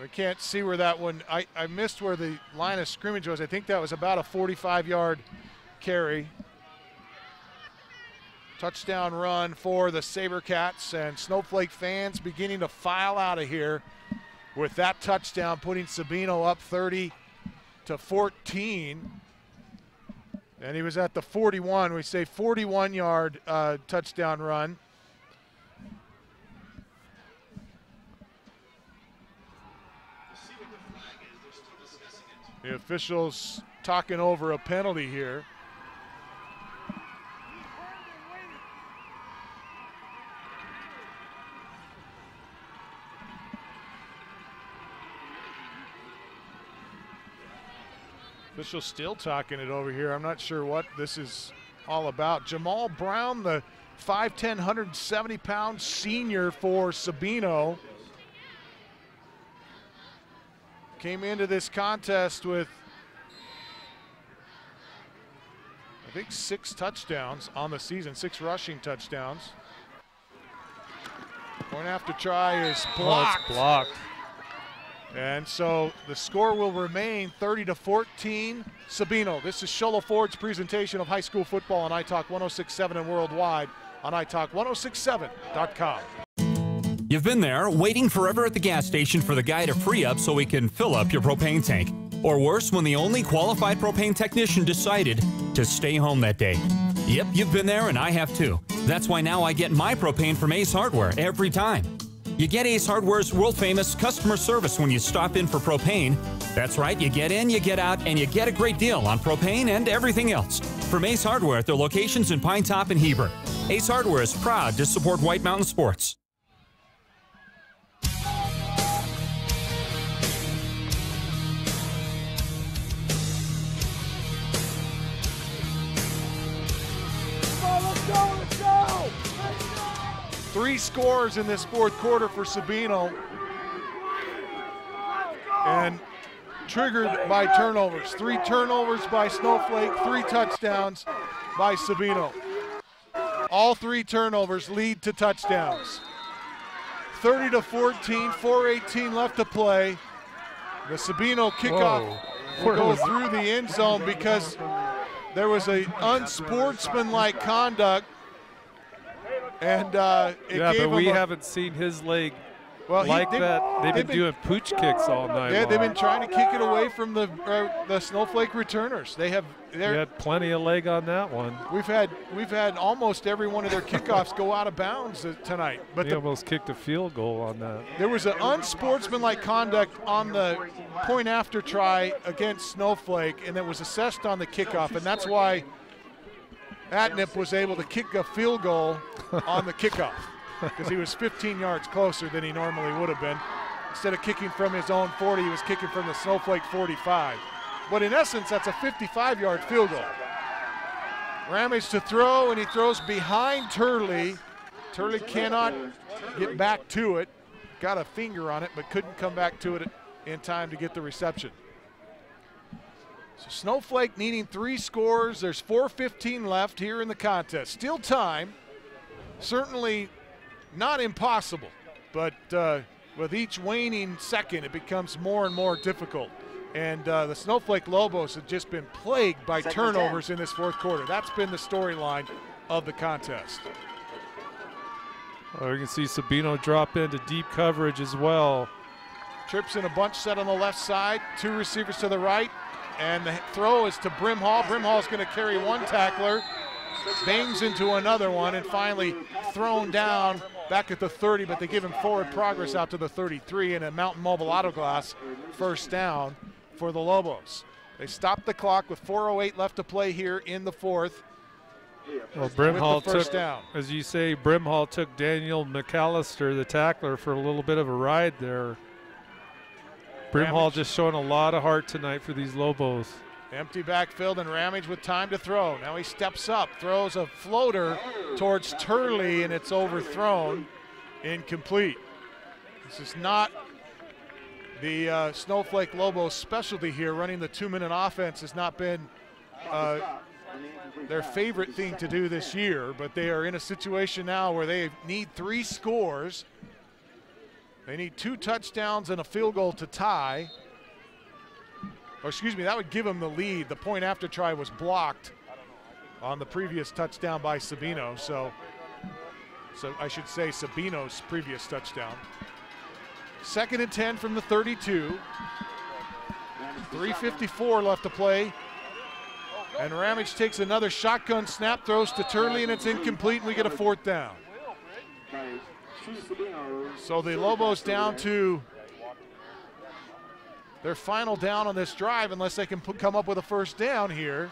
A: We can't see where that one, I missed where the line of scrimmage was. I think that was about a 45-yard carry. Touchdown run for the Sabercats, and Snowflake fans beginning to file out of here with that touchdown, putting Sabino up 30-14. And he was at the 41. We say 41-yard touchdown run. The officials talking over a penalty here. Officials still talking it over here. I'm not sure what this is all about. Jamal Brown, the 5'10", 170-pound senior for Sabino, came into this contest with, I think, 6 touchdowns on the season, 6 rushing touchdowns. Point after try is blocked.
C: Oh, it's blocked.
A: And so the score will remain 30-14 Sabino. This is Sholo Ford's presentation of high school football on iTalk 106.7 and worldwide on iTalk1067.com.
I: You've been there, waiting forever at the gas station for the guy to free up so he can fill up your propane tank. Or worse, when the only qualified propane technician decided to stay home that day. Yep, you've been there and I have too. That's why now I get my propane from Ace Hardware every time. You get Ace Hardware's world-famous customer service when you stop in for propane. That's right, you get in, you get out, and you get a great deal on propane and everything else. From Ace Hardware at their locations in Pine Top and Heber. Ace Hardware is proud to support White Mountain Sports.
M: Let's go!
A: 3 scores in this fourth quarter for Sabino, and triggered by turnovers. 3 turnovers by Snowflake, 3 touchdowns by Sabino. All 3 turnovers lead to touchdowns. 30-14, 4:18 left to play. The Sabino kickoff will go through the end zone because there was an unsportsmanlike conduct. And
C: but we haven't seen his leg that. They've been doing pooch kicks all night.
A: Yeah,
C: long.
A: they've been trying to kick it away from the Snowflake returners. They had
C: plenty of leg on that one.
A: We've had almost every one of their kickoffs go out of bounds tonight. But
C: they almost kicked a field goal on that.
A: There was an unsportsmanlike conduct on the point after try against Snowflake, and it was assessed on the kickoff, and that's why Atnip was able to kick a field goal on the kickoff because he was 15 yards closer than he normally would have been. Instead of kicking from his own 40, he was kicking from the Snowflake 45. But in essence, that's a 55-yard field goal. Ramage to throw, and he throws behind Turley. Turley cannot get back to it. Got a finger on it, but couldn't come back to it in time to get the reception. So Snowflake needing 3 scores. There's 4:15 left here in the contest. Still time. Certainly not impossible, but with each waning second, it becomes more and more difficult. And the Snowflake Lobos have just been plagued by turnovers in this fourth quarter. That's been the storyline of the contest.
C: Well, you can see Sabino drop into deep coverage as well.
A: Trips in a bunch set on the left side, 2 receivers to the right. And the throw is to Brimhall. Brimhall's going to carry 1 tackler, bangs into another one, and finally thrown down back at the 30, but they give him forward progress out to the 33 and a Mountain Mobile Auto Glass first down for the Lobos. They stopped the clock with 4:08 left to play here in the fourth.
C: Well, Brimhall
A: took, down.
C: As you say, Brimhall took Daniel McAllister, the tackler, for a little bit of a ride there. Brimhall just showing a lot of heart tonight for these Lobos.
A: Empty backfield and Ramage with time to throw. Now he steps up, throws a floater towards Turley, and it's overthrown, incomplete. This is not the Snowflake Lobos specialty here. Running the 2-minute offense has not been their favorite thing to do this year, but they are in a situation now where they need 3 scores. They need 2 touchdowns and a field goal to tie. Or excuse me, that would give them the lead. The point after try was blocked on the previous touchdown by Sabino. So I should say Sabino's previous touchdown. 2nd and 10 from the 32. 3:54 left to play. And Ramage takes another shotgun snap, throws to Turley, and it's incomplete, and we get a 4th down. So the Lobos down to their final down on this drive, unless they can come up with a first down here.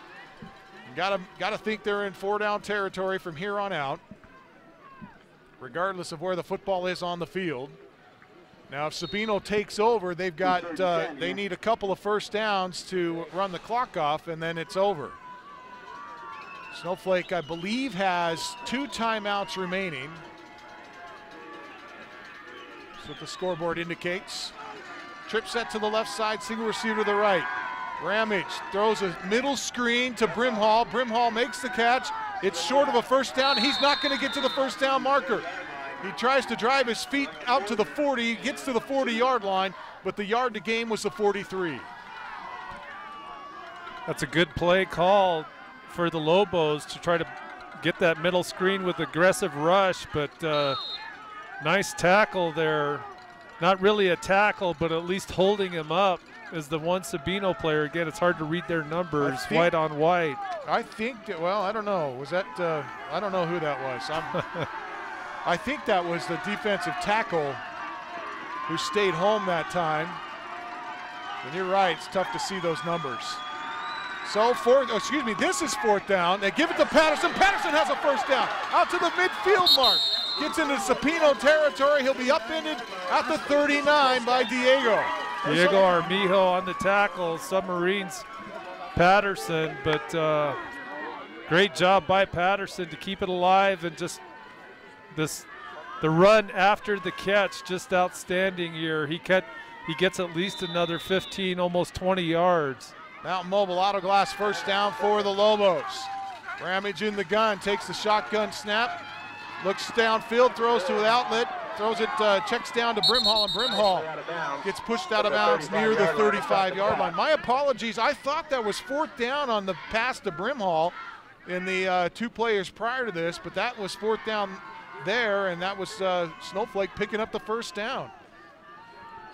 A: Got to think they're in 4-down territory from here on out, regardless of where the football is on the field. Now, if Sabino takes over, they've got they need a couple of first downs to run the clock off, and then it's over. Snowflake, I believe, has 2 timeouts remaining. That's what the scoreboard indicates. Trip set to the left side, single receiver to the right. Ramage throws a middle screen to Brimhall. Brimhall makes the catch. It's short of a first down. He's not going to get to the first down marker. He tries to drive his feet out to the 40, gets to the 40-yard line, but the yard to gain was the 43.
C: That's a good play call for the Lobos to try to get that middle screen with aggressive rush, but nice tackle there. Not really a tackle, but at least holding him up is the one Sabino player. Again, it's hard to read their numbers, white on white.
A: I think that, well, I don't know. Was that, I don't know who that was. I think that was the defensive tackle who stayed home that time. And you're right, it's tough to see those numbers. So this is 4th down. They give it to Patterson. Patterson has a first down out to the midfield mark. Gets into Subpoena territory. He'll be upended at the 39 by Diego.
C: Diego Armijo on the tackle, submarines Patterson, but great job by Patterson to keep it alive, and just the run after the catch, just outstanding here. He gets at least another 15, almost 20 yards.
A: Mountain Mobile Auto Glass first down for the Lobos. Ramage in the gun, takes the shotgun snap, looks downfield, throws to an outlet, throws it, checks down to Brimhall, and Brimhall gets pushed out of bounds near the 35-yard line. My apologies, I thought that was 4th down on the pass to Brimhall in the 2 players prior to this, but that was 4th down there, and that was Snowflake picking up the first down.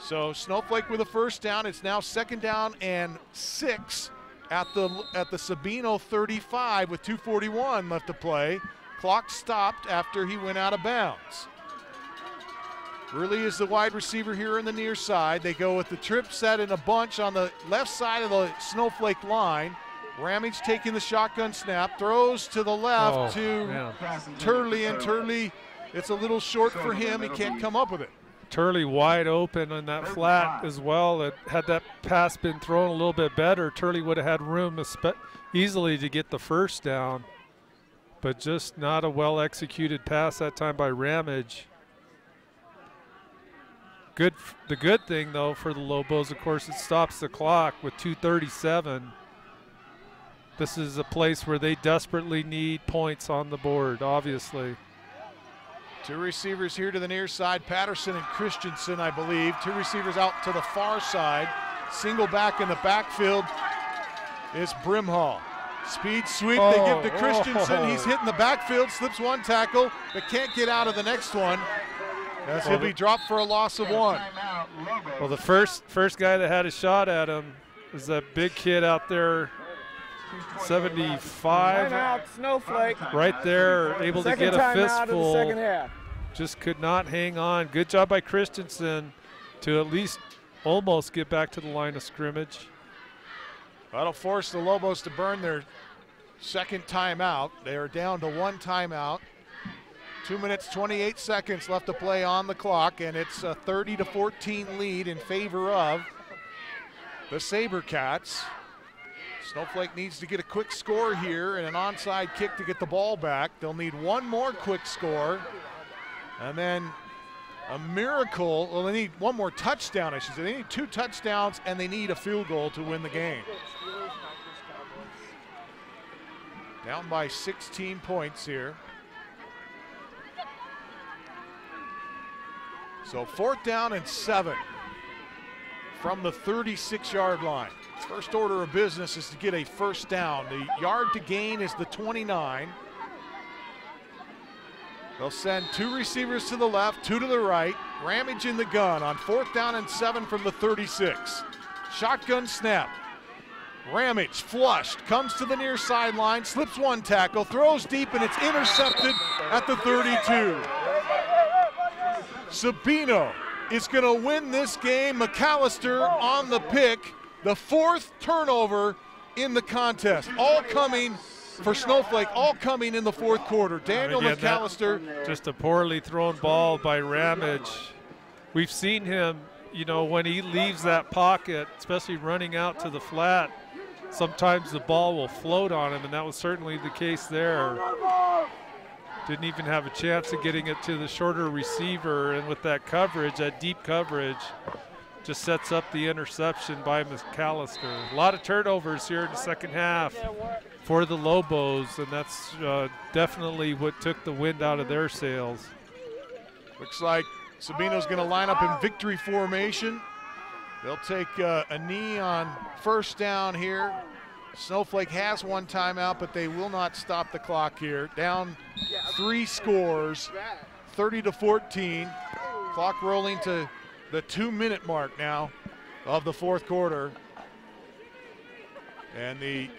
A: So Snowflake with a first down. It's now 2nd down and 6 at the Sabino 35 with 2:41 left to play. Clock stopped after he went out of bounds. Burley is the wide receiver here in the near side. They go with the trip set in a bunch on the left side of the Snowflake line. Ramage taking the shotgun snap, throws to the left to Turley, and Turley, it's a little short for him. He can't come up with it.
C: Turley wide open on that flat as well. Had that pass been thrown a little bit better, Turley would have had room easily to get the first down, but just not a well-executed pass that time by Ramage. The good thing, though, for the Lobos, of course, it stops the clock with 2:37. This is a place where they desperately need points on the board, obviously.
A: 2 receivers here to the near side, Patterson and Christensen, I believe. 2 receivers out to the far side. Single back in the backfield is Brimhall. Speed sweep, they give to Christensen. He's hitting the backfield, slips 1 tackle, but can't get out of the next one, as he'll be dropped for a loss of 1.
C: Well, the first guy that had a shot at him is that big kid out there, 75.
D: Timeout, Snowflake.
C: Right there, able to get a fistful.
D: Second half.
C: Just could not hang on. Good job by Christensen to at least almost get back to the line of scrimmage.
A: That'll force the Lobos to burn their 2nd timeout. They are down to 1 timeout. 2 minutes, 28 seconds left to play on the clock, and it's a 30-14 lead in favor of the Sabercats. Snowflake needs to get a quick score here and an onside kick to get the ball back. They'll need 1 more quick score, and then a miracle. Well, they need 1 more touchdown, I should say. They need 2 touchdowns, and they need a field goal to win the game. Down by 16 points here. So 4th down and 7 from the 36-yard line. First order of business is to get a first down. The yard to gain is the 29. They'll send 2 receivers to the left, 2 to the right. Ramage in the gun on 4th down and 7 from the 36. Shotgun snap. Ramage flushed, comes to the near sideline, slips 1 tackle, throws deep, and it's intercepted at the 32. Sabino is going to win this game. McAllister on the pick. The 4th turnover in the contest. All coming for Snowflake, all coming in the 4th quarter. Daniel McAllister.
C: Just a poorly thrown ball by Ramage. we've seen him, you know, when he leaves that pocket, especially running out to the flat, sometimes the ball will float on him, and that was certainly the case there. Didn't even have a chance of getting it to the shorter receiver, and with that coverage, that deep coverage, just sets up the interception by McAllister. A lot of turnovers here in the second half for the Lobos, and that's definitely what took the wind out of their sails.
A: Looks like Sabino's going to line up in victory formation. They'll take a knee on first down here. Snowflake has one timeout, but they will not stop the clock here. Down 3 scores, 30-14. Clock rolling to the 2-minute mark now of the fourth quarter. And the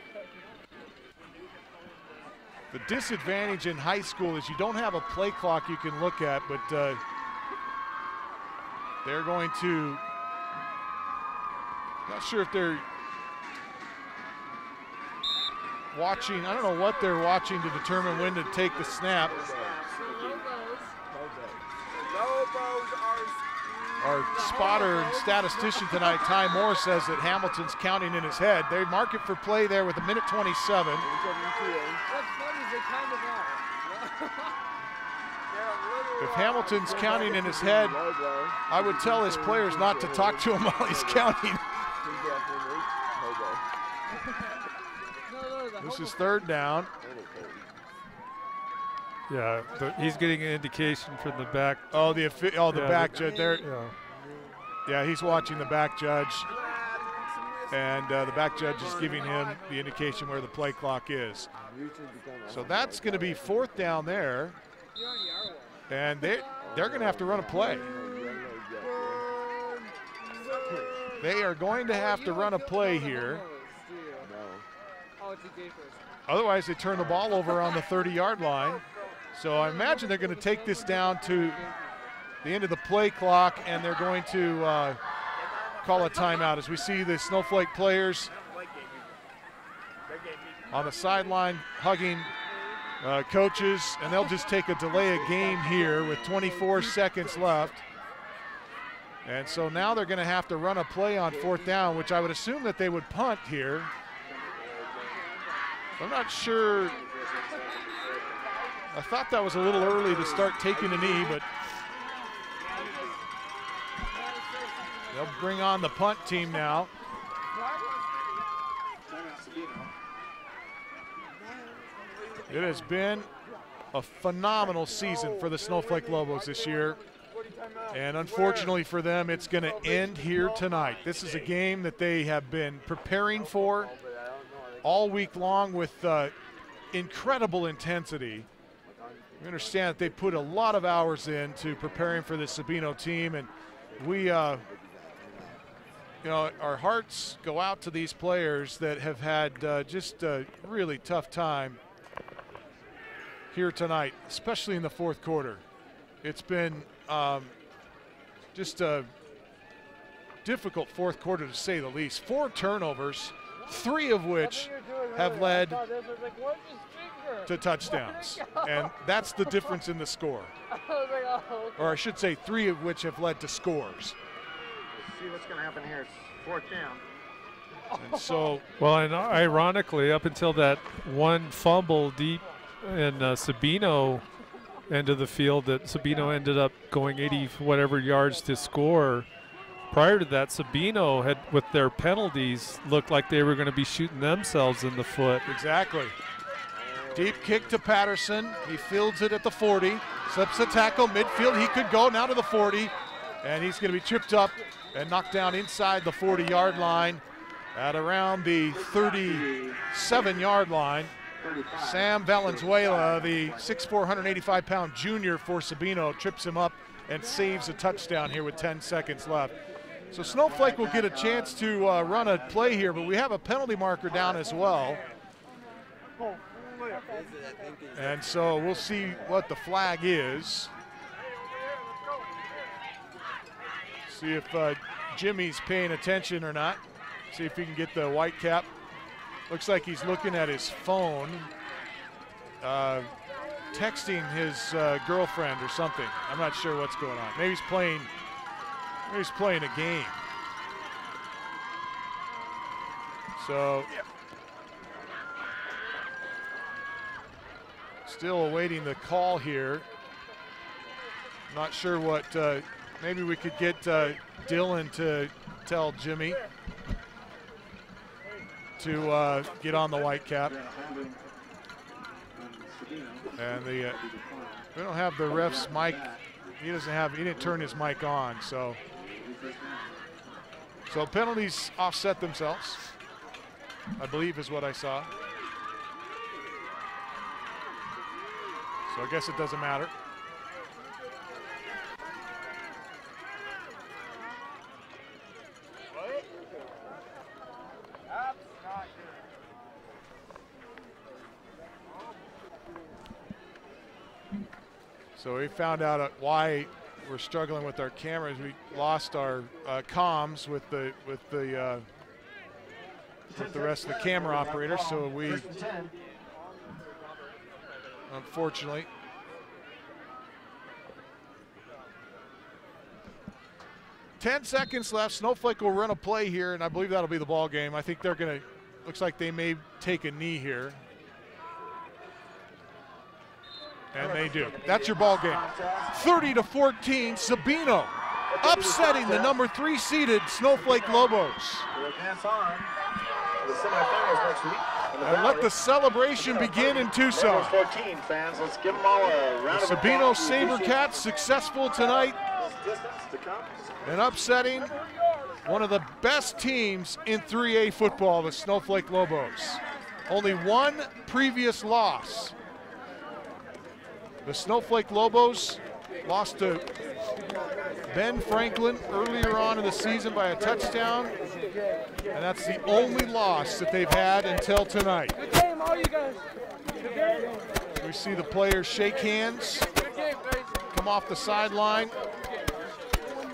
A: disadvantage in high school is you don't have a play clock you can look at, but they're going to, not sure if they're watching, I don't know what they're watching to determine when to take the snap. Our spotter and statistician tonight, Ty Moore, says that Hamilton's counting in his head. They mark it for play there with 1:27. If Hamilton's counting in his head, I would tell his players not to talk to him while he's counting. This is third down.
C: Yeah, he's getting an indication from the back.
A: Oh, the back judge there. Yeah, he's watching the back judge, and the back judge is giving him the indication where the play clock is. So that's going to be fourth down there, and they're going to have to run a play. They are going to have to run a play here. Otherwise, they turn the ball over on the 30-yard line. So I imagine they're going to take this down to the end of the play clock, and they're going to call a timeout as we see the Snowflake players on the sideline hugging coaches, and they'll just take a delay of game here with 24 seconds left. And so now they're going to have to run a play on fourth down, which I would assume that they would punt here. I'm not sure. I thought that was a little early to start taking a knee, but they'll bring on the punt team now. It has been a phenomenal season for the Snowflake Lobos this year. And unfortunately for them, it's going to end here tonight. This is a game that they have been preparing for all week long with incredible intensity. We understand that they put a lot of hours into preparing for the Sabino team, and we, you know, our hearts go out to these players that have had just a really tough time here tonight, especially in the fourth quarter. It's been just a difficult fourth quarter to say the least. 4 turnovers, 3 of which have led to touchdowns, and that's the difference in the score. Or I should say 3 of which have led to scores.
E: Let's see what's going to happen here. It's fourth down.
C: And so, well, and ironically, up until that one fumble deep in Sabino end of the field, that Sabino ended up going 80 whatever yards to score. Prior to that, Sabino had, with their penalties, looked like they were going to be shooting themselves in the foot.
A: Exactly. Deep kick to Patterson. He fields it at the 40. Slips the tackle midfield. He could go now to the 40. And he's going to be tripped up and knocked down inside the 40-yard line at around the 37-yard line. Sam Valenzuela, the 6'4", 185-pound junior for Sabino, trips him up and saves a touchdown here with 10 seconds left. So Snowflake will get a chance to run a play here, but we have a penalty marker down as well. And so we'll see what the flag is. See if Jimmy's paying attention or not. See if he can get the white cap. Looks like he's looking at his phone, texting his girlfriend or something. I'm not sure what's going on. Maybe he's playing He's playing a game. So still awaiting the call here. Not sure what, maybe we could get Dylan to tell Jimmy to get on the white cap. And we don't have the ref's mic. He didn't turn his mic on, so penalties offset themselves, I believe is what I saw. So I guess it doesn't matter. So we found out why we're struggling with our cameras. We lost our comms with the rest of the camera operators. So we, unfortunately, $10 seconds left. Snowflake will run a play here, and I believe that'll be the ball game. I think they're going to. Looks like they may take a knee here. And they do. That's your ball game. 30-14, Sabino upsetting the number 3 seeded Snowflake Lobos. And let the celebration begin in Tucson. The Sabino Sabercats successful tonight and upsetting one of the best teams in 3A football, the Snowflake Lobos. Only one previous loss. The Snowflake Lobos lost to Ben Franklin earlier on in the season by a touchdown, and that's the only loss that they've had until tonight.
M: Good game, all you guys. Good game.
A: We see the players shake hands, come off the sideline,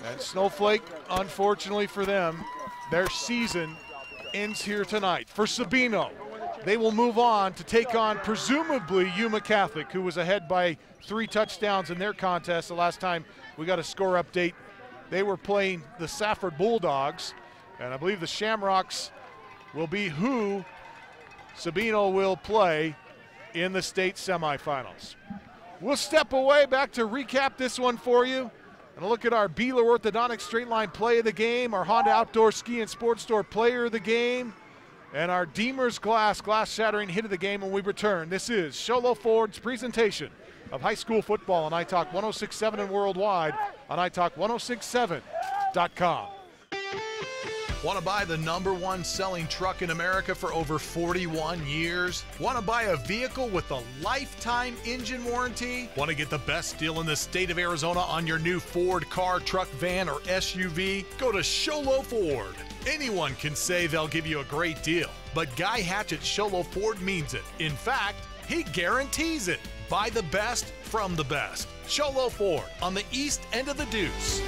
A: and Snowflake, unfortunately for them, their season ends here tonight. For Sabino, they will move on to take on presumably Yuma Catholic, who was ahead by 3 touchdowns in their contest. The last time we got a score update, they were playing the Safford Bulldogs, and I believe the Shamrocks will be who Sabino will play in the state semifinals. We'll step away back to recap this one for you and look at our Beeler Orthodontics straight line play of the game, our Honda Outdoor Ski and Sports Store player of the game, and our Deemer's glass shattering hit of the game when we return. This is Sholo Ford's presentation of high school football on iTalk 106.7 and worldwide on iTalk1067.com.
G: Want to buy the #1 selling truck in America for over 41 years? Want to buy a vehicle with a lifetime engine warranty? Want to get the best deal in the state of Arizona on your new Ford car, truck, van, or SUV? Go to Sholo Ford. Anyone can say they'll give you a great deal, but Guy Hatch at Sholo Ford means it. In fact, he guarantees it. Buy the best from the best. Sholo Ford on the east end of the Deuce.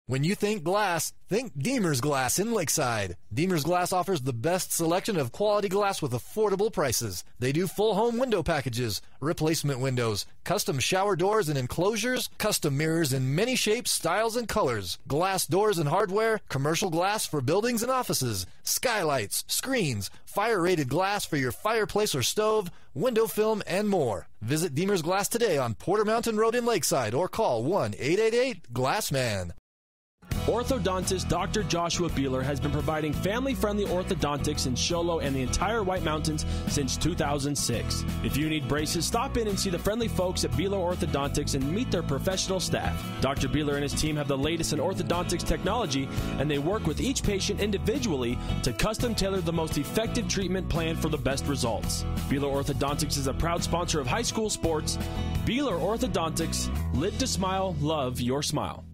B: When you think glass, think Deemer's Glass in Lakeside. Deemer's Glass offers the best selection of quality glass with affordable prices. They do full home window packages, replacement windows, custom shower doors and enclosures, custom mirrors in many shapes, styles, and colors, glass doors and hardware, commercial glass for buildings and offices, skylights, screens, fire-rated glass for your fireplace or stove, window film, and more. Visit Deemer's Glass today on Porter Mountain Road in Lakeside or call 1-888-GLASSMAN.
F: Orthodontist Dr. Joshua Beeler has been providing family-friendly orthodontics in Show Low and the entire White Mountains since 2006. If you need braces, stop in and see the friendly folks at Beeler Orthodontics and meet their professional staff. Dr. Beeler and his team have the latest in orthodontics technology, and they work with each patient individually to custom tailor the most effective treatment plan for the best results. Beeler Orthodontics is a proud sponsor of high school sports. Beeler Orthodontics, lit to smile, love your smile.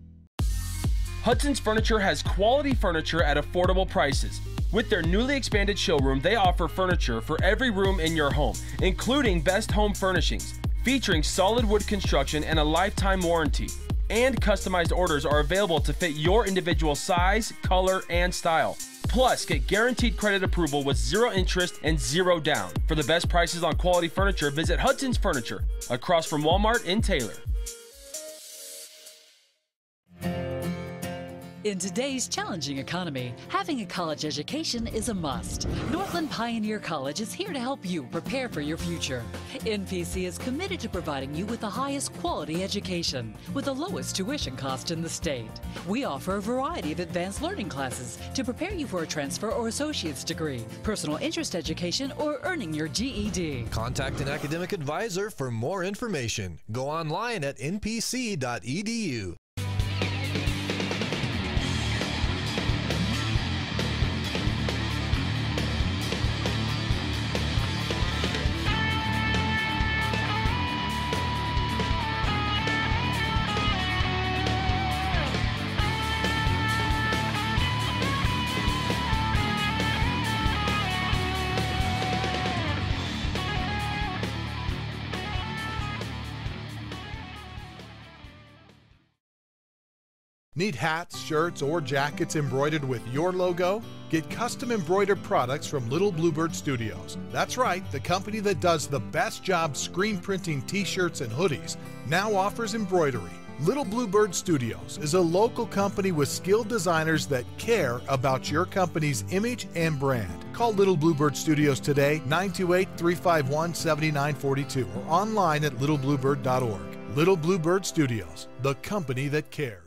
J: Hudson's Furniture has quality furniture at affordable prices. With their newly expanded showroom, they offer furniture for every room in your home, including best home furnishings, featuring solid wood construction and a lifetime warranty. And customized orders are available to fit your individual size, color, and style. Plus, get guaranteed credit approval with 0 interest and 0 down. For the best prices on quality furniture, visit Hudson's Furniture, across from Walmart in Taylor.
H: In today's challenging economy, having a college education is a must. Northland Pioneer College is here to help you prepare for your future. NPC is committed to providing you with the highest quality education with the lowest tuition cost in the state. We offer a variety of advanced learning classes to prepare you for a transfer or associate's degree, personal interest education, or earning your GED.
B: Contact an academic advisor for more information. Go online at npc.edu.
G: Need hats, shirts, or jackets embroidered with your logo? Get custom embroidered products from Little Bluebird Studios. That's right, the company that does the best job screen printing t-shirts and hoodies now offers embroidery. Little Bluebird Studios is a local company with skilled designers that care about your company's image and brand. Call Little Bluebird Studios today, 928-351-7942, or online at littlebluebird.org. Little Bluebird Studios, the company that cares.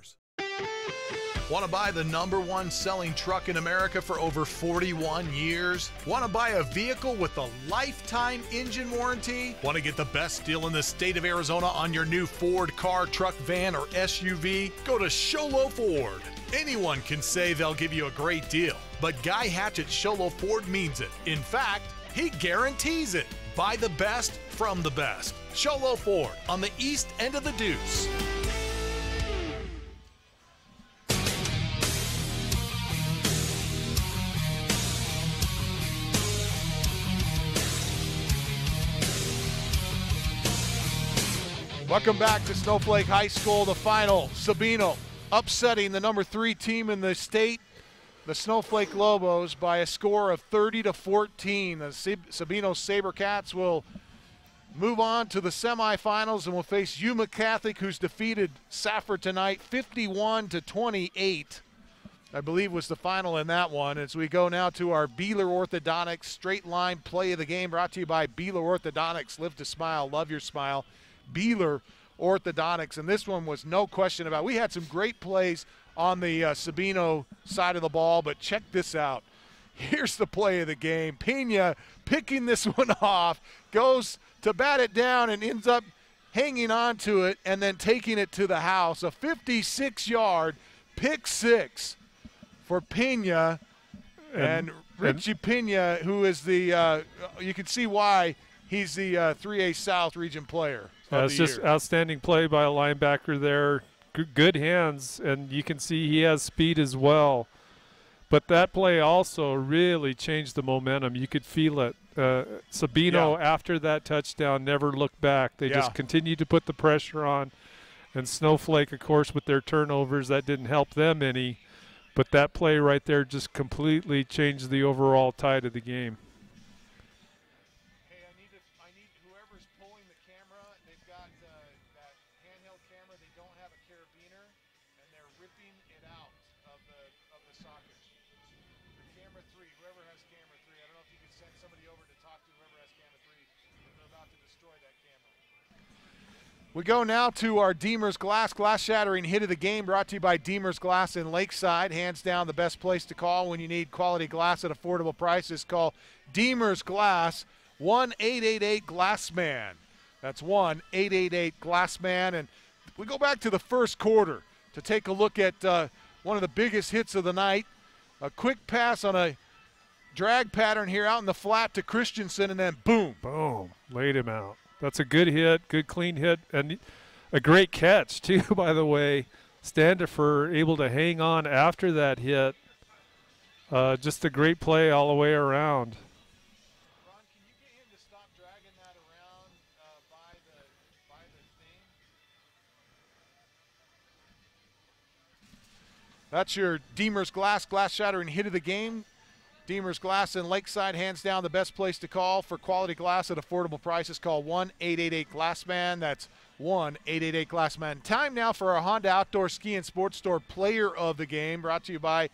G: Want to buy the #1 selling truck in America for over 41 years? Want to buy a vehicle with a lifetime engine warranty? Want to get the best deal in the state of Arizona on your new Ford car, truck, van, or SUV? Go to Sholo Ford. Anyone can say they'll give you a great deal, but Guy Hatch at Sholo Ford means it. In fact, he guarantees it. Buy the best from the best. Sholo Ford on the east end of the Deuce.
A: Welcome back to Snowflake High School. The final, Sabino upsetting the #3 team in the state, the Snowflake Lobos, by a score of 30-14. The Sabino Sabercats will move on to the semifinals and will face Yuma Catholic, who's defeated Safford tonight 51-28. I believe was the final in that one. As we go now to our Beeler Orthodontics straight line play of the game, brought to you by Beeler Orthodontics. Live to smile, love your smile. Beeler Orthodontics, and this one was no question about it. We had some great plays on the Sabino side of the ball, but check this out. Here's the play of the game. Pena picking this one off, goes to bat it down and ends up hanging on to it and then taking it to the house. A 56-yard pick six for Pena, and Richie Pena, who is the you can see why he's the 3A South region player.
C: It's just outstanding play by a linebacker there. Good hands, and you can see he has speed as well. But that play also really changed the momentum. You could feel it. Sabino, after that touchdown, never looked back. They just continued to put the pressure on. And Snowflake, of course, with their turnovers, that didn't help them any. But that play right there just completely changed the overall tide of the game.
A: We go now to our Deemer's Glass shattering hit of the game, brought to you by Deemer's Glass in Lakeside. Hands down the best place to call when you need quality glass at affordable prices. Call Deemer's Glass, 1-888-GLASSMAN. That's 1-888-GLASSMAN. And we go back to the first quarter to take a look at one of the biggest hits of the night. A quick pass on a drag pattern here out in the flat to Christensen, and then boom.
C: Boom, laid him out. That's a good hit, good clean hit, and a great catch too, by the way. Standifer able to hang on after that hit. Just a great play all the way around.
A: Ron, can you get him to stop dragging that around by the thing? That's your Deemer's Glass shattering hit of the game. Deemer's Glass in Lakeside, hands down the best place to call for quality glass at affordable prices. Call 1-888-GLASSMAN. That's 1-888-GLASSMAN. Time now for our Honda Outdoor Ski and Sports Store Player of the Game, brought to you by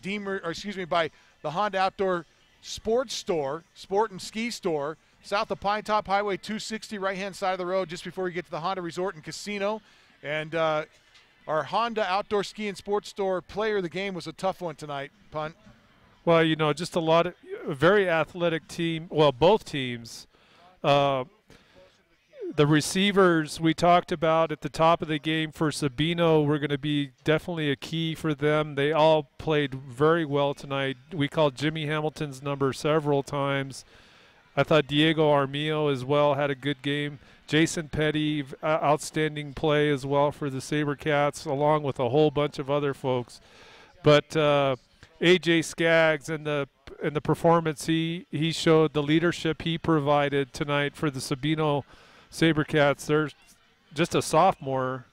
A: by the Honda Outdoor Sports Store, Sport and Ski Store, south of Pine Top Highway 260, right-hand side of the road, just before you get to the Honda Resort and Casino. And our Honda Outdoor Ski and Sports Store Player of the Game was a tough one tonight, Punt.
C: Well, just a very athletic team. Well, both teams. The receivers we talked about at the top of the game for Sabino were going to be definitely a key for them. They all played very well tonight. We called Jimmy Hamilton's number several times. I thought Diego Armillo as well had a good game. Jason Petty, outstanding play as well for the Sabercats, along with a whole bunch of other folks. But Aj Skaggs and the performance he showed, the leadership he provided tonight for the Sabino Sabercats. They're just a sophomore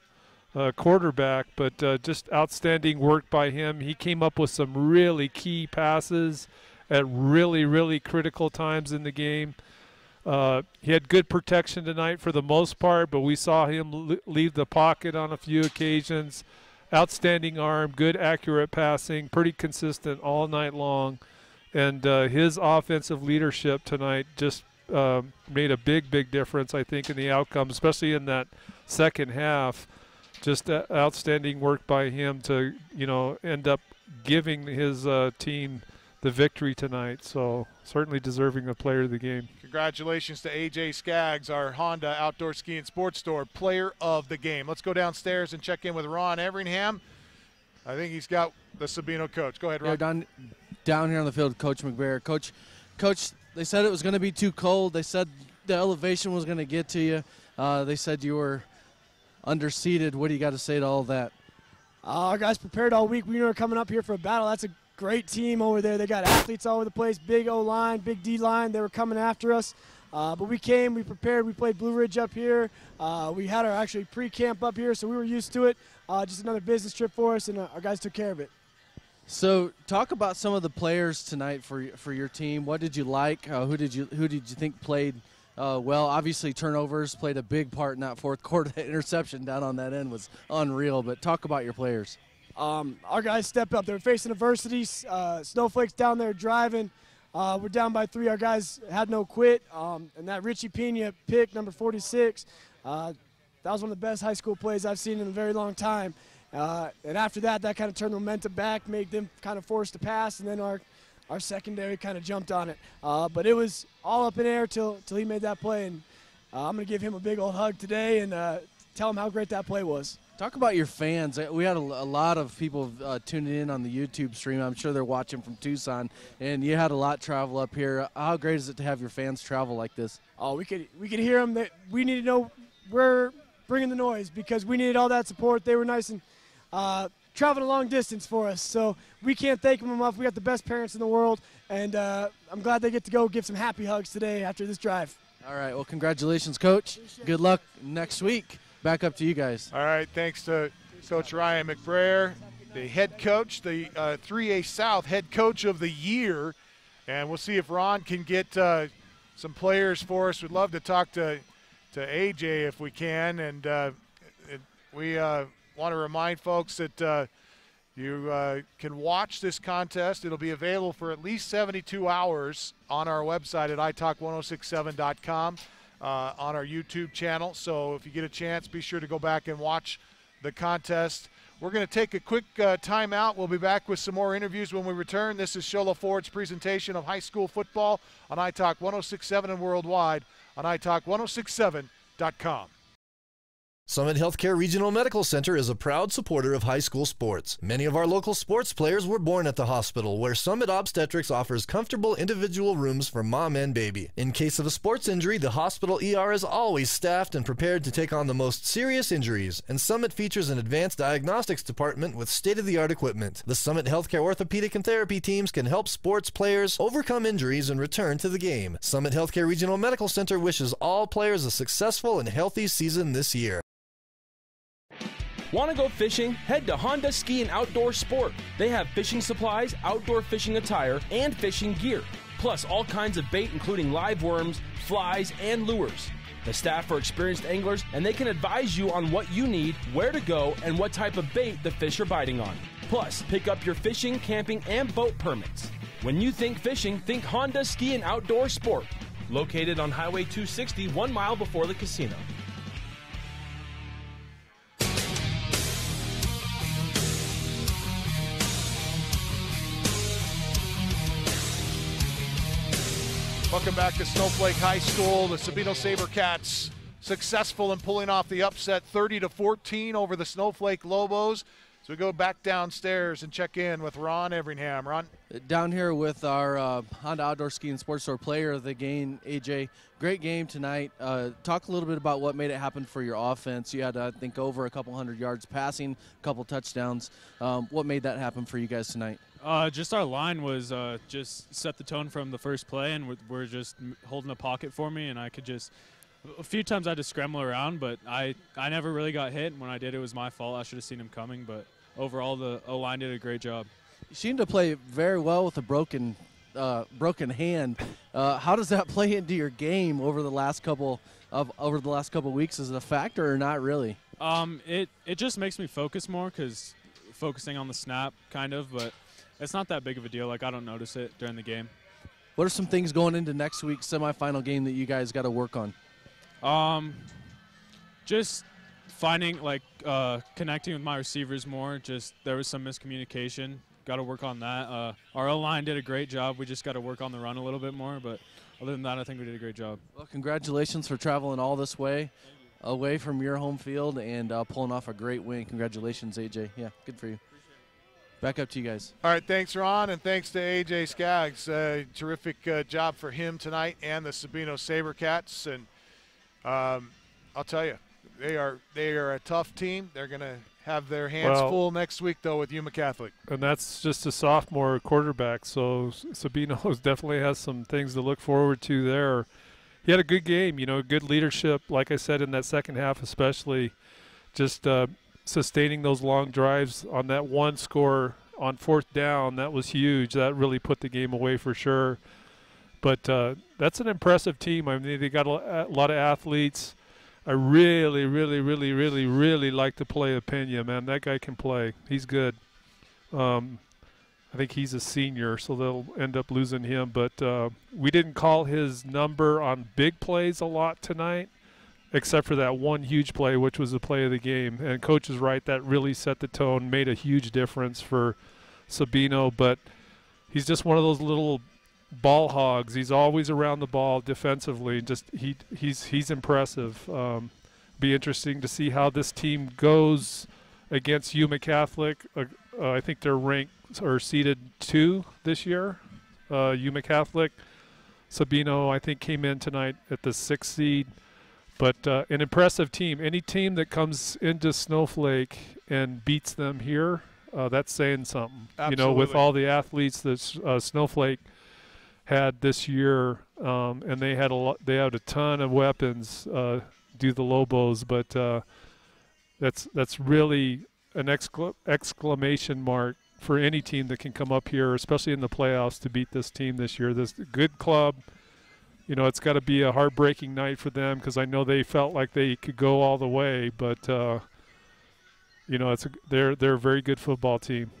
C: quarterback, but just outstanding work by him. He came up with some really key passes at really, really critical times in the game. He had good protection tonight for the most part, but we saw him leave the pocket on a few occasions. Outstanding arm, good accurate passing, pretty consistent all night long. And his offensive leadership tonight just made a big, big difference, I think, in the outcome, especially in that second half. Just outstanding work by him to, end up giving his team the victory tonight. So certainly deserving a player of the game.
A: Congratulations to Aj Skaggs, our Honda Outdoor Ski and Sports Store Player of the Game. Let's go downstairs and check in with Ron Everingham. I think he's got the Sabino coach. Go ahead, Ron.
K: Yeah, down here on the field, Coach McBrayer. Coach, they said it was going to be too cold. They said the elevation was going to get to you. They said you were underseated. What do you got to say to all that?
N: Our guys prepared all week. We were coming up here for a battle. That's a great team over there. They got athletes all over the place, big O-line, big D-line. They were coming after us. But we came, we prepared, we played Blue Ridge up here. We had our actually pre-camp up here, so we were used to it. Just another business trip for us, and our guys took care of it.
K: So talk about some of the players tonight for your team. What did you like? Who did you think played well? Obviously turnovers played a big part in that fourth quarter. That interception down on that end was unreal, but talk about your players.
N: Our guys stepped up. They were facing adversity. Snowflake's down there driving. We're down by 3. Our guys had no quit. And that Richie Pena pick, number 46, that was one of the best high school plays I've seen in a very long time. And after that kind of turned the momentum back, made them kind of forced to pass, and then our secondary kind of jumped on it. But it was all up in air till he made that play. And I'm going to give him a big old hug today and tell him how great that play was.
K: Talk about your fans. We had a lot of people tuning in on the YouTube stream. I'm sure they're watching from Tucson, and you had a lot travel up here. How great is it to have your fans travel like this?
N: Oh, we could hear them. We need to know we're bringing the noise because we needed all that support. They were nice and traveling a long distance for us, so we can't thank them enough. We got the best parents in the world, and I'm glad they get to go give some happy hugs today after this drive.
K: All right. Well, congratulations, Coach. Good luck next week. Back up to you guys.
A: All right, thanks to Coach Ryan McBrayer, the head coach, the 3A South head coach of the year. And we'll see if Ron can get some players for us. We'd love to talk to AJ if we can. And we want to remind folks that you can watch this contest. It'll be available for at least 72 hours on our website at italk1067.com. On our YouTube channel. So if you get a chance, be sure to go back and watch the contest. We're going to take a quick timeout. We'll be back with some more interviews when we return. This is Sholo Ford's presentation of high school football on iTalk 1067 and worldwide on iTalk1067.com.
B: Summit Healthcare Regional Medical Center is a proud supporter of high school sports. Many of our local sports players were born at the hospital, where Summit Obstetrics offers comfortable individual rooms for mom and baby. In case of a sports injury, the hospital ER is always staffed and prepared to take on the most serious injuries, and Summit features an advanced diagnostics department with state-of-the-art equipment. The Summit Healthcare orthopedic and therapy teams can help sports players overcome injuries and return to the game. Summit Healthcare Regional Medical Center wishes all players a successful and healthy season this year.
F: Want to go fishing? Head to Honda Ski and Outdoor Sport. They have fishing supplies, outdoor fishing attire, and fishing gear. Plus all kinds of bait including live worms, flies, and lures. The staff are experienced anglers and they can advise you on what you need, where to go, and what type of bait the fish are biting on. Plus, pick up your fishing, camping, and boat permits. When you think fishing, think Honda Ski and Outdoor Sport. Located on Highway 260, 1 mile before the casino.
A: Welcome back to Snowflake High School. The Sabino Sabercats successful in pulling off the upset 30-14 over the Snowflake Lobos. So we go back downstairs and check in with Ron Everingham. Ron?
K: Down here with our Honda Outdoor Ski and Sports Store player of the game, AJ. Great game tonight. Talk a little bit about what made it happen for your offense. You had, I think, over a couple hundred yards passing, a couple touchdowns. What made that happen for you guys tonight?
O: Just our line was just set the tone from the first play, and we're just holding a pocket for me, and I could just – a few times I had to scramble around, but I never really got hit, and when I did, it was my fault. I should have seen him coming, but overall the O-line did a great job.
K: You seem to play very well with a broken hand. How does that play into your game over the last couple weeks? Is it a factor or not really?
O: It just makes me focus more because focusing on the snap kind of, but it's not that big of a deal. Like, I don't notice it during the game.
K: What are some things going into next week's semifinal game that you guys got to work on?
O: Just finding, connecting with my receivers more. Just there was some miscommunication. Got to work on that. Our O-line did a great job. We just got to work on the run a little bit more. But other than that, I think we did a great job.
K: Well, congratulations for traveling all this way away from your home field and pulling off a great win. Congratulations, AJ. Yeah, good for you. Back up to you guys.
A: All right, thanks, Ron, and thanks to Aj Skaggs. Terrific job for him tonight and the Sabino Sabercats. And I'll tell you, they are a tough team. They're going to have their hands full next week, though, with Yuma Catholic.
C: And that's just a sophomore quarterback, so Sabino definitely has some things to look forward to there. He had a good game, good leadership, like I said, in that second half especially, just sustaining those long drives on that one score on fourth down. That was huge. That really put the game away for sure. But that's an impressive team. I mean, they got a lot of athletes. I really, really, really, really, really like to play Pena, man. That guy can play. He's good. I think he's a senior, so they'll end up losing him. But we didn't call his number on big plays a lot tonight, except for that one huge play, which was the play of the game. And Coach is right. That really set the tone, made a huge difference for Sabino. But he's just one of those little ball hogs. He's always around the ball defensively. Just he's impressive. Be interesting to see how this team goes against Yuma Catholic. I think they're ranked or seeded 2 this year. Yuma Catholic. Sabino, I think, came in tonight at the 6th seed. But an impressive team. Any team that comes into Snowflake and beats them here, that's saying something.
A: Absolutely.
C: With all the athletes that Snowflake had this year, and they had a ton of weapons due the Lobos, but that's really an exclamation mark for any team that can come up here, especially in the playoffs, to beat this team this year. This good club. It's got to be a heartbreaking night for them because I know they felt like they could go all the way, but they're a very good football team.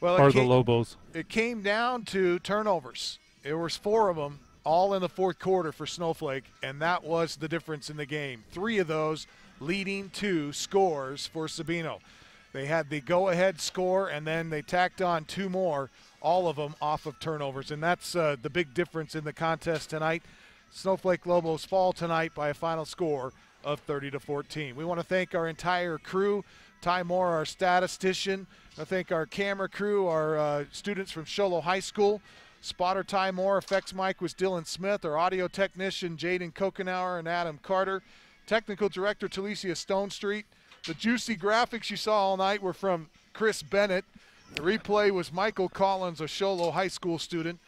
A: Well,
C: the Lobos.
A: It came down to turnovers. There was 4 of them, all in the fourth quarter for Snowflake, and that was the difference in the game. 3 of those leading to scores for Sabino. They had the go-ahead score, and then they tacked on 2 more, all of them off of turnovers, and that's the big difference in the contest tonight. Snowflake Lobos fall tonight by a final score of 30-14. We want to thank our entire crew. Ty Moore, our statistician. I thank our camera crew, our students from Sholo High School. Spotter Ty Moore, effects mic was Dylan Smith, our audio technician Jaden Kokenauer and Adam Carter, technical director Talicia Stone Street. The juicy graphics you saw all night were from Chris Bennett. The replay was Michael Collins, a Sholo High School student.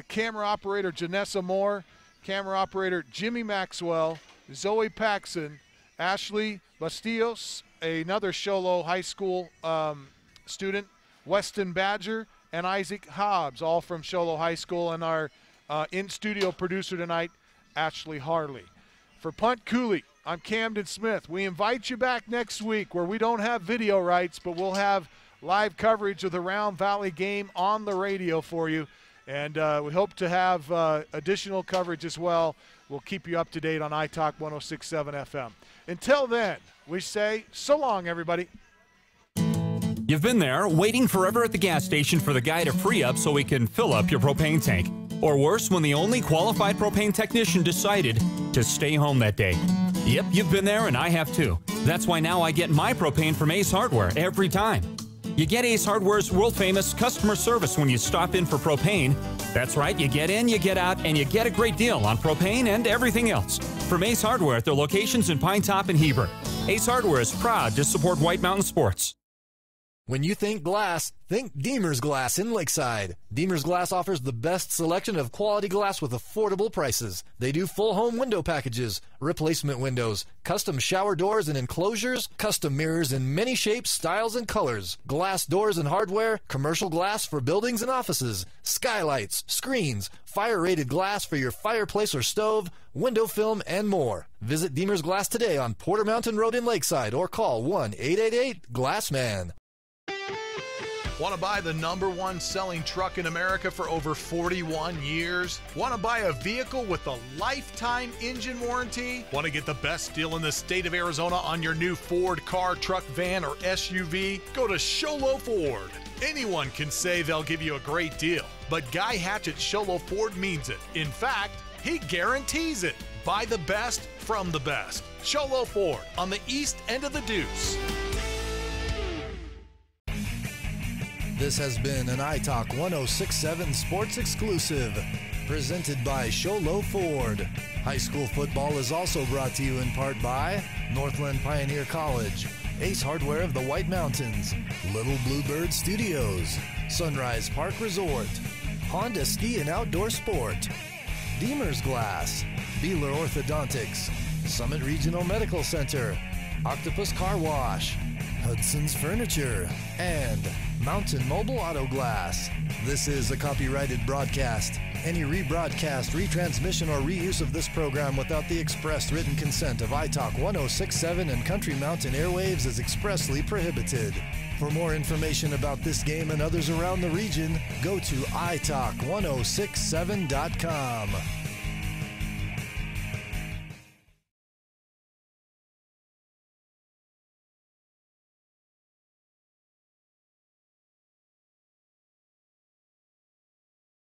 A: Camera operator Janessa Moore, camera operator Jimmy Maxwell, Zoe Paxson, Ashley Bastillos, another Show High School student, Weston Badger, and Isaac Hobbs, all from Show High School, and our in-studio producer tonight, Ashley Harley. For Punt Cooley, I'm Camden Smith. We invite you back next week where we don't have video rights, but we'll have live coverage of the Round Valley game on the radio for you. And we hope to have additional coverage as well. We'll keep you up to date on iTalk 106.7 FM. Until then, we say so long, everybody.
I: You've been there waiting forever at the gas station for the guy to free up so he can fill up your propane tank. Or worse, when the only qualified propane technician decided to stay home that day. Yep, you've been there and I have too. That's why now I get my propane from Ace Hardware every time. You get Ace Hardware's world-famous customer service when you stop in for propane. That's right, you get in, you get out, and you get a great deal on propane and everything else. From Ace Hardware at their locations in Pine Top and Heber. Ace Hardware is proud to support White Mountain Sports.
B: When you think glass, think Deemer's Glass in Lakeside. Deemer's Glass offers the best selection of quality glass with affordable prices. They do full home window packages, replacement windows, custom shower doors and enclosures, custom mirrors in many shapes, styles, and colors, glass doors and hardware, commercial glass for buildings and offices, skylights, screens, fire-rated glass for your fireplace or stove, window film, and more. Visit Deemer's Glass today on Porter Mountain Road in Lakeside or call 1-888-GLASSMAN.
G: Want to buy the #1 selling truck in America for over 41 years? Want to buy a vehicle with a lifetime engine warranty? Want to get the best deal in the state of Arizona on your new Ford car, truck, van, or SUV? Go to Sholo Ford. Anyone can say they'll give you a great deal, but Guy Hatch at Sholo Ford means it. In fact, he guarantees it. Buy the best from the best. Sholo Ford on the east end of the Deuce.
B: This has been an iTalk 106.7 Sports exclusive, presented by Sholo Ford. High school football is also brought to you in part by Northland Pioneer College, Ace Hardware of the White Mountains, Little Bluebird Studios, Sunrise Park Resort, Honda Ski and Outdoor Sport, Deemer's Glass, Beeler Orthodontics, Summit Regional Medical Center, Octopus Car Wash, Hudson's Furniture, and Mountain Mobile Auto Glass. This is a copyrighted broadcast. Any rebroadcast, retransmission, or reuse of this program without the express written consent of iTalk 106.7 and Country Mountain Airwaves is expressly prohibited. For more information about this game and others around the region, go to italk1067.com.